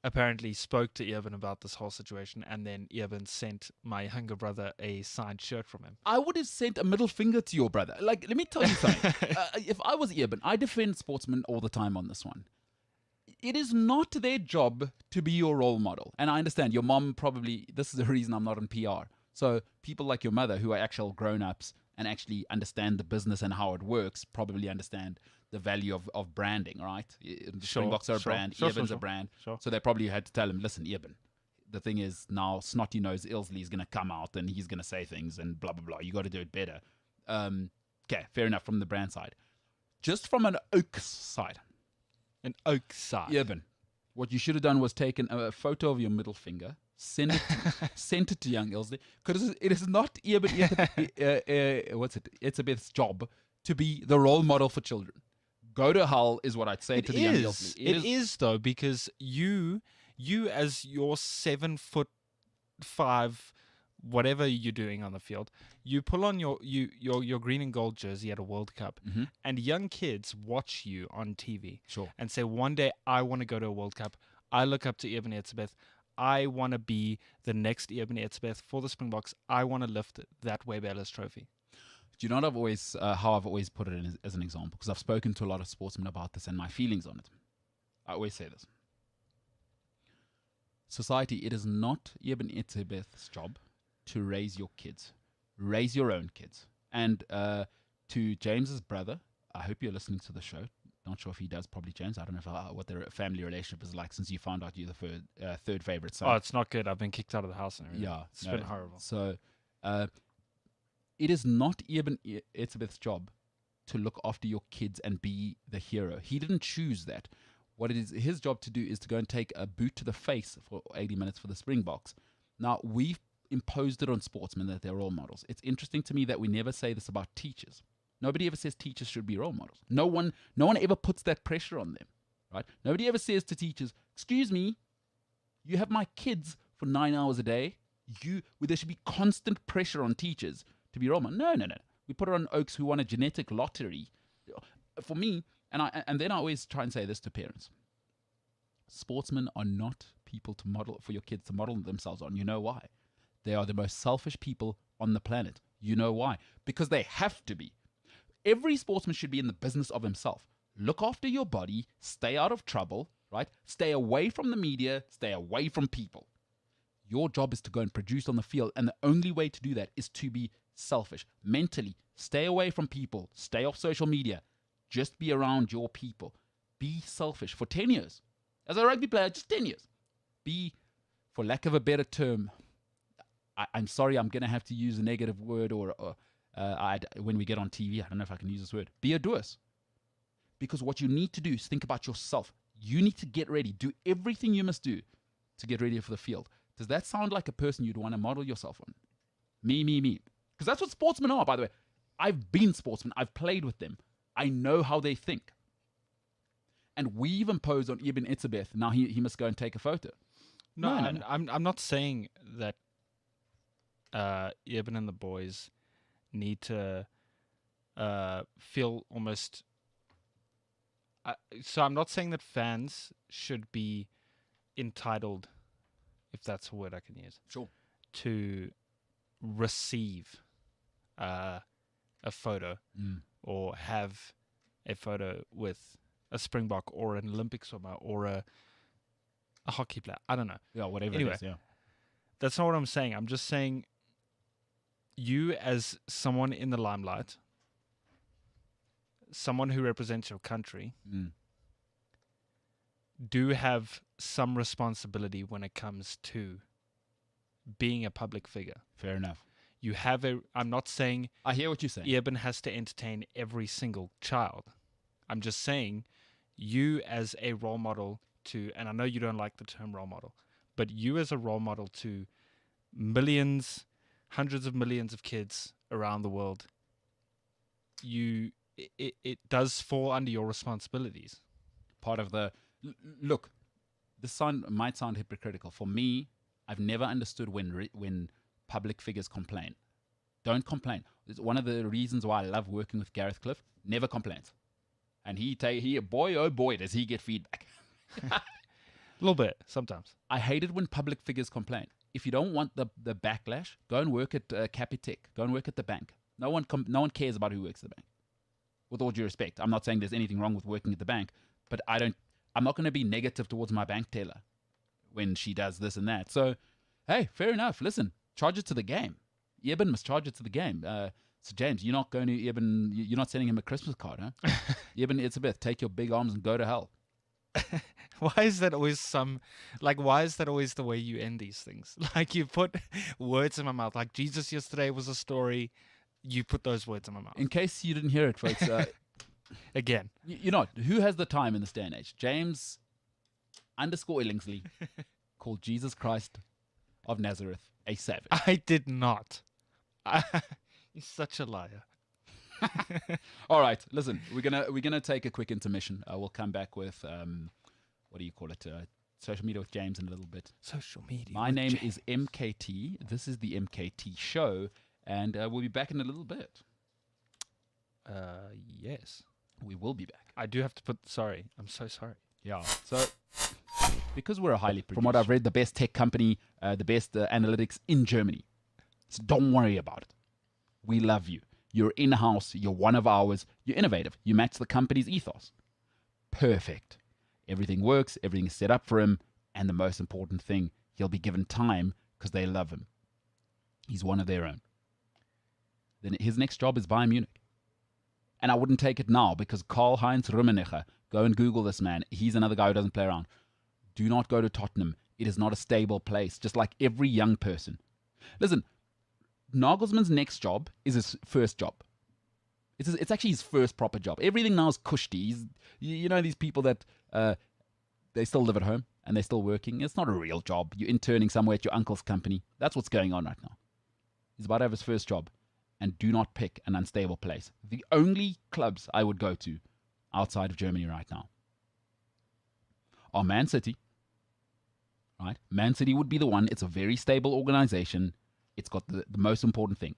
Apparently spoke to Eben about this whole situation, and then Eben sent my younger brother a signed shirt from him. I would have sent a middle finger to your brother. Like, let me tell you something. If I was Eben, I defend sportsmen all the time on this one. It is not their job to be your role model. And I understand your mom probably, this is the reason I'm not in PR. So people like your mother, who are actual grown-ups and actually understand the business and how it works, probably understand the value of branding, right? Springboks are a brand, Eben's a brand. Sure. So they probably had to tell him, listen, Eben, the thing is now snotty nose Ilsley is going to come out and he's going to say things and blah, blah, blah. You got to do it better. Okay, fair enough from the brand side. Just from an Oaks side. An Oaks side. Eben, what you should have done was taken a photo of your middle finger, sent it to young Ilsley, because it is not Eben, Etzebeth's job to be the role model for children. Go to Hull is what I'd say to the young Ilsley. It is though, because you as your 7'5", whatever you're doing on the field, you pull on your green and gold jersey at a World Cup, and young kids watch you on TV Sure. and say, one day I want to go to a World Cup. I look up to Eben Etzebeth. I want to be the next Eben Etzebeth for the Springboks. I want to lift that Webb Ellis trophy. Do you know what I've always, how I've always put it in as an example? Because I've spoken to a lot of sportsmen about this and my feelings on it. I always say this. Society, it is not Eben Etzebeth's job to raise your kids. Raise your own kids. And to James's brother, I hope you're listening to the show. Not sure if he does, probably James. I don't know what their family relationship is like since you found out you're the third favorite son. Oh, it's not good. I've been kicked out of the house and everything. Yeah. It's been horrible. So it is not Eben Etzebeth's job to look after your kids and be the hero. He didn't choose that. What it is his job to do is to go and take a boot to the face for 80 minutes for the Springboks. Now, we've imposed it on sportsmen that they're role models. It's interesting to me that we never say this about teachers. Nobody ever says teachers should be role models. No one ever puts that pressure on them, right? Nobody ever says to teachers, excuse me, you have my kids for 9 hours a day. There should be constant pressure on teachers to be role models. No. We put it on oaks who won a genetic lottery. For me, and then I always try and say this to parents. Sportsmen are not people to model for your kids to model themselves on. You know why? They are the most selfish people on the planet. You know why? Because they have to be. Every sportsman should be in the business of himself. Look after your body, stay out of trouble, right? Stay away from the media, stay away from people. Your job is to go and produce on the field, and the only way to do that is to be selfish. Mentally, stay away from people, stay off social media, just be around your people. Be selfish for 10 years. As a rugby player, just 10 years. Be, for lack of a better term, I'm sorry, I'm going to have to use a negative word when we get on TV. I don't know if I can use this word. Be a doers. Because what you need to do is think about yourself. You need to get ready. Do everything you must do to get ready for the field. Does that sound like a person you'd want to model yourself on? Me. Because that's what sportsmen are, by the way. I've been sportsmen. I've played with them. I know how they think. And we've imposed on Eben Etzebeth, now he must go and take a photo. No. I'm not saying that Eben and the boys need to feel almost... so I'm not saying that fans should be entitled, if that's a word I can use, sure, to receive a photo or have a photo with a Springbok or an Olympic swimmer or a hockey player. I don't know. Yeah, whatever anyway, it is, yeah. That's not what I'm saying. I'm just saying you as someone in the limelight, someone who represents your country, do have some responsibility when it comes to being a public figure. Fair enough. You have I'm not saying... I hear what you're saying. Eben has to entertain every single child. I'm just saying you as a role model to, and I know you don't like the term role model, but you as a role model to millions, hundreds of millions of kids around the world, it does fall under your responsibilities. Part of the... Look, this might sound hypocritical. For me, I've never understood when public figures complain. Don't complain. It's one of the reasons why I love working with Gareth Cliff. Never complains. And boy, oh boy, does he get feedback. A little bit, sometimes. I hate it when public figures complain. If you don't want the backlash, go and work at Capitec. Go and work at the bank. No one cares about who works at the bank. With all due respect, I'm not saying there's anything wrong with working at the bank, but I'm not going to be negative towards my bank teller when she does this and that. So, hey, fair enough. Listen, charge it to the game. Eben must charge it to the game. So James, you're not going to Eben. You're not sending him a Christmas card, huh? Eben Etzebeth, take your big arms and go to hell. Why is that always why is that always the way you end these things? Like, you put words in my mouth. Like, Jesus yesterday was a story. You put those words in my mouth. In case you didn't hear it, folks. Again. Who has the time in this day and age? James _Illingsley called Jesus Christ of Nazareth a savage. I did not. You're such a liar. All right, listen, we're gonna take a quick intermission. We'll come back with what do you call it? Social media with James in a little bit. Social media. My name is MKT. This is the MKT Show, and we'll be back in a little bit. Yes, we will be back. I do have to put. Sorry, I'm so sorry. Yeah. So. because we're a highly, from what I've read, the best tech company, the best analytics in Germany. So don't worry about it. We love you. You're in-house. You're one of ours. You're innovative. You match the company's ethos. Perfect. Everything works. Everything is set up for him. And the most important thing, he'll be given time because they love him. He's one of their own. Then his next job is Bayern Munich. And I wouldn't take it now because Karl-Heinz Rummenigge, go and Google this man. He's another guy who doesn't play around. Do not go to Tottenham. It is not a stable place, just like every young person. Listen, Nagelsmann's next job is his first job. It's actually his first proper job. Everything now is kushti. You know these people that they still live at home and they're still working. It's not a real job. You're interning somewhere at your uncle's company. That's what's going on right now. He's about to have his first job. And do not pick an unstable place. The only clubs I would go to outside of Germany right now are Man City. Right? Man City would be the one. It's a very stable organization. It's got the most important thing.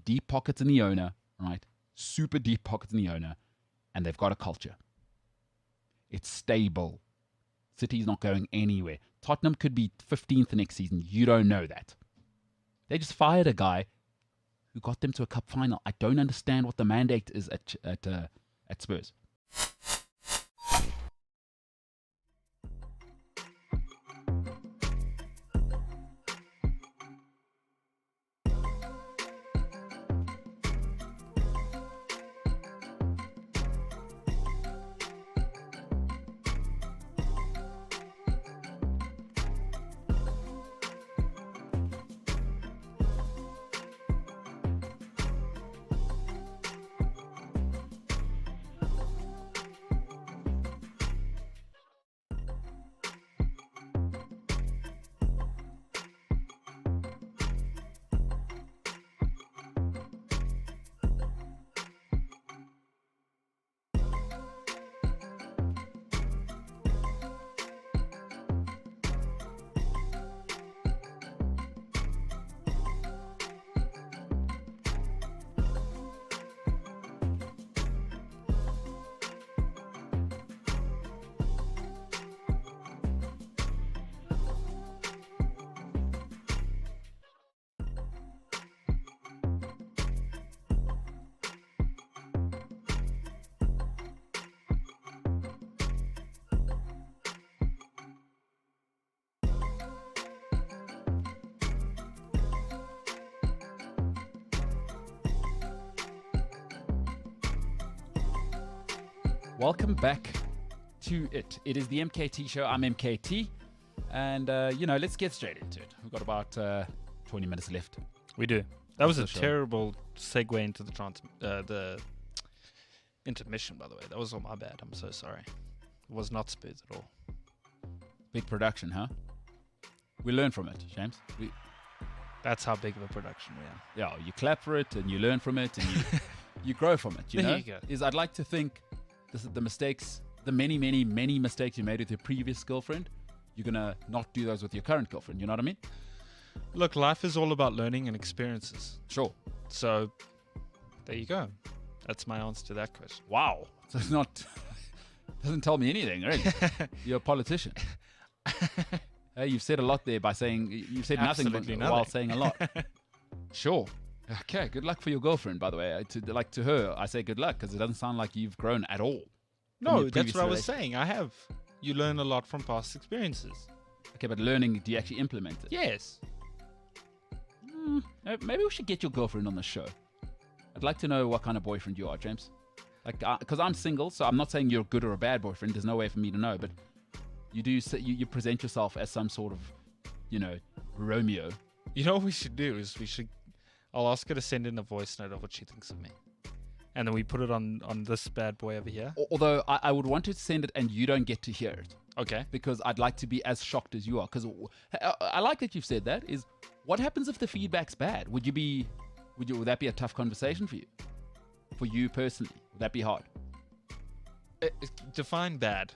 Deep pockets in the owner, right? Super deep pockets in the owner. And they've got a culture. It's stable. City's not going anywhere. Tottenham could be 15th next season. You don't know that. They just fired a guy who got them to a cup final. I don't understand what the mandate is at Spurs. Welcome back to it. It is the MKT Show. I'm MKT. And, let's get straight into it. We've got about 20 minutes left. We do. That was a terrible segue into the intermission, by the way. That was all my bad. I'm so sorry. It was not Spurs at all. Big production, huh? We learn from it, James. That's how big of a production we are. Yeah, you clap for it and you learn from it and you grow from it, There you go. I'd like to think the mistakes, the many, many, many mistakes you made with your previous girlfriend, you're going to not do those with your current girlfriend. You know what I mean? Look, life is all about learning and experiences. Sure. So, there you go. That's my answer to that question. Wow. So it's not, doesn't tell me anything, really. You're a politician. Hey, you've said a lot there by saying, you've said nothing while saying a lot. Sure. Okay, good luck for your girlfriend, by the way. To her, I say good luck because it doesn't sound like you've grown at all. No, that's what I was saying. I have. You learn a lot from past experiences. Okay, but learning, do you actually implement it? Yes. Maybe we should get your girlfriend on the show. I'd like to know what kind of boyfriend you are, James. Because I'm single, so I'm not saying you're a good or a bad boyfriend. There's no way for me to know, but you present yourself as some sort of, Romeo. You know what we should do is I'll ask her to send in a voice note of what she thinks of me. And then we put it on this bad boy over here. Although I would want her to send it and you don't get to hear it. Okay. Because I'd like to be as shocked as you are. Because I like that you've said that. Is what happens if the feedback's bad? Would that be a tough conversation for you? For you personally? Would that be hard? Define bad.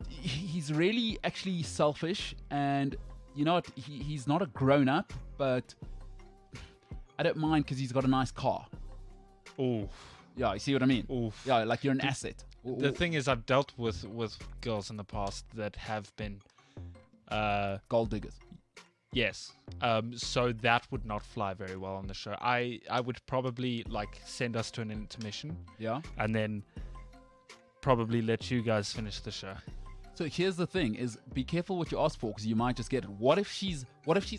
He's really actually selfish. And you know what? He's not a grown-up, but I don't mind because he's got a nice car. Oof. Yeah, you see what I mean? Oof. Yeah, like you're an asset. The thing is, I've dealt with girls in the past that have been gold diggers. Yes. So that would not fly very well on the show. I would probably like send us to an intermission. Yeah. And then probably let you guys finish the show. So here's the thing: is be careful what you ask for, because you might just get it. What if she's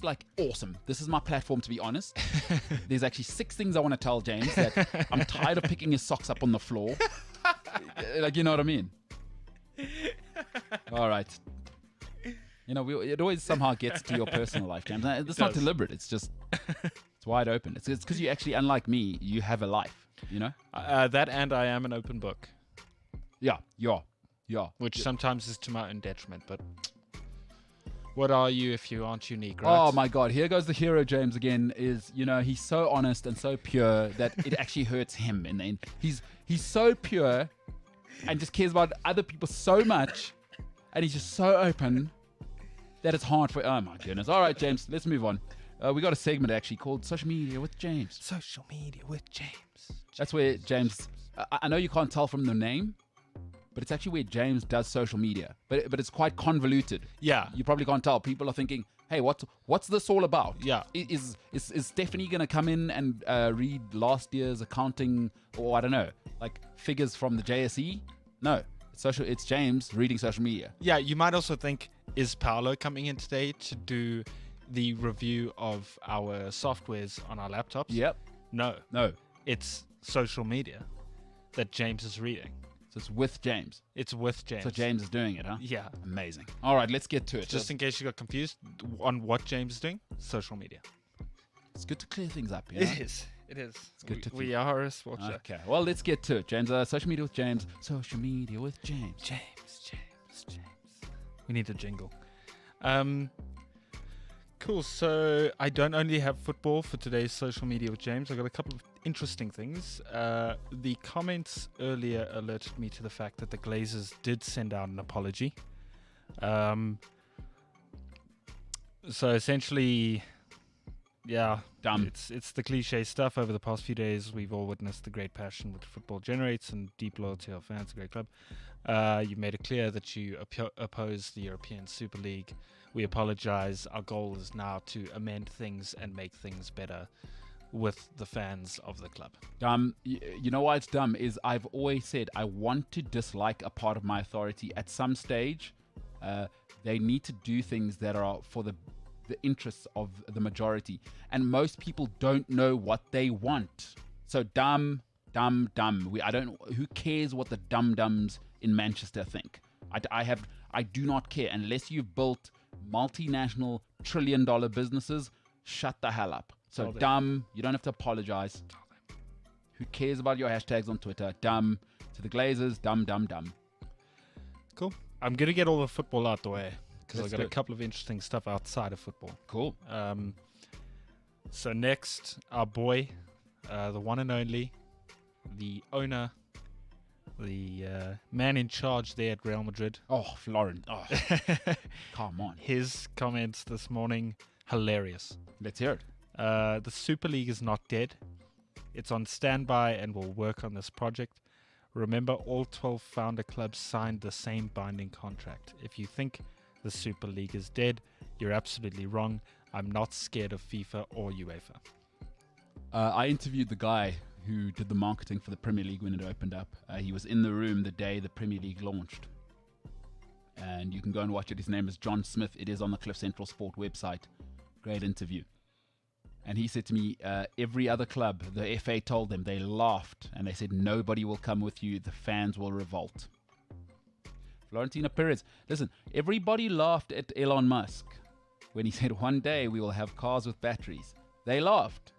like, awesome, this is my platform to be honest. There's actually 6 things I want to tell James, that I'm tired of picking his socks up on the floor. Like, you know what I mean? All right. You know, it always somehow gets to your personal life, James. It's not deliberate. It's just, it's wide open. It's because you actually, unlike me, you have a life, you know? That, and I am an open book. Yeah. Which sometimes is to my own detriment, but what are you if you aren't unique, right? Oh my God, here goes the hero, James, again. Is, you know, he's so honest and so pure that it actually hurts him in the end. He's so pure and just cares about other people so much, and he's just so open that it's hard for... Oh my goodness. All right, James, let's move on. We got a segment actually called Social Media with James. Social Media with James. That's where James... I know you can't tell from the name, but it's actually where James does social media. But it's quite convoluted. Yeah. You probably can't tell. People are thinking, hey, what's this all about? Yeah. Is Stephanie going to come in and read last year's accounting, or I don't know, like figures from the JSE? No. It's James reading social media. Yeah, you might also think, is Paolo coming in today to do the review of our softwares on our laptops? Yep. No. It's social media that James is reading. So it's with James. It's with James. So James is doing it, huh? Yeah. Amazing. All right, let's get to it. Just in case you got confused on what James is doing, social media. It's good to clear things up. You know? It is. It's good to we are a sports show. Okay. Well, let's get to it, James. Social media with James. Social media with James. James. We need a jingle. Cool. So I don't only have football for today's social media with James. I got a couple of interesting things. The comments earlier alerted me to the fact that the Glazers did send out an apology. So essentially, yeah, dumb. It's the cliche stuff. Over the past few days, we've all witnessed the great passion which football generates and deep loyalty of fans. A great club. You made it clear that you oppose the European Super League. We apologize. Our goal is now to amend things and make things better with the fans of the club. Dumb. You know why it's dumb is I've always said I want to dislike a part of my authority at some stage. They need to do things that are for the interests of the majority, and most people don't know what they want. So dumb. Who cares what the dum-dums in Manchester think? I do not care unless you've built multinational trillion-dollar businesses. Shut the hell up. So dumb. You don't have to apologize. Who cares about your hashtags on Twitter? Dumb. To the Glazers, dumb. Cool. I'm gonna get all the football out the way because I've got good. a couple of interesting stuff outside of football. Cool. So next, our boy, the one and only, the owner, the man in charge there at Real Madrid. Oh, Lauren. Oh, come on. His comments this morning, hilarious. Let's hear it. The Super League is not dead. It's on standby and will work on this project. Remember, all 12 founder clubs signed the same binding contract. If you think the Super League is dead, you're absolutely wrong. I'm not scared of FIFA or UEFA. I interviewed the guy who did the marketing for the Premier League when it opened up. He was in the room the day the Premier League launched. And you can go and watch it. His name is John Smith. It is on the Cliff Central Sport website. Great interview. And he said to me, every other club, the FA told them, they laughed. And they said, nobody will come with you. The fans will revolt. Florentino Perez. Listen, everybody laughed at Elon Musk when he said, one day we will have cars with batteries. They laughed.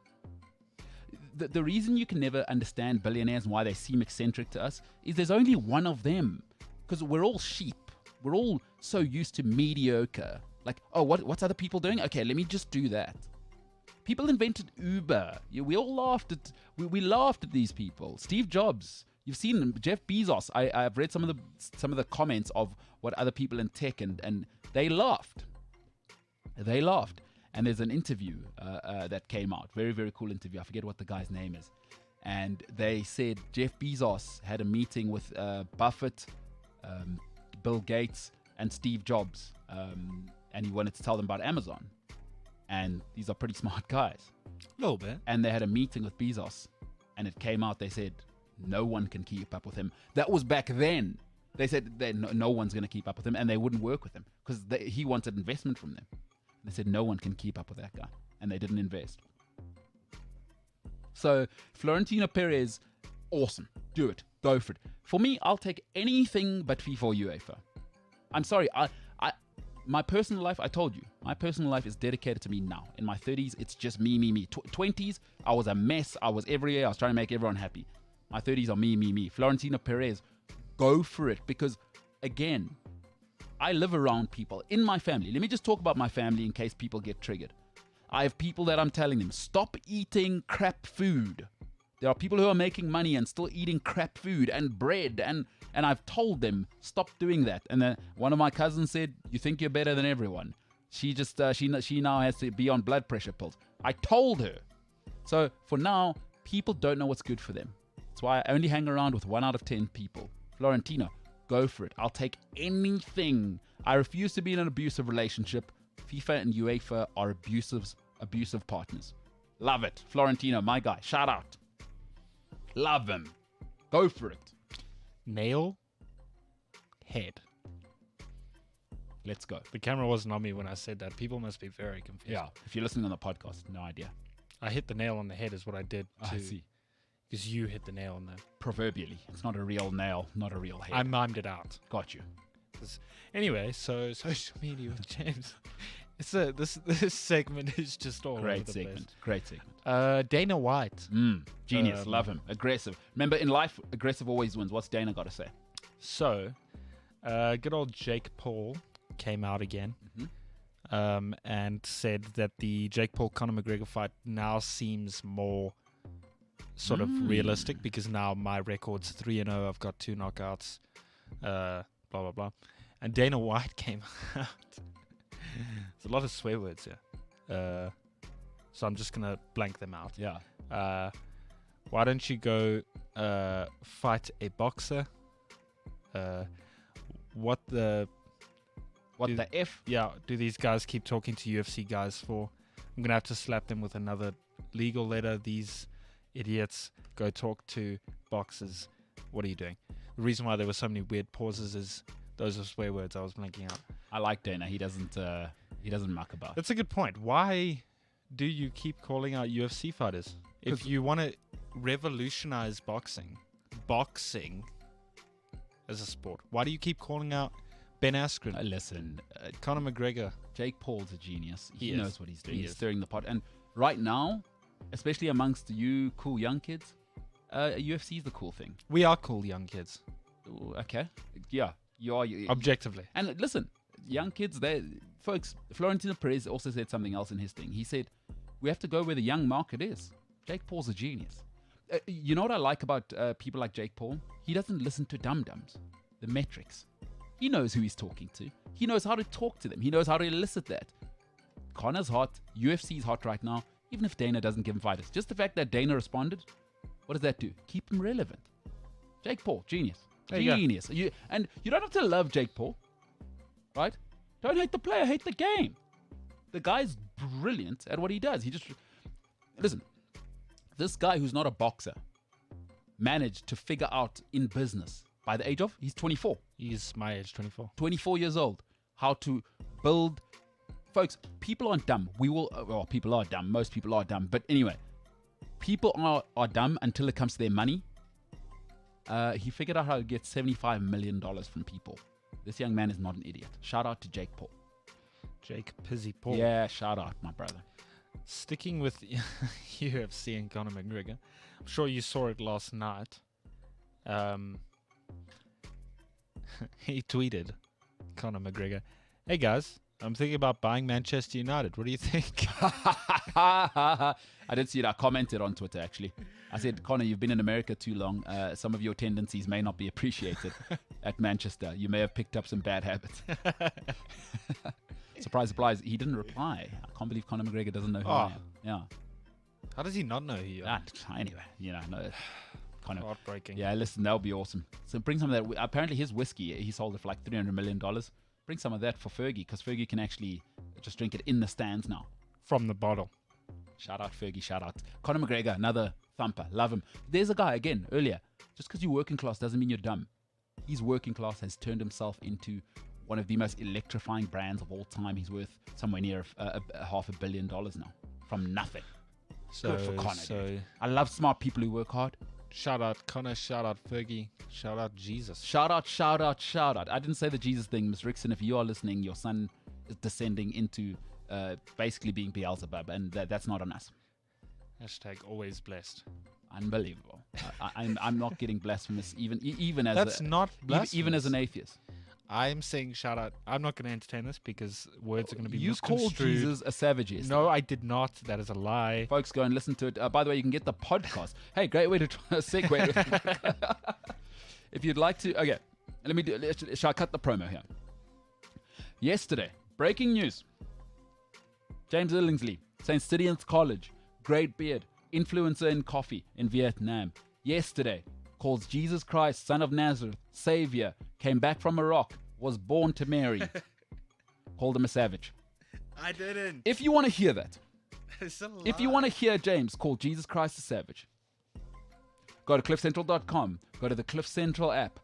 The reason you can never understand billionaires and why they seem eccentric to us is there's only one of them. Because we're all sheep. We're all so used to mediocre. Like, oh, what's other people doing? Okay, let me just do that. People invented Uber. We all laughed at. We laughed at these people. Steve Jobs. You've seen them. Jeff Bezos. I've read some of the comments of what other people in tech and they laughed. They laughed. And there's an interview that came out. Very, very cool interview. I forget what the guy's name is. and they said Jeff Bezos had a meeting with Buffett, Bill Gates, and Steve Jobs, and he wanted to tell them about Amazon. And these are pretty smart guys. A little bit. And they had a meeting with Bezos, and it came out, they said, no one can keep up with him. That was back then. They said that no one's going to keep up with him, and they wouldn't work with him because he wanted investment from them. They said no one can keep up with that guy, and they didn't invest. So Florentino Perez, awesome. Do it. Go for it. For me, I'll take anything but FIFA or UEFA. I'm sorry. My personal life, I told you, my personal life is dedicated to me now. In my 30s, it's just me. 20s, I was a mess. I was everywhere. I was trying to make everyone happy. My 30s are me. Florentino Perez, go for it. Because, again, I live around people in my family. Let me just talk about my family in case people get triggered. I have people that I'm telling them, stop eating crap food. There are people who are making money and still eating crap food and bread. And I've told them, stop doing that. And then one of my cousins said, you think you're better than everyone. She just, she now has to be on blood pressure pills. I told her. So for now, people don't know what's good for them. That's why I only hang around with 1 out of 10 people. Florentino, go for it. I'll take anything. I refuse to be in an abusive relationship. FIFA and UEFA are abusive partners. Love it. Florentino, my guy. Shout out. Love him. Go for it. Nail. Head. Let's go. The camera wasn't on me when I said that. People must be very confused. Yeah. If you're listening on the podcast, no idea. I hit the nail on the head is what I did. I see. Because you hit the nail on the... Proverbially. It's not a real nail, not a real head. I mimed it out. Got you. Anyway, so social media with James. This segment is just all over the place. Great segment. Dana White. Genius. Love him. Aggressive. Remember, in life, aggressive always wins. What's Dana got to say? So, good old Jake Paul came out again and said that the Jake Paul-Conor McGregor fight now seems more sort of realistic because now my record's 3-0. I've got 2 knockouts. Blah, blah, blah. And Dana White came out. There's a lot of swear words here. So I'm just going to blank them out. Yeah. Why don't you go fight a boxer? What the F? Yeah, do these guys keep talking to UFC guys for? I'm going to have to slap them with another legal letter. These idiots go talk to boxers. What are you doing? The reason why there were so many weird pauses is those are swear words I was blanking out. I like Dana. He doesn't muck about. That's a good point. Why do you keep calling out UFC fighters? If you want to revolutionize boxing as a sport, why do you keep calling out Ben Askren? Listen, Conor McGregor. Jake Paul's a genius. He is. knows what he's doing. He He's is. stirring the pot. And right now, especially amongst you cool young kids, UFC is the cool thing. We are cool young kids. Ooh, okay. Yeah, you are. Objectively. And listen, young kids, folks, Florentino Perez also said something else in his thing. He said, we have to go where the young market is. Jake Paul's a genius. You know what I like about people like Jake Paul? He doesn't listen to dum-dums, the metrics. He knows who he's talking to. He knows how to talk to them. He knows how to elicit that. Conor's hot. UFC's hot right now. Even if Dana doesn't give him fighters. Just the fact that Dana responded, what does that do? Keep him relevant. Jake Paul, genius. Genius. You don't have to love Jake Paul, right? Don't hate the player, hate the game. The guy's brilliant at what he does. Listen, this guy who's not a boxer managed to figure out in business by the age of, he's 24. He's my age, 24. 24 years old. How to build. Folks, people aren't dumb. People are dumb. Most people are dumb. But anyway, people are dumb until it comes to their money. He figured out how to get $75 million from people. This young man is not an idiot. Shout out to Jake Paul. Jake Pizzy Paul. Yeah, shout out, my brother. Sticking with UFC and Conor McGregor, I'm sure you saw it last night. He tweeted, Conor McGregor, "Hey guys, I'm thinking about buying Manchester United. What do you think?" I did see it. I commented on Twitter, actually. I said, Conor, you've been in America too long. Some of your tendencies may not be appreciated at Manchester. You may have picked up some bad habits. Surprise, surprise. He didn't reply. I can't believe Conor McGregor doesn't know who I am. Yeah. How does he not know who you are? Anyway, no, kind of heartbreaking. Yeah, listen, that'll be awesome. So bring some of that. Apparently, his whiskey, he sold it for like $300 million. Bring some of that for Fergie, because Fergie can actually just drink it in the stands now. From the bottle. Shout out Fergie, shout out. Conor McGregor, another thumper. Love him. There's a guy, again, earlier. Just because you're working class doesn't mean you're dumb. He's working class, has turned himself into one of the most electrifying brands of all time. He's worth somewhere near $500 million now. From nothing. Good for Conor, dude. I love smart people who work hard. Shout out Conor, shout out Fergie, shout out Jesus. Shout out, shout out, shout out. I didn't say the Jesus thing, Miss Rickson. If you are listening, your son is descending into basically being Beelzebub, and that's not on us. Hashtag always blessed. Unbelievable. I'm not getting blasphemous even as that's not blasphemous. Even as an atheist. I'm saying shout out. I'm not going to entertain this because words are going to be misconstrued. You called Jesus a savage yesterday. No, I did not. That is a lie. Folks, go and listen to it. By the way, you can get the podcast. Hey, great way to segue. If you'd like to... Okay, shall I cut the promo here? Yesterday, breaking news. James Illingsley, St. Stithians College, great beard, influencer in coffee in Vietnam. Yesterday, calls Jesus Christ, Son of Nazareth, Savior, came back from Iraq, was born to Mary. Called him a savage. I didn't. If you want to hear that, It's a lie. if you want to hear James call Jesus Christ a savage, go to cliffcentral.com, go to the Cliff Central app,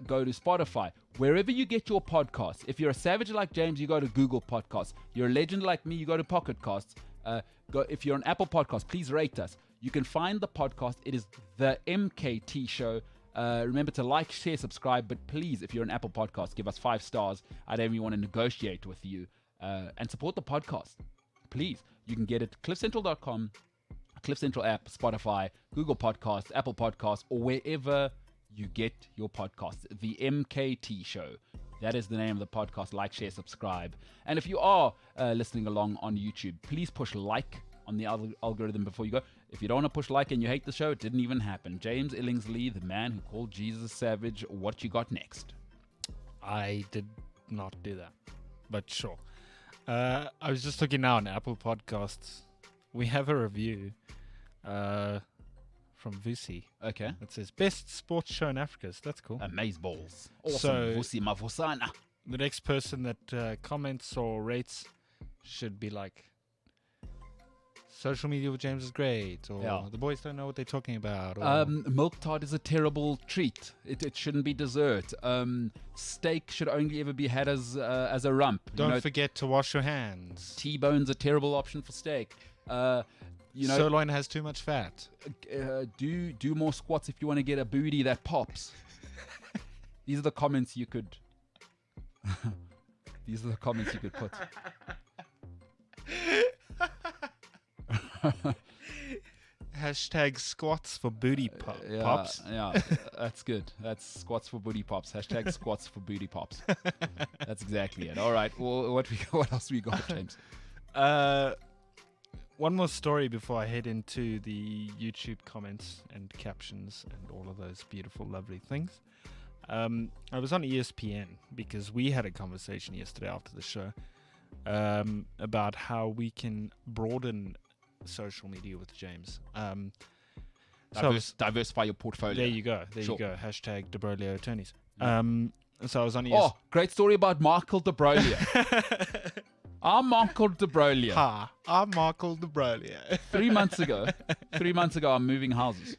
go to Spotify, wherever you get your podcasts. If you're a savage like James, you go to Google Podcasts. You're a legend like me, you go to Pocket Casts. If you're on Apple Podcasts, please rate us. You can find the podcast. It is the MKT Show. Remember to like, share, subscribe. But please, if you're an Apple Podcast, give us 5 stars. I don't even want to negotiate with you. And support the podcast. Please. You can get it at cliffcentral.com, Cliff Central app, Spotify, Google Podcasts, Apple Podcasts, or wherever you get your podcasts. The MKT Show. That is the name of the podcast. Like, share, subscribe. And if you are listening along on YouTube, please push like on the algorithm before you go. If you don't want to push like and you hate the show, it didn't even happen. James Illingsley, the man who called Jesus savage, what you got next? I did not do that, but sure. I was just looking now on Apple Podcasts. We have a review from Vusi. Okay. It says, best sports show in Africa. So that's cool. Amazeballs. Awesome. So, Vusi Mavusana. The next person that comments or rates should be like, social media with James is great, or the boys don't know what they're talking about. Or Milk tart is a terrible treat. It shouldn't be dessert. Steak should only ever be had as a rump. Don't forget to wash your hands. T-bone's a terrible option for steak. Sirloin has too much fat. Do more squats if you want to get a booty that pops. These are the comments you could. These are the comments you could put. Hashtag squats for booty pops. Yeah, that's good. That's squats for booty pops. Hashtag squats for booty pops. That's exactly it. All right. Well, what else we got, James? One more story before I head into the YouTube comments and captions and all of those beautiful, lovely things. I was on ESPN because we had a conversation yesterday after the show about how we can broaden social media with James. Diversify your portfolio. There you go. There you go. Hashtag DeBrolio attorneys. So I was on Oh, great story about Michael DeBrolio. I'm Michael DeBrolio. Ha! I'm Michael DeBrolio. 3 months ago, I'm moving houses.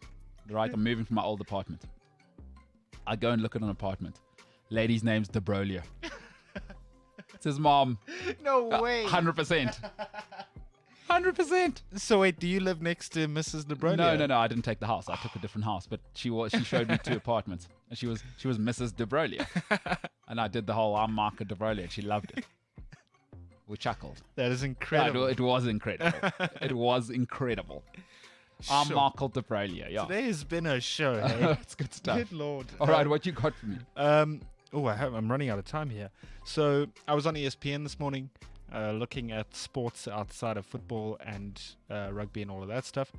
Right? I'm moving from my old apartment. I go and look at an apartment. Lady's name's DeBrolio. It's his mom. No way. 100%. 100%. So wait, do you live next to Mrs. DeBrolio? No. I didn't take the house. I took a different house. But she showed me 2 apartments, and she was Mrs. DeBrolio, and I did the whole I'm Marco DeBrolio, and she loved it. We chuckled. That is incredible. It was incredible. It was incredible. I'm Marco DeBrolio. Yeah. Today has been a show. Hey? It's good stuff. Good Lord. All right, what you got for me? I'm running out of time here. So I was on ESPN this morning. Looking at sports outside of football and rugby and all of that stuff.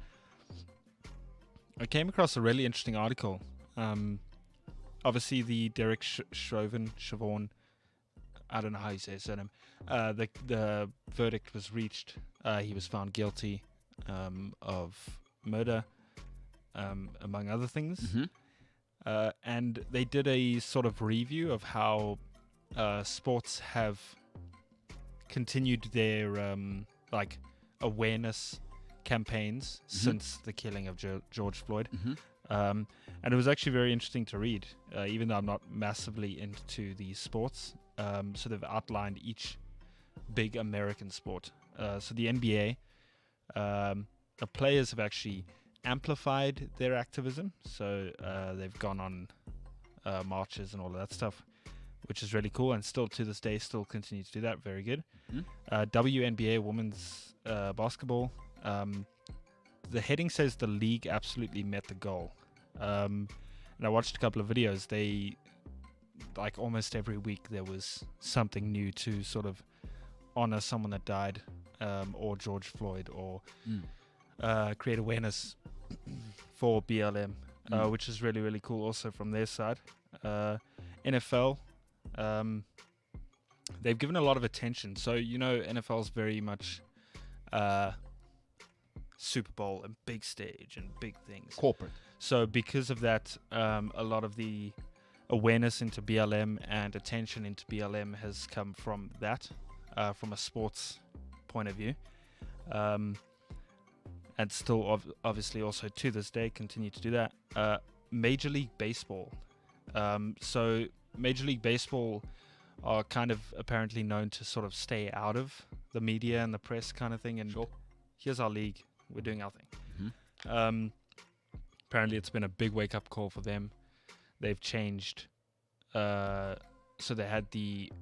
I came across a really interesting article. Obviously, the Derek Chauvin, I don't know how you say his surname. The verdict was reached. He was found guilty. of murder, among other things. And they did a sort of review of how sports have continued their awareness campaigns since the killing of George Floyd. And it was actually very interesting to read, even though I'm not massively into the sports. So they've outlined each big American sport. So the NBA, the players have actually amplified their activism. So they've gone on marches and all of that stuff, which is really cool, and still to this day still continue to do that. Very good. WNBA, women's basketball, the heading says the league absolutely met the goal. And I watched a couple of videos. They, like, almost every week there was something new to sort of honor someone that died, or George Floyd, or create awareness for BLM, which is really, really cool also from their side. NFL, they've given a lot of attention. So, NFL is very much Super Bowl and big stage and big things. Corporate. So because of that, a lot of the awareness into BLM and attention into BLM has come from that, from a sports point of view. And still, obviously, also to this day, continue to do that. Major League Baseball. So Major League Baseball are kind of apparently known to sort of stay out of the media and the press kind of thing. And here's our league. We're doing our thing. Apparently, it's been a big wake-up call for them. They've changed. So they had the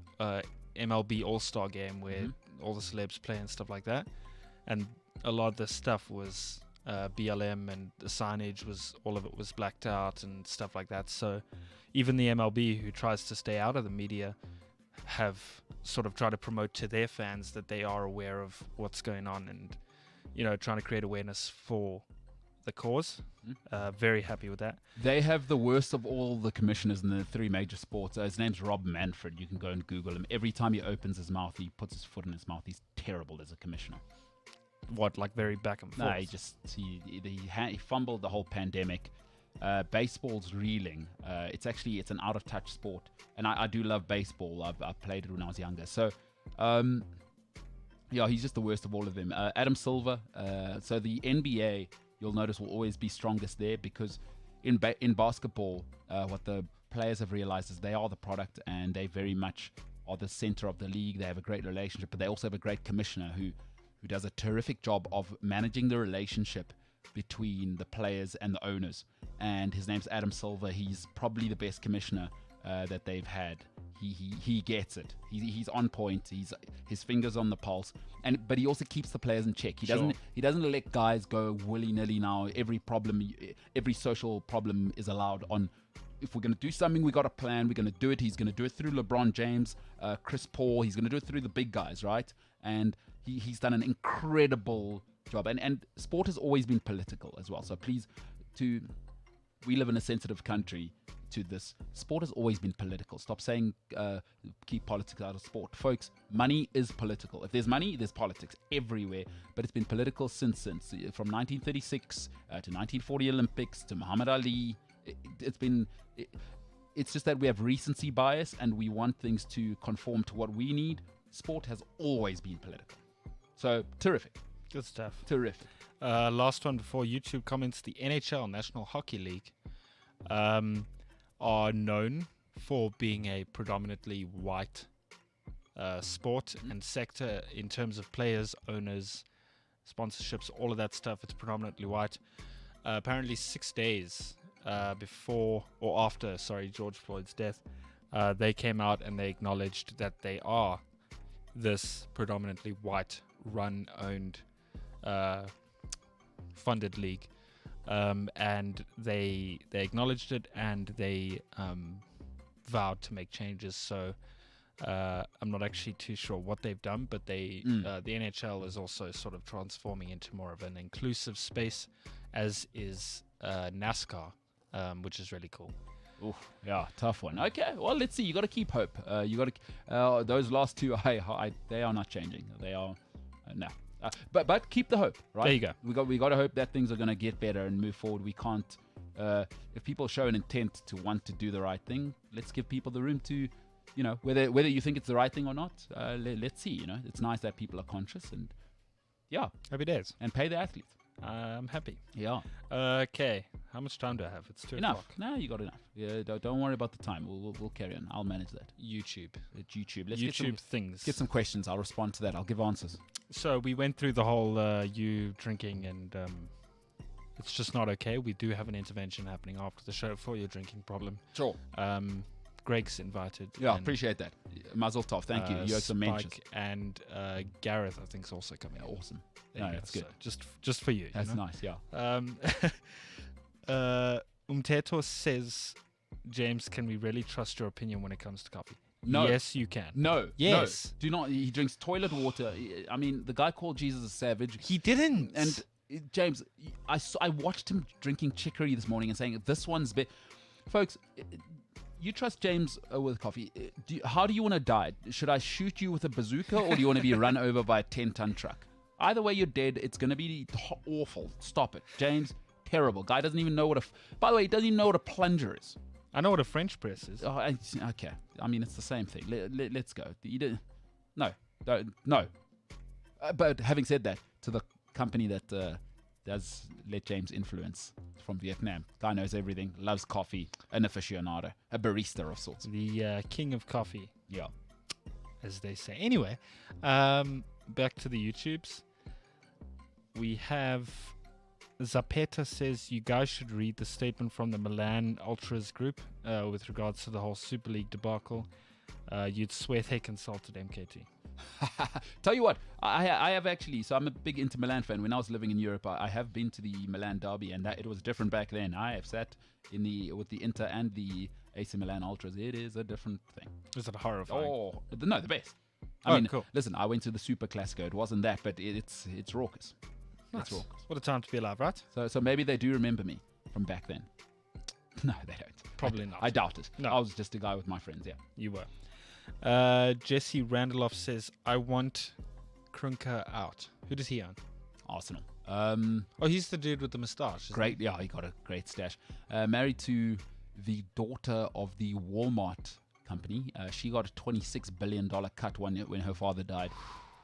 MLB All-Star game where all the celebs play and stuff like that. And a lot of the stuff was BLM, and the signage was, all of it was blacked out and stuff like that. So even the MLB, who tries to stay out of the media, have sort of tried to promote to their fans that they are aware of what's going on, and trying to create awareness for the cause. Very happy with that. They have the worst of all the commissioners in the three major sports. His name's Rob Manfred. You can go and Google him. Every time he opens his mouth, he puts his foot in his mouth. He's terrible as a commissioner. What, like very back and forth? No, he fumbled the whole pandemic. Baseball's reeling. It's an out of touch sport, and I do love baseball. I played it when I was younger. So, he's just the worst of all of them. Adam Silver. So the NBA, you'll notice, will always be strongest there, because in basketball, what the players have realized is they are the product, and they very much are the center of the league. They have a great relationship, but they also have a great commissioner who does a terrific job of managing the relationship between the players and the owners. And his name's Adam Silver. He's probably the best commissioner that they've had. He gets it. He's on point. His fingers on the pulse. But he also keeps the players in check. He doesn't let guys go willy-nilly now. Every social problem is allowed on. If we're going to do something, we got a plan. We're going to do it. He's going to do it through LeBron James, Chris Paul. He's going to do it through the big guys, right? And he's done an incredible job. And sport has always been political as well. So please, we live in a sensitive country to this. Sport has always been political. Stop saying keep politics out of sport. Folks, money is political. If there's money, there's politics everywhere. But it's been political since. From 1936 to 1940 Olympics to Muhammad Ali. It's just that we have recency bias and we want things to conform to what we need. Sport has always been political. So, terrific. Good stuff. Terrific. Last one before YouTube comments. The NHL, National Hockey League, are known for being a predominantly white sport and sector in terms of players, owners, sponsorships, all of that stuff. It's predominantly white. Apparently 6 days before or after, George Floyd's death, they came out and they acknowledged that they are this predominantly white run, owned, funded league, and they acknowledged it, and they vowed to make changes. So I'm not actually too sure what they've done, but the NHL is also sort of transforming into more of an inclusive space, as is NASCAR, which is really cool. Oof, yeah, tough one. Okay, well, let's see. You got to keep hope. You got to. Those last two, they are not changing. They are no. But keep the hope, right? There you go. We got to hope that things are going to get better and move forward. We can't. If people show an intent to want to do the right thing, let's give people the room to, whether you think it's the right thing or not. Let's see. It's nice that people are conscious and Happy days. and pay the athletes. I'm happy. Yeah. Okay. How much time do I have? It's 2 Enough. o'clock. No, you got enough. Yeah, don't worry about the time. We'll carry on. I'll manage that. YouTube. YouTube. Let's YouTube things. get some questions. I'll respond to that. I'll give answers. So we went through the whole you drinking and it's just not okay. We do have an intervention happening after the show for your drinking problem. Sure. Greg's invited. Yeah, and, appreciate that. Mazel tov. Thank you. You owe some mentions. Spike and Gareth, I think, is also coming. Yeah, awesome. There you go. That's good. So just for you. That's nice. Yeah. Umteto says, James, can we really trust your opinion when it comes to coffee? No. Yes, you can. No. Yes. No. Do not. He drinks toilet water. I mean, the guy called Jesus a savage. He didn't. And James, I watched him drinking chicory this morning and saying, this one's better. Folks, you trust James with coffee. How do you want to die? Should I shoot you with a bazooka or do you want to be run over by a 10-ton truck? Either way, you're dead. It's going to be awful. Stop it. James, terrible. Guy doesn't even know what by the way, he doesn't even know what a plunger is. I know what a French press is. Oh, okay. I mean, it's the same thing. Let's go. No. But having said that, to the company that does let James influence from Vietnam, guy knows everything, loves coffee, an aficionado, a barista of sorts. The king of coffee. Yeah. As they say. Anyway, back to the YouTubes. We have Zapeta says you guys should read the statement from the Milan Ultras group with regards to the whole Super League debacle. You'd swear they consulted MKT. Tell you what, I have actually, so I'm a big Inter Milan fan. When I was living in Europe, I have been to the Milan derby, and it was different back then. I have sat with the Inter and the AC Milan Ultras. It is a different thing. Is it horrifying? Oh, no, the best. I mean, cool. Listen, I went to the Super Classico. It wasn't that, but it's raucous. Nice. It's raucous. What a time to be alive, right? So maybe they do remember me from back then. No, they don't. Probably not. I doubt it. No. I was just a guy with my friends, yeah. You were. Jesse Randolph says, I want Krunker out. Who does he own? Arsenal. Oh, he's the dude with the moustache. Great. Yeah, he got a great stash. Married to the daughter of the Walmart company. She got a $26 billion cut when her father died.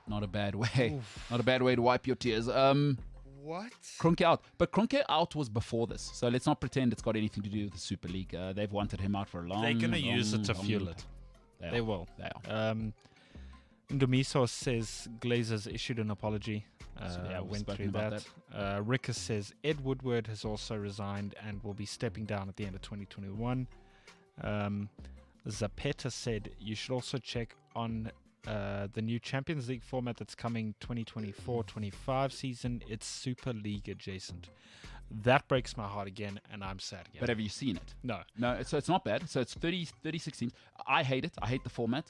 Not a bad way. Oof. Not a bad way to wipe your tears. What? Kroenke out. But Kroenke out was before this. So let's not pretend it's got anything to do with the Super League. They've wanted him out for a long time. They're going to use it to fuel it. They will. They are. Ndomiso says Glazers issued an apology. Went through that. Ricka says Ed Woodward has also resigned and will be stepping down at the end of 2021. Zapeta said you should also check on the new Champions League format that's coming 2024-25 season. It's Super League adjacent. That breaks my heart again, and I'm sad again. But have you seen it? No. No, so it's not bad. So it's 36 teams. I hate it. I hate the format.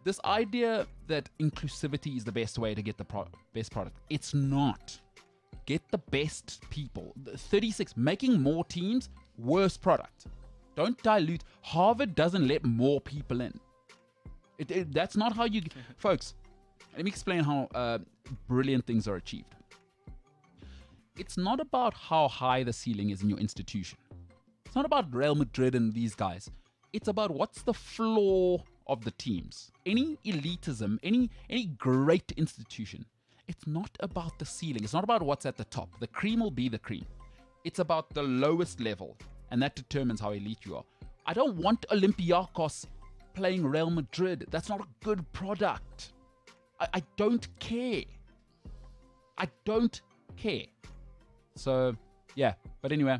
This idea that inclusivity is the best way to get the best product. It's not. Get the best people. 36. Making more teams, worse product. Don't dilute. Harvard doesn't let more people in. That's not how you... Folks, let me explain how brilliant things are achieved. It's not about how high the ceiling is in your institution. It's not about Real Madrid and these guys. It's about what's the floor of the teams. Any elitism, any great institution, it's not about the ceiling. It's not about what's at the top. The cream will be the cream. It's about the lowest level, and that determines how elite you are. I don't want Olympiacos playing Real Madrid. That's not a good product. I don't care. I don't care. So, yeah. But anyway,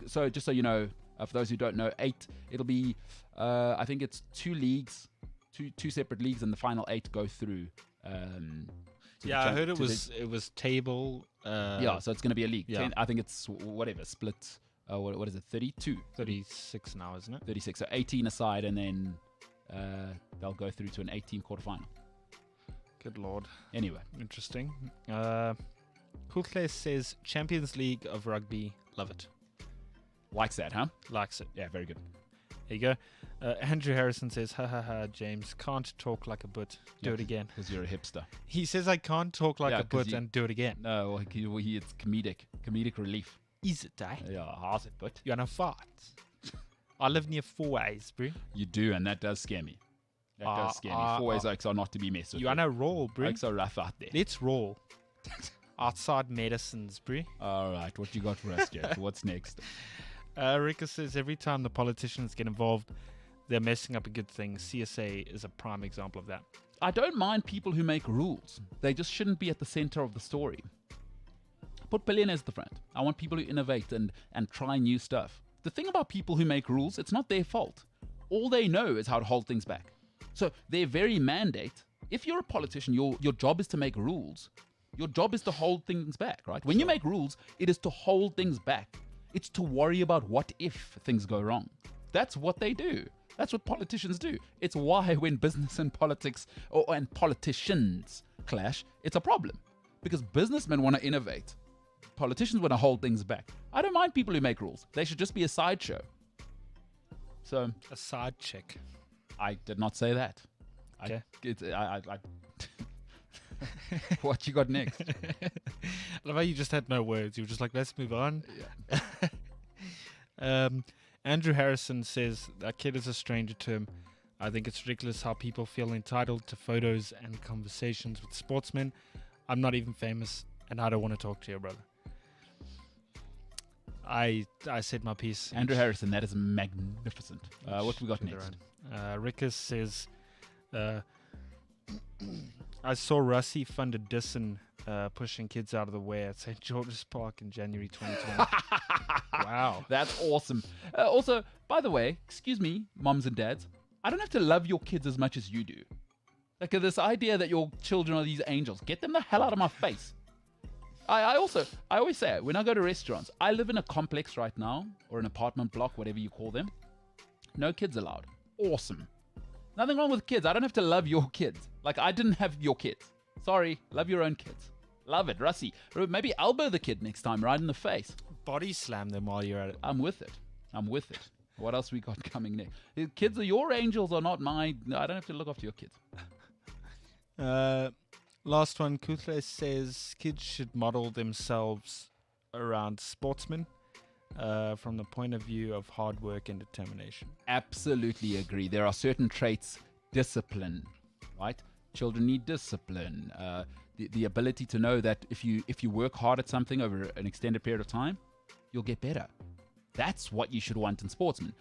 so just so you know, for those who don't know, 8, it'll be, I think it's 2 leagues, two separate leagues, and the final 8 go through. I heard it was table. Yeah, so it's going to be a league. Yeah. 10, I think it's whatever, split, what is it, 32? 36 now, isn't it? 36, so 18 aside, and then they'll go through to an 18 quarterfinal. Good Lord. Anyway. Interesting. Coolclair says, Champions League of Rugby, love it. Likes that, huh? Likes it. Yeah, very good. There you Andrew Harrison says, ha ha ha, James, can't talk like a butt. Do it again. Because you're a hipster. He says I can't talk like a butt and do it again. No, it's comedic relief. Is it, eh? Yeah, how's it, but? You're on a fart. I live near 4 ways, bro. You do, and that does scare me. That does scare me. 4 ways oaks are not to be messed with. You on a roll, bro. Oaks are rough out there. Let's roll. Outside medicines, bro. All right, what you got for us, Jeff? What's next? Rika says every time the politicians get involved, they're messing up a good thing. CSA is a prime example of that. I don't mind people who make rules. They just shouldn't be at the center of the story. Put billionaires at the front. I want people who innovate and try new stuff. The thing about people who make rules, it's not their fault. All they know is how to hold things back. So their very mandate, if you're a politician, your job is to make rules. Your job is to hold things back, right? When you make rules, it is to hold things back. It's to worry about what if things go wrong. That's what they do. That's what politicians do. It's why when business and politics and politicians clash, it's a problem. Because businessmen want to innovate. Politicians want to hold things back. I don't mind people who make rules. They should just be a sideshow. So a side chick. I did not say that. Okay. What you got next? I love how you just had no words. You were just like, let's move on. Yeah. Andrew Harrison says, that kid is a stranger to him. I think it's ridiculous how people feel entitled to photos and conversations with sportsmen. I'm not even famous, and I don't want to talk to your brother. I said my piece. Andrew Harrison, that is magnificent. What we got next? Rickus says, I saw Russie fund a dissin pushing kids out of the way at St. George's Park in January 2020. Wow. That's awesome. Also, by the way, excuse me, moms and dads, I don't have to love your kids as much as you do. Like this idea that your children are these angels, get them the hell out of my face. I always say it, when I go to restaurants, I live in a complex right now, or an apartment block, whatever you call them. No kids allowed. Awesome. Nothing wrong with kids. I don't have to love your kids. Like, I didn't have your kids. Sorry, love your own kids. Love it, Russie. Maybe elbow the kid next time, right in the face. Body slam them while you're at it. I'm with it. What else we got coming next? Kids are your angels or not mine. I don't have to look after your kids. Last one, Kutle says kids should model themselves around sportsmen from the point of view of hard work and determination. Absolutely agree. There are certain traits, discipline, right? Children need discipline. The ability to know that if you work hard at something over an extended period of time, you'll get better. That's what you should want in sportsmen.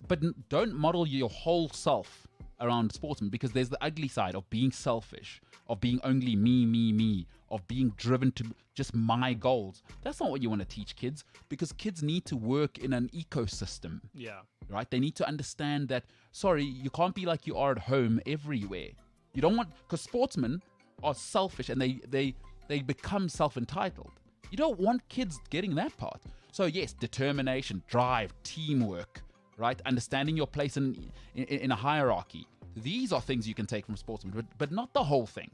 But don't model your whole self around sportsmen, because there's the ugly side of being selfish, of being only me, of being driven to just my goals. That's not what you want to teach kids, because kids need to work in an ecosystem. Yeah. Right? They need to understand that, sorry, you can't be like you are at home everywhere. You don't want, because sportsmen are selfish and they become self-entitled. You don't want kids getting that part. So yes, determination, drive, teamwork, right? Understanding your place in a hierarchy. These are things you can take from sportsmen, but not the whole thing.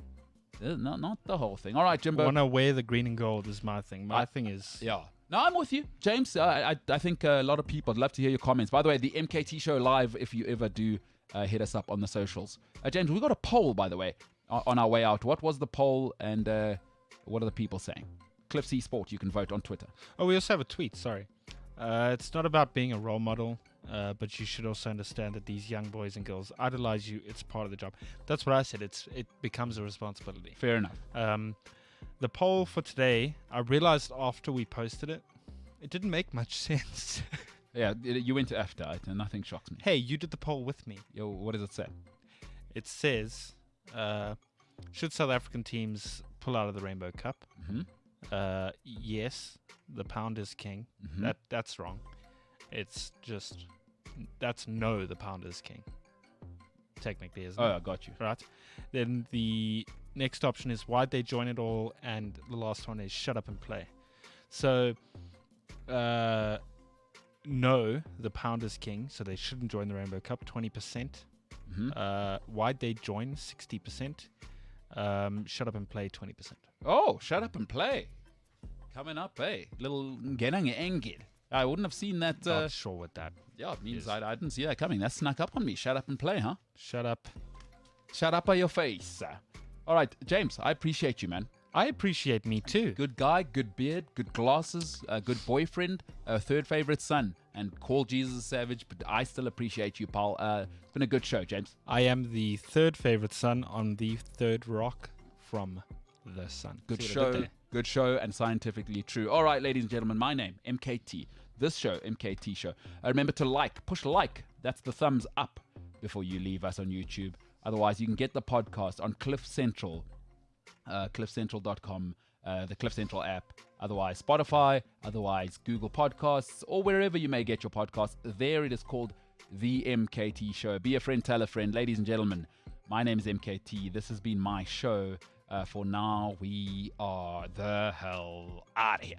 Not the whole thing. All right, Jimbo. I want to wear the green and gold is my thing. My thing is... Yeah. No, I'm with you. James, I think a lot of people, I'd love to hear your comments. By the way, the MKT Show live, if you ever do hit us up on the socials. James, we got a poll, by the way, on our way out. What was the poll and what are the people saying? Cliff C Sport, you can vote on Twitter. Oh, we also have a tweet, sorry. It's not about being a role model, but you should also understand that these young boys and girls idolize you. It's part of the job. That's what I said. It becomes a responsibility. Fair enough. The poll for today, I realized after we posted it, it didn't make much sense. Yeah, you went after it, and nothing shocks me. Hey, you did the poll with me. Yo, what does it say? It says, should South African teams pull out of the Rainbow Cup? Mm-hmm. Yes, the pound is king. Mm-hmm. That's wrong. It's just, that's no, the pound is king. Technically, isn't it? Oh, I got you. Right. Then the next option is why'd they join it all, and the last one is shut up and play. So, no, the pound is king, so they shouldn't join the Rainbow Cup. 20%. Mm-hmm. Why'd they join? 60%. Shut up and play. 20%. Oh, shut up and play. Coming up, eh? Little ngenang engel. I wouldn't have seen that. Not sure what that. Yeah, it means is. I didn't see that coming. That snuck up on me. Shut up and play, huh? Shut up. Shut up by your face. All right, James, I appreciate you, man. I appreciate me too. Good guy, good beard, good glasses, good boyfriend, third favorite son, and call Jesus a savage, but I still appreciate you, pal. It's been a good show, James. I am the third favorite son on the third rock from the sun. Good See what I did show, there? good show, and scientifically true. All right, ladies and gentlemen, my name, MKT. This show, MKT Show. Remember to push like. That's the thumbs up before you leave us on YouTube. Otherwise, you can get the podcast on Cliff Central, cliffcentral.com, the Cliff Central app. Otherwise, Spotify. Otherwise, Google Podcasts, or wherever you may get your podcast. There it is called The MKT Show. Be a friend, tell a friend. Ladies and gentlemen, my name is MKT. This has been my show. For now, we are the hell out of here.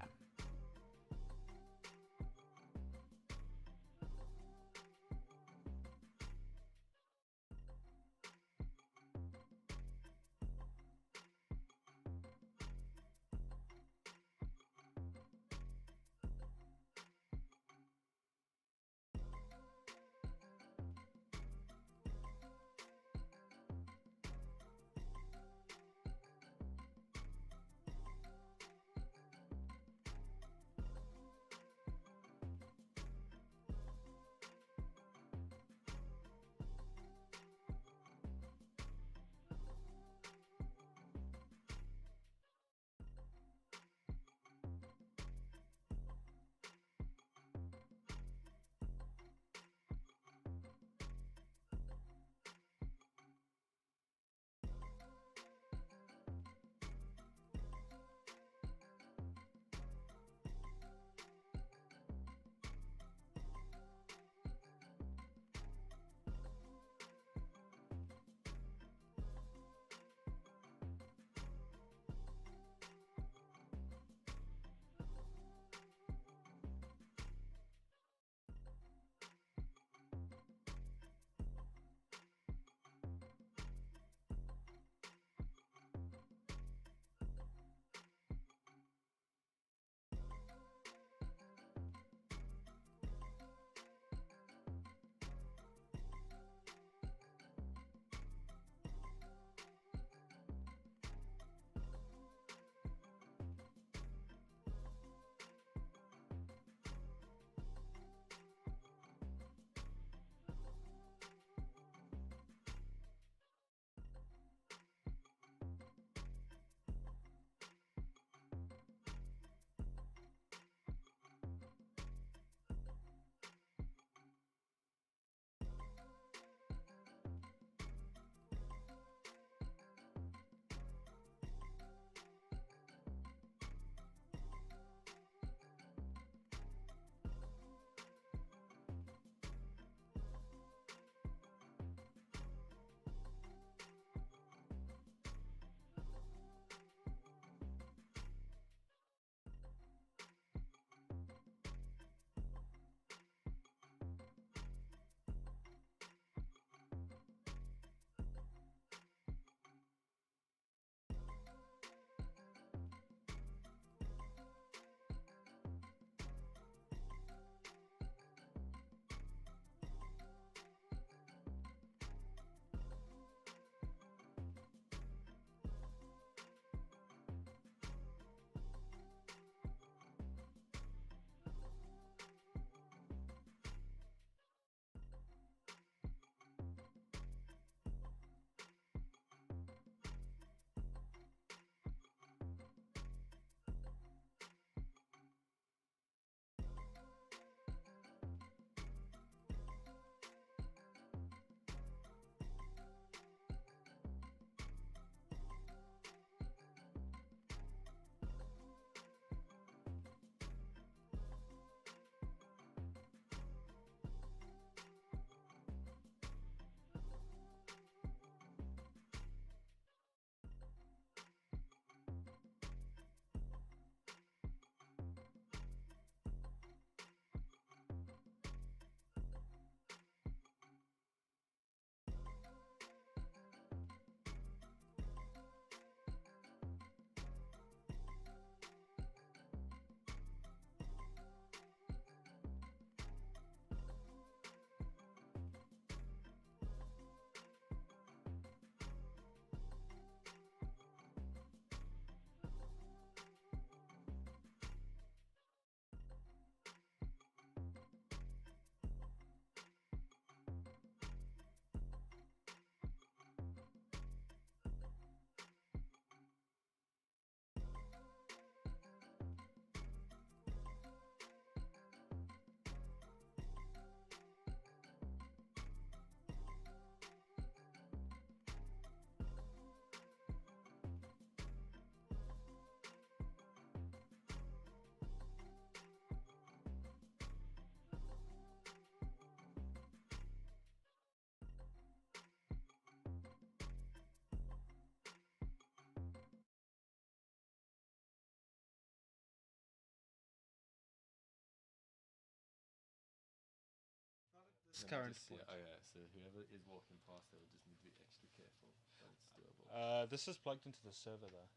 This current point. Oh yeah, so whoever is walking past, they will just need to be extra careful, but it's doable. This is plugged into the server though.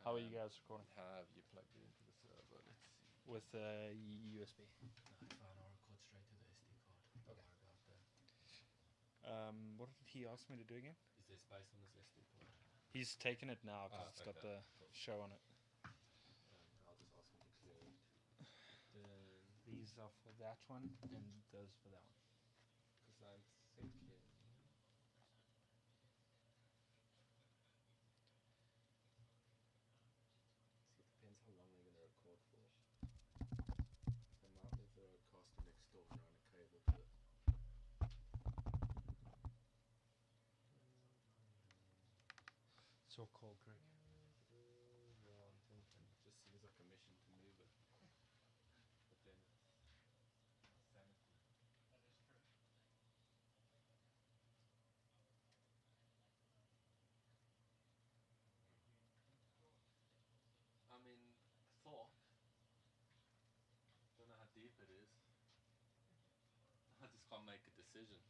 How are you guys recording? Have you plugged it into the server? Let's see. With USB. No, fine, I'll record straight to the SD card. Don't worry about that. What did he ask me to do again? Is there space on this SD card? He's taken it now because it's got the show on it. I'll just ask him to clear it. These are for that one, and those for that one. Because I'm thinking. So it depends how long they're going to record for. They might leave the roadcaster next door and run a cable to it. It's all cold, Greg. Yeah, I'm thinking. It just seems like a mission to move it. But then it's sanity. That is true. I mean, thought. Don't know how deep it is. I just can't make a decision.